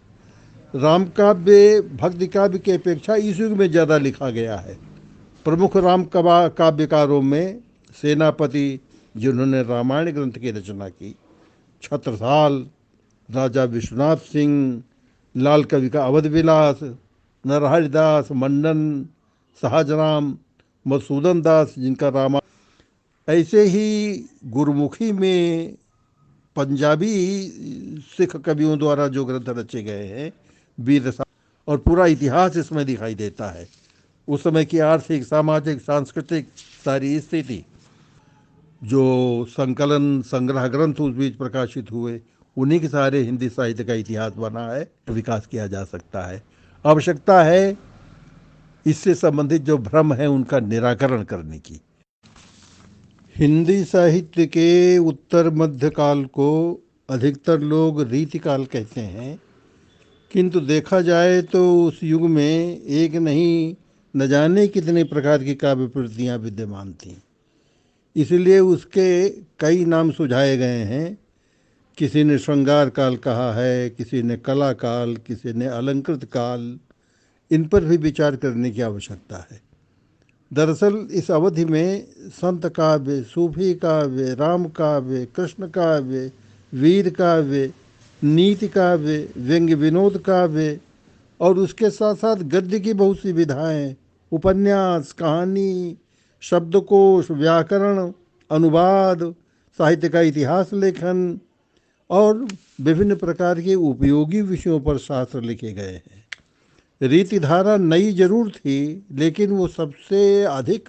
राम काव्य भक्ति काव्य की अपेक्षा इस युग में ज़्यादा लिखा गया है। प्रमुख राम काव्यकारों में सेनापति, जिन्होंने रामायण ग्रंथ की रचना की, छत्रसाल, राजा विश्वनाथ सिंह, लाल कवि का अवध विलास, नरहरि दास, मंडन, सहजराम, मधुसूदन दास जिनका रामायण, ऐसे ही गुरमुखी में पंजाबी सिख कवियों द्वारा जो ग्रंथ रचे गए हैं, वीर रसा, और पूरा इतिहास इसमें दिखाई देता है। उस समय की आर्थिक, सामाजिक, सांस्कृतिक सारी स्थिति, जो संकलन संग्रह ग्रंथ उस बीच प्रकाशित हुए, उन्हीं के सारे हिंदी साहित्य का इतिहास बना है, विकास किया जा सकता है। आवश्यकता है इससे संबंधित जो भ्रम है उनका निराकरण करने की। हिंदी साहित्य के उत्तर मध्य काल को अधिकतर लोग रीतिकाल कहते हैं, किंतु देखा जाए तो उस युग में एक नहीं न जाने कितने प्रकार की काव्य प्रवृत्तियाँ विद्यमान थीं। इसलिए उसके कई नाम सुझाए गए हैं। किसी ने श्रृंगार काल कहा है, किसी ने कला काल, किसी ने अलंकृत काल। इन पर भी विचार करने की आवश्यकता है। दरअसल इस अवधि में संत काव्य, सूफी काव्य, राम काव्य, कृष्ण काव्य, वीर काव्य, नीति काव्य, व्यंग्य विनोद काव्य और उसके साथ साथ गद्य की बहुत सी विधाएं, उपन्यास, कहानी, शब्दकोश, व्याकरण, अनुवाद, साहित्य का इतिहास लेखन और विभिन्न प्रकार के उपयोगी विषयों पर शास्त्र लिखे गए हैं। रीतिधारा नई जरूर थी, लेकिन वो सबसे अधिक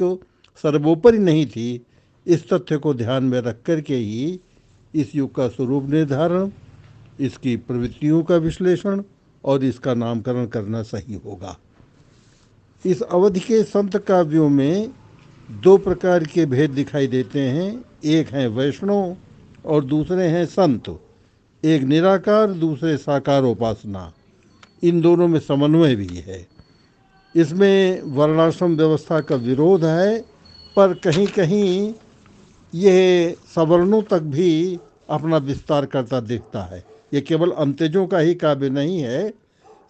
सर्वोपरि नहीं थी। इस तथ्य को ध्यान में रख कर के ही इस युग का स्वरूप निर्धारण, इसकी प्रवृत्तियों का विश्लेषण और इसका नामकरण करना सही होगा। इस अवधि के संत काव्यों में दो प्रकार के भेद दिखाई देते हैं। एक हैं वैष्णव और दूसरे हैं संत। एक निराकार, दूसरे साकार उपासना। इन दोनों में समन्वय भी है। इसमें वर्णाश्रम व्यवस्था का विरोध है, पर कहीं कहीं यह सवर्णों तक भी अपना विस्तार करता दिखता है। ये केवल अंत्यजों का ही काव्य नहीं है।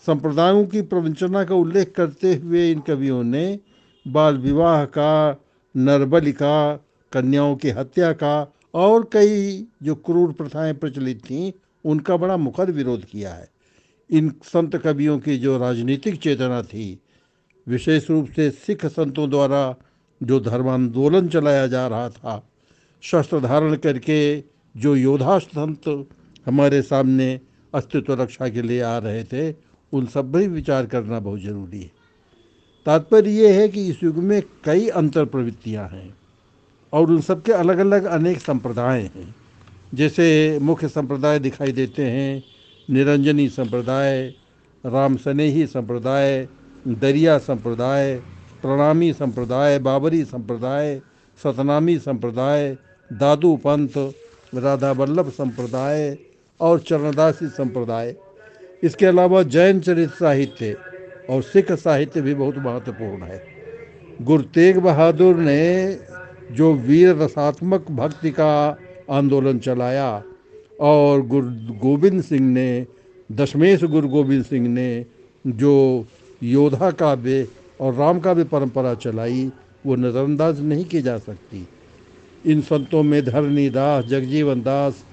संप्रदायों की प्रवंचना का उल्लेख करते हुए इन कवियों ने बाल विवाह का, नरबलि का, कन्याओं की हत्या का और कई जो क्रूर प्रथाएं प्रचलित थीं उनका बड़ा मुखर विरोध किया है। इन संत कवियों की जो राजनीतिक चेतना थी, विशेष रूप से सिख संतों द्वारा जो धर्मांदोलन चलाया जा रहा था, शस्त्र धारण करके जो योद्धा संत हमारे सामने अस्तित्व रक्षा के लिए आ रहे थे, उन सब भी विचार करना बहुत जरूरी है। तात्पर्य ये है कि इस युग में कई अंतर प्रवृत्तियाँ हैं और उन सबके अलग अलग अनेक संप्रदाय हैं। जैसे मुख्य संप्रदाय दिखाई देते हैं निरंजनी संप्रदाय, राम स्नेही संप्रदाय, दरिया संप्रदाय, प्रणामी संप्रदाय, बाबरी संप्रदाय, सतनामी संप्रदाय, दादू पंथ, राधा वल्लभ संप्रदाय और चरणदासी संप्रदाय। इसके अलावा जैन चरित्र साहित्य और सिख साहित्य भी बहुत महत्वपूर्ण है। गुरु तेग बहादुर ने जो वीर रसात्मक भक्ति का आंदोलन चलाया और गुरु गोविंद सिंह ने, दशमेश गुरु गोविंद सिंह ने जो योद्धा काव्य और राम काव्य परंपरा चलाई, वो नज़रअंदाज नहीं की जा सकती। इन संतों में धरनी दास, जगजीवन दास,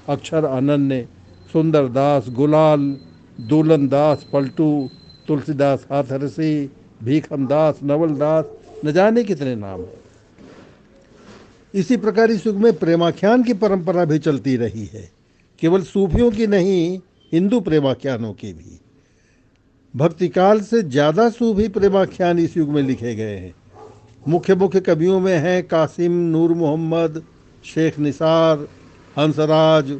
अक्षर अनन्य, सुंदर दास, गुलाल, दूलन दास, पलटू, तुलसीदास हाथरसी, भीखम दास, नवल दास, न जाने कितने नाम हैं। इसी प्रकार इस युग में प्रेमाख्यान की परंपरा भी चलती रही है। केवल सूफियों की नहीं, हिंदू प्रेमाख्यानों की भी। भक्तिकाल से ज़्यादा सूफी प्रेमाख्यान इस युग में लिखे गए हैं। मुख्य मुख्य कवियों में हैं कासिम, नूर मोहम्मद, शेख निसार, हंसराज,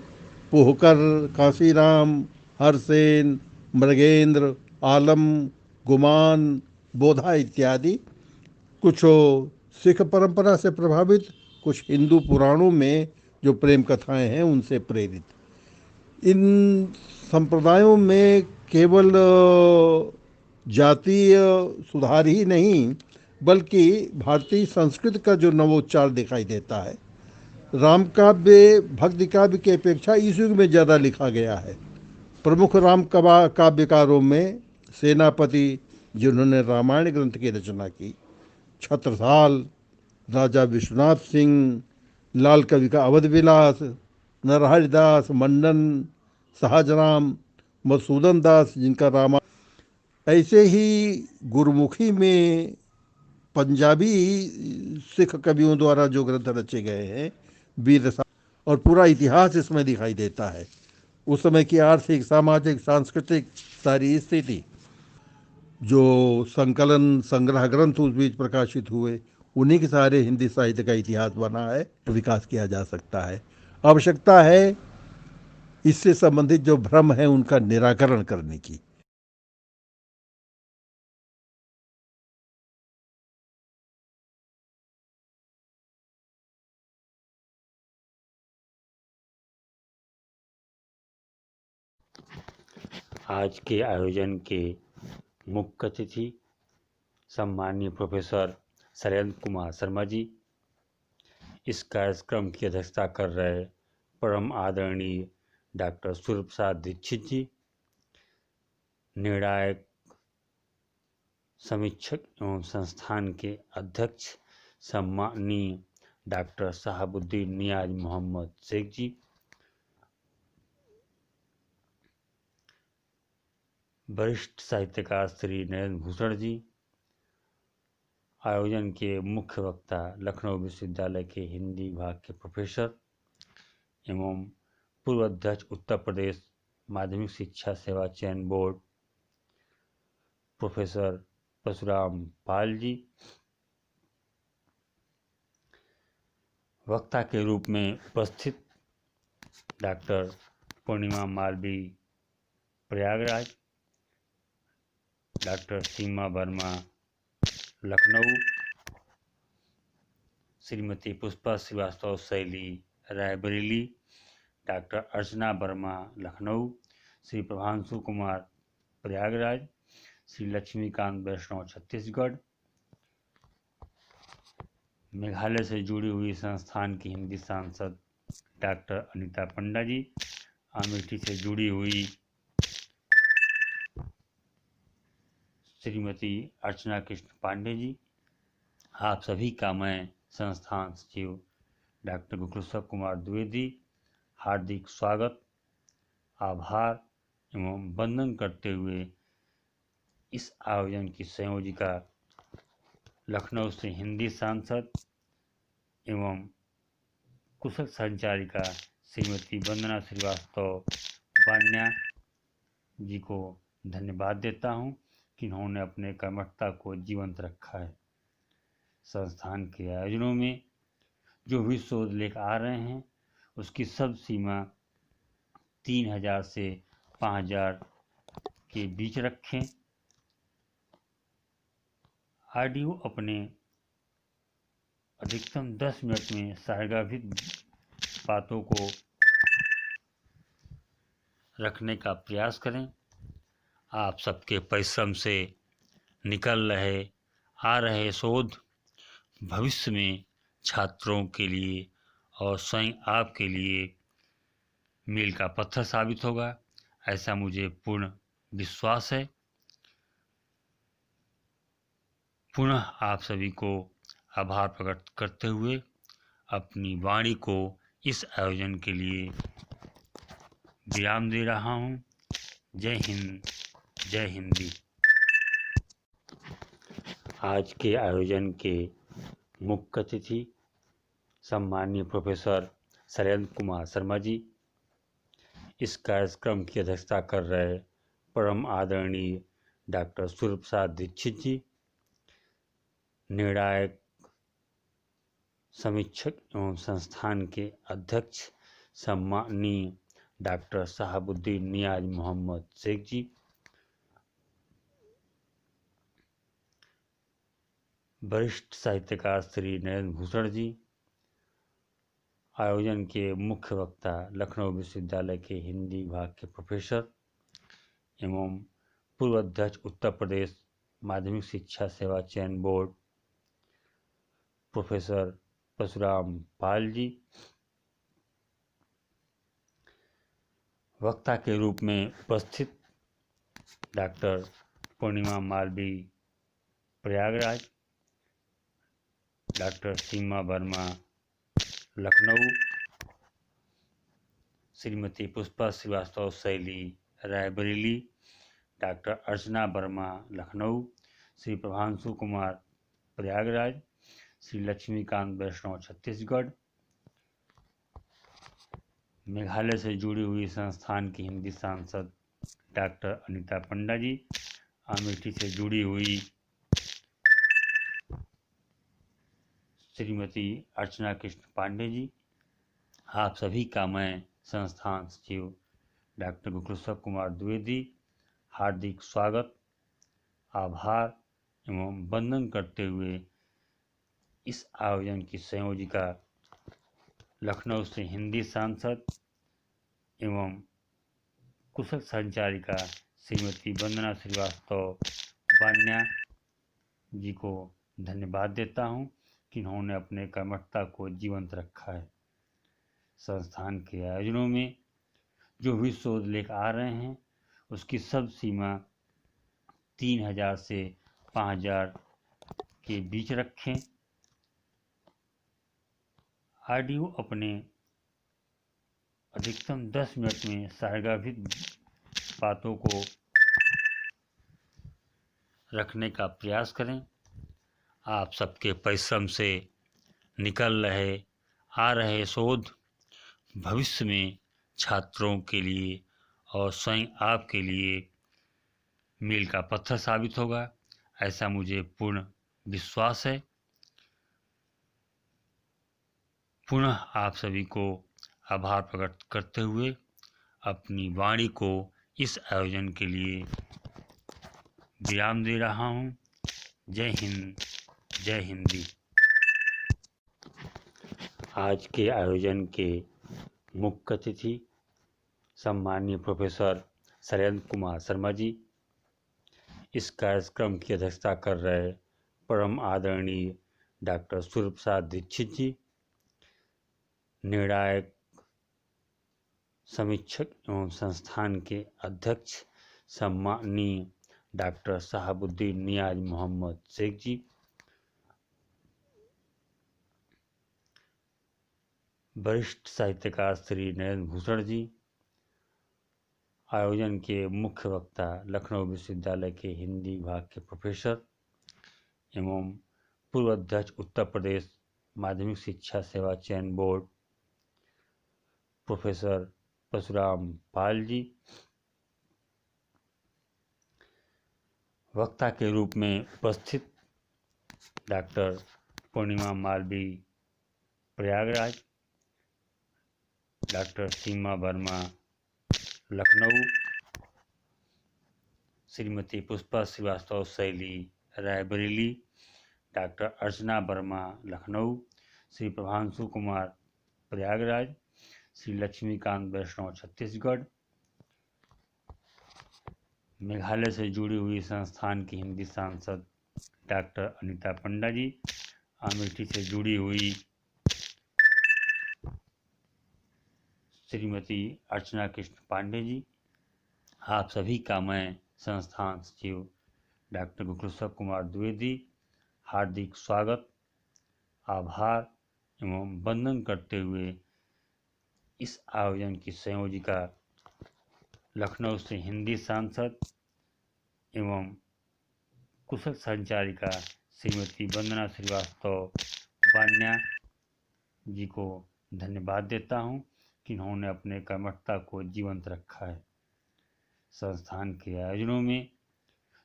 पोहकर, काशीराम, हरसेन, मृगेंद्र, आलम, गुमान, बोधा इत्यादि। कुछ सिख परंपरा से प्रभावित, कुछ हिंदू पुराणों में जो प्रेम कथाएं हैं उनसे प्रेरित। इन संप्रदायों में केवल जातीय सुधार ही नहीं, बल्कि भारतीय संस्कृति का जो नवोच्चार दिखाई देता है। राम काव्य भक्ति काव्य की अपेक्षा इस युग में ज़्यादा लिखा गया है। प्रमुख राम काव्यकारों में सेनापति, जिन्होंने रामायण ग्रंथ की रचना की, छत्रसाल, राजा विश्वनाथ सिंह, लाल कवि का अवध विलास, नरहरि दास, मंडन, सहजराम, मधुसूदन दास जिनका रामायण। ऐसे ही गुरुमुखी में पंजाबी सिख कवियों द्वारा जो ग्रंथ रचे गए हैं, वीर रसा, और पूरा इतिहास इसमें दिखाई देता है। उस समय की आर्थिक, सामाजिक, सांस्कृतिक सारी स्थिति, जो संकलन संग्रह ग्रंथ उस बीच प्रकाशित हुए, उन्हीं के सारे हिंदी साहित्य का इतिहास बना है, विकास किया जा सकता है। आवश्यकता है इससे संबंधित जो भ्रम है उनका निराकरण करने की। आज के आयोजन के मुख्य अतिथि सम्माननीय प्रोफेसर शैलेंद्र कुमार शर्मा जी, इस कार्यक्रम की अध्यक्षता कर रहे परम आदरणीय डॉक्टर सूर्य प्रसाद दीक्षित जी, निर्णायक समीक्षक एवं संस्थान के अध्यक्ष सम्माननीय डॉक्टर शहाबुद्दीन नियाज मोहम्मद शेख जी, वरिष्ठ साहित्यकार श्री नरेंद्र भूषण जी, आयोजन के मुख्य वक्ता लखनऊ विश्वविद्यालय के हिंदी विभाग के प्रोफेसर एवं पूर्व अध्यक्ष उत्तर प्रदेश माध्यमिक शिक्षा सेवा चयन बोर्ड प्रोफेसर परशुराम पाल जी, वक्ता के रूप में उपस्थित डॉक्टर पूर्णिमा मालवी प्रयागराज, डॉक्टर सीमा वर्मा लखनऊ, श्रीमती पुष्पा श्रीवास्तव शैली रायबरेली, डॉक्टर अर्चना वर्मा लखनऊ, श्री प्रभांशु कुमार प्रयागराज, श्री लक्ष्मीकांत वैष्णव छत्तीसगढ़, मेघालय से जुड़ी हुई संस्थान की हिंदी सांसद डॉक्टर अनीता पंडा जी, अमेठी से जुड़ी हुई श्रीमती अर्चना कृष्ण पांडे जी, आप सभी का मैं संस्थान सचिव डॉक्टर गोकुलेश्वर कुमार द्विवेदी हार्दिक स्वागत, आभार एवं वंदन करते हुए इस आयोजन की संयोजिका लखनऊ से हिंदी सांसद एवं कुशल संचालिका श्रीमती वंदना श्रीवास्तव बान्या जी को धन्यवाद देता हूं कि उन्होंने अपने कर्मठता को जीवंत रखा है। संस्थान के आयोजनों में जो भी शोध लेख आ रहे हैं उसकी सब सीमा 3000 से 5000 के बीच रखें। ऑडियो अपने अधिकतम 10 मिनट में सारगर्भित बातों को रखने का प्रयास करें। आप सबके परिश्रम से निकल आ रहे शोध भविष्य में छात्रों के लिए और स्वयं आपके लिए मील का पत्थर साबित होगा, ऐसा मुझे पूर्ण विश्वास है। पुनः आप सभी को आभार प्रकट करते हुए अपनी वाणी को इस आयोजन के लिए विराम दे रहा हूँ। जय हिंद, जय हिंदी। आज के आयोजन के मुख्य अतिथि सम्माननीय प्रोफेसर शैलेंद्र कुमार शर्मा जी, इस कार्यक्रम की अध्यक्षता कर रहे परम आदरणीय डॉक्टर सूर्य प्रसाद दीक्षित जी, निर्णायक समीक्षक एवं संस्थान के अध्यक्ष सम्माननीय डॉक्टर शहाबुद्दीन नियाज मोहम्मद शेख जी, वरिष्ठ साहित्यकार श्री नरेंद्र भूषण जी, आयोजन के मुख्य वक्ता लखनऊ विश्वविद्यालय के हिंदी विभाग के प्रोफेसर एवं पूर्व अध्यक्ष उत्तर प्रदेश माध्यमिक शिक्षा सेवा चयन बोर्ड प्रोफेसर परशुराम पाल जी, वक्ता के रूप में उपस्थित डॉक्टर पूर्णिमा मालवी प्रयागराज, डॉक्टर सीमा वर्मा लखनऊ, श्रीमती पुष्पा श्रीवास्तव शैली रायबरेली, डॉक्टर अर्चना वर्मा लखनऊ, श्री प्रभांशु कुमार प्रयागराज, श्री लक्ष्मीकांत वैष्णव छत्तीसगढ़, मेघालय से जुड़ी हुई संस्थान की हिंदी सांसद डॉक्टर अनीता पंडा जी, अमेठी से जुड़ी हुई श्रीमती अर्चना कृष्ण पांडे जी, आप सभी का मैं संस्थान सचिव डॉक्टर गुरुसव कुमार द्विवेदी हार्दिक स्वागत, आभार एवं वंदन करते हुए इस आयोजन की संयोजिका लखनऊ से हिंदी सांसद एवं कुशल संचारिका श्रीमती वंदना श्रीवास्तव बान्या जी को धन्यवाद देता हूं कि इन्होंने अपने कर्मठता को जीवंत रखा है। संस्थान के आयोजनों में जो भी शोध लेख आ रहे हैं उसकी सब सीमा 3000 से 5000 के बीच रखें। ऑडियो अपने अधिकतम 10 मिनट में सारगार्भिक बातों को रखने का प्रयास करें। आप सबके परिश्रम से निकल रहे आ रहे शोध भविष्य में छात्रों के लिए और स्वयं आपके लिए मील का पत्थर साबित होगा, ऐसा मुझे पूर्ण विश्वास है। पुनः आप सभी को आभार प्रकट करते हुए अपनी वाणी को इस आयोजन के लिए विराम दे रहा हूँ। जय हिंद, जय हिंदी। आज के आयोजन के मुख्य अतिथि सम्माननीय प्रोफेसर शैलेंद्र कुमार शर्मा जी, इस कार्यक्रम की अध्यक्षता कर रहे परम आदरणीय डॉक्टर सूर्य प्रसाद दीक्षित जी, निर्णायक समीक्षक एवं संस्थान के अध्यक्ष सम्माननीय डॉक्टर शहाबुद्दीन नियाज मोहम्मद शेख जी, वरिष्ठ साहित्यकार श्री नरेंद्र भूषण जी, आयोजन के मुख्य वक्ता लखनऊ विश्वविद्यालय के हिंदी विभाग के प्रोफेसर एवं पूर्व अध्यक्ष उत्तर प्रदेश माध्यमिक शिक्षा सेवा चयन बोर्ड प्रोफेसर परशुराम पाल जी, वक्ता के रूप में उपस्थित डॉक्टर पूर्णिमा मालवी प्रयागराज, डॉक्टर सीमा वर्मा लखनऊ, श्रीमती पुष्पा श्रीवास्तव शैली रायबरेली, डॉक्टर अर्चना वर्मा लखनऊ, श्री प्रभांशु कुमार प्रयागराज, श्री लक्ष्मीकांत वैष्णव छत्तीसगढ़, मेघालय से जुड़ी हुई संस्थान की हिंदी सांसद डॉक्टर अनीता पंडा जी, अमेठी से जुड़ी हुई श्रीमती अर्चना कृष्ण पांडे जी, आप सभी का मैं संस्थान सचिव डॉक्टर गुरुसव कुमार द्विवेदी हार्दिक स्वागत, आभार एवं वंदन करते हुए इस आयोजन की संयोजिका लखनऊ से हिंदी सांसद एवं कुशल संचारिका श्रीमती वंदना श्रीवास्तव बान्या जी को धन्यवाद देता हूं कि इन्होंने अपने कर्मठता को जीवंत रखा है। संस्थान के आयोजनों में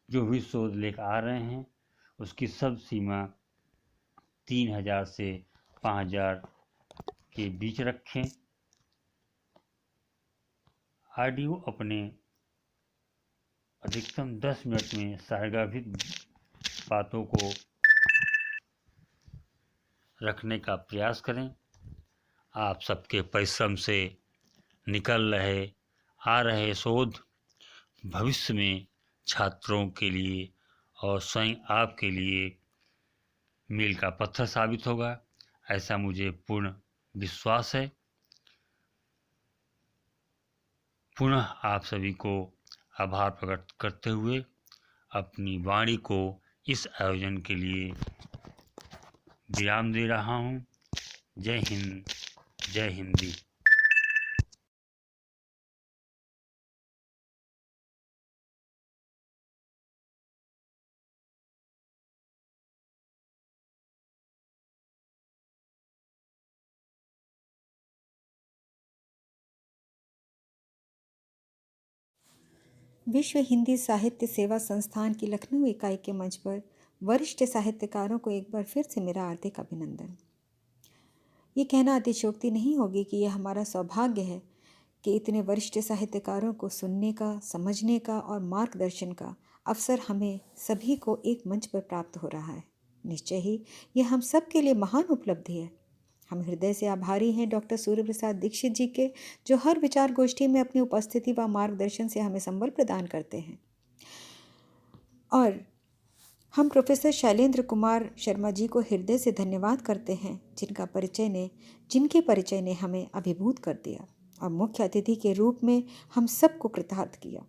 जो भी शोध लेख आ रहे हैं उसकी सब सीमा 3000 से 5000 के बीच रखें। ऑडियो अपने अधिकतम 10 मिनट में सारगार्भिक बातों को रखने का प्रयास करें। आप सबके परिश्रम से निकल रहे आ रहे शोध भविष्य में छात्रों के लिए और स्वयं आपके लिए मील का पत्थर साबित होगा, ऐसा मुझे पूर्ण विश्वास है। पुनः आप सभी को आभार प्रकट करते हुए अपनी वाणी को इस आयोजन के लिए विराम दे रहा हूँ। जय हिंद, जय हिंदी। विश्व हिंदी साहित्य सेवा संस्थान की लखनऊ इकाई के मंच पर वरिष्ठ साहित्यकारों को एक बार फिर से मेरा हार्दिक अभिनंदन। ये कहना अतिशयोक्ति नहीं होगी कि यह हमारा सौभाग्य है कि इतने वरिष्ठ साहित्यकारों को सुनने का, समझने का और मार्गदर्शन का अवसर हमें सभी को एक मंच पर प्राप्त हो रहा है। निश्चय ही यह हम सब के लिए महान उपलब्धि है। हम हृदय से आभारी हैं डॉक्टर सूर्य प्रसाद दीक्षित जी के, जो हर विचार गोष्ठी में अपनी उपस्थिति व मार्गदर्शन से हमें संबल प्रदान करते हैं। और हम प्रोफेसर शैलेंद्र कुमार शर्मा जी को हृदय से धन्यवाद करते हैं, जिनके परिचय ने हमें अभिभूत कर दिया और मुख्य अतिथि के रूप में हम सबको कृतार्थ किया।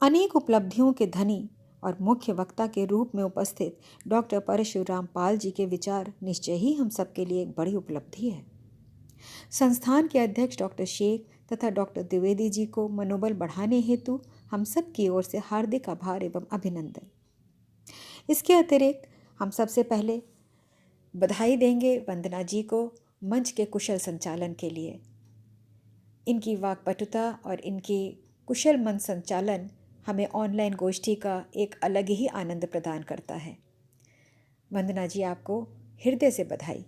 अनेक उपलब्धियों के धनी और मुख्य वक्ता के रूप में उपस्थित डॉक्टर परशुराम पाल जी के विचार निश्चय ही हम सबके लिए एक बड़ी उपलब्धि है। संस्थान के अध्यक्ष डॉक्टर शेख तथा डॉक्टर द्विवेदी जी को मनोबल बढ़ाने हेतु हम सब की ओर से हार्दिक आभार एवं अभिनंदन। इसके अतिरिक्त हम सबसे पहले बधाई देंगे वंदना जी को मंच के कुशल संचालन के लिए। इनकी वाक्पटुता और इनकी कुशल मंच संचालन हमें ऑनलाइन गोष्ठी का एक अलग ही आनंद प्रदान करता है। वंदना जी, आपको हृदय से बधाई।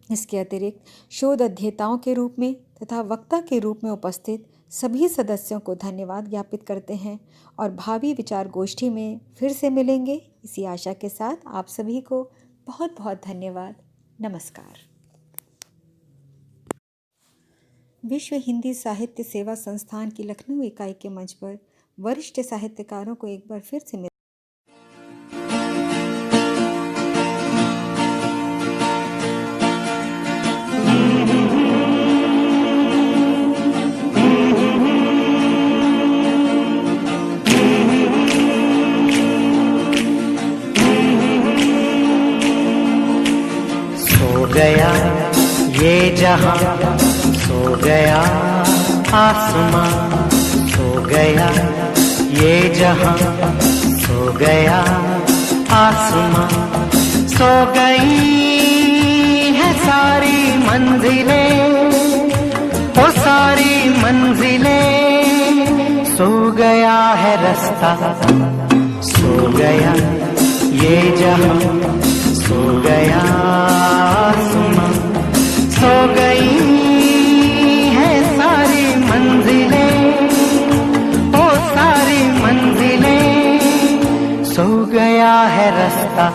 इसके अतिरिक्त शोध अध्येताओं के रूप में तथा वक्ता के रूप में उपस्थित सभी सदस्यों को धन्यवाद ज्ञापित करते हैं और भावी विचार गोष्ठी में फिर से मिलेंगे इसी आशा के साथ आप सभी को बहुत बहुत धन्यवाद। नमस्कार। विश्व हिंदी साहित्य सेवा संस्थान की लखनऊ इकाई के मंच पर वरिष्ठ साहित्यकारों को एक बार फिर से सो गया ये जहां, सो गया आसमां, सो गया ये जहां, सो गया आसमां, सो गई है सारी मंजिलें, ओ सारी मंजिलें, सो गया है रास्ता, सो गया ये जहां, सो गया आसमां, सो गई है सारी मंजिलें, ओ सारी मंजिलें, सो गया है रास्ता।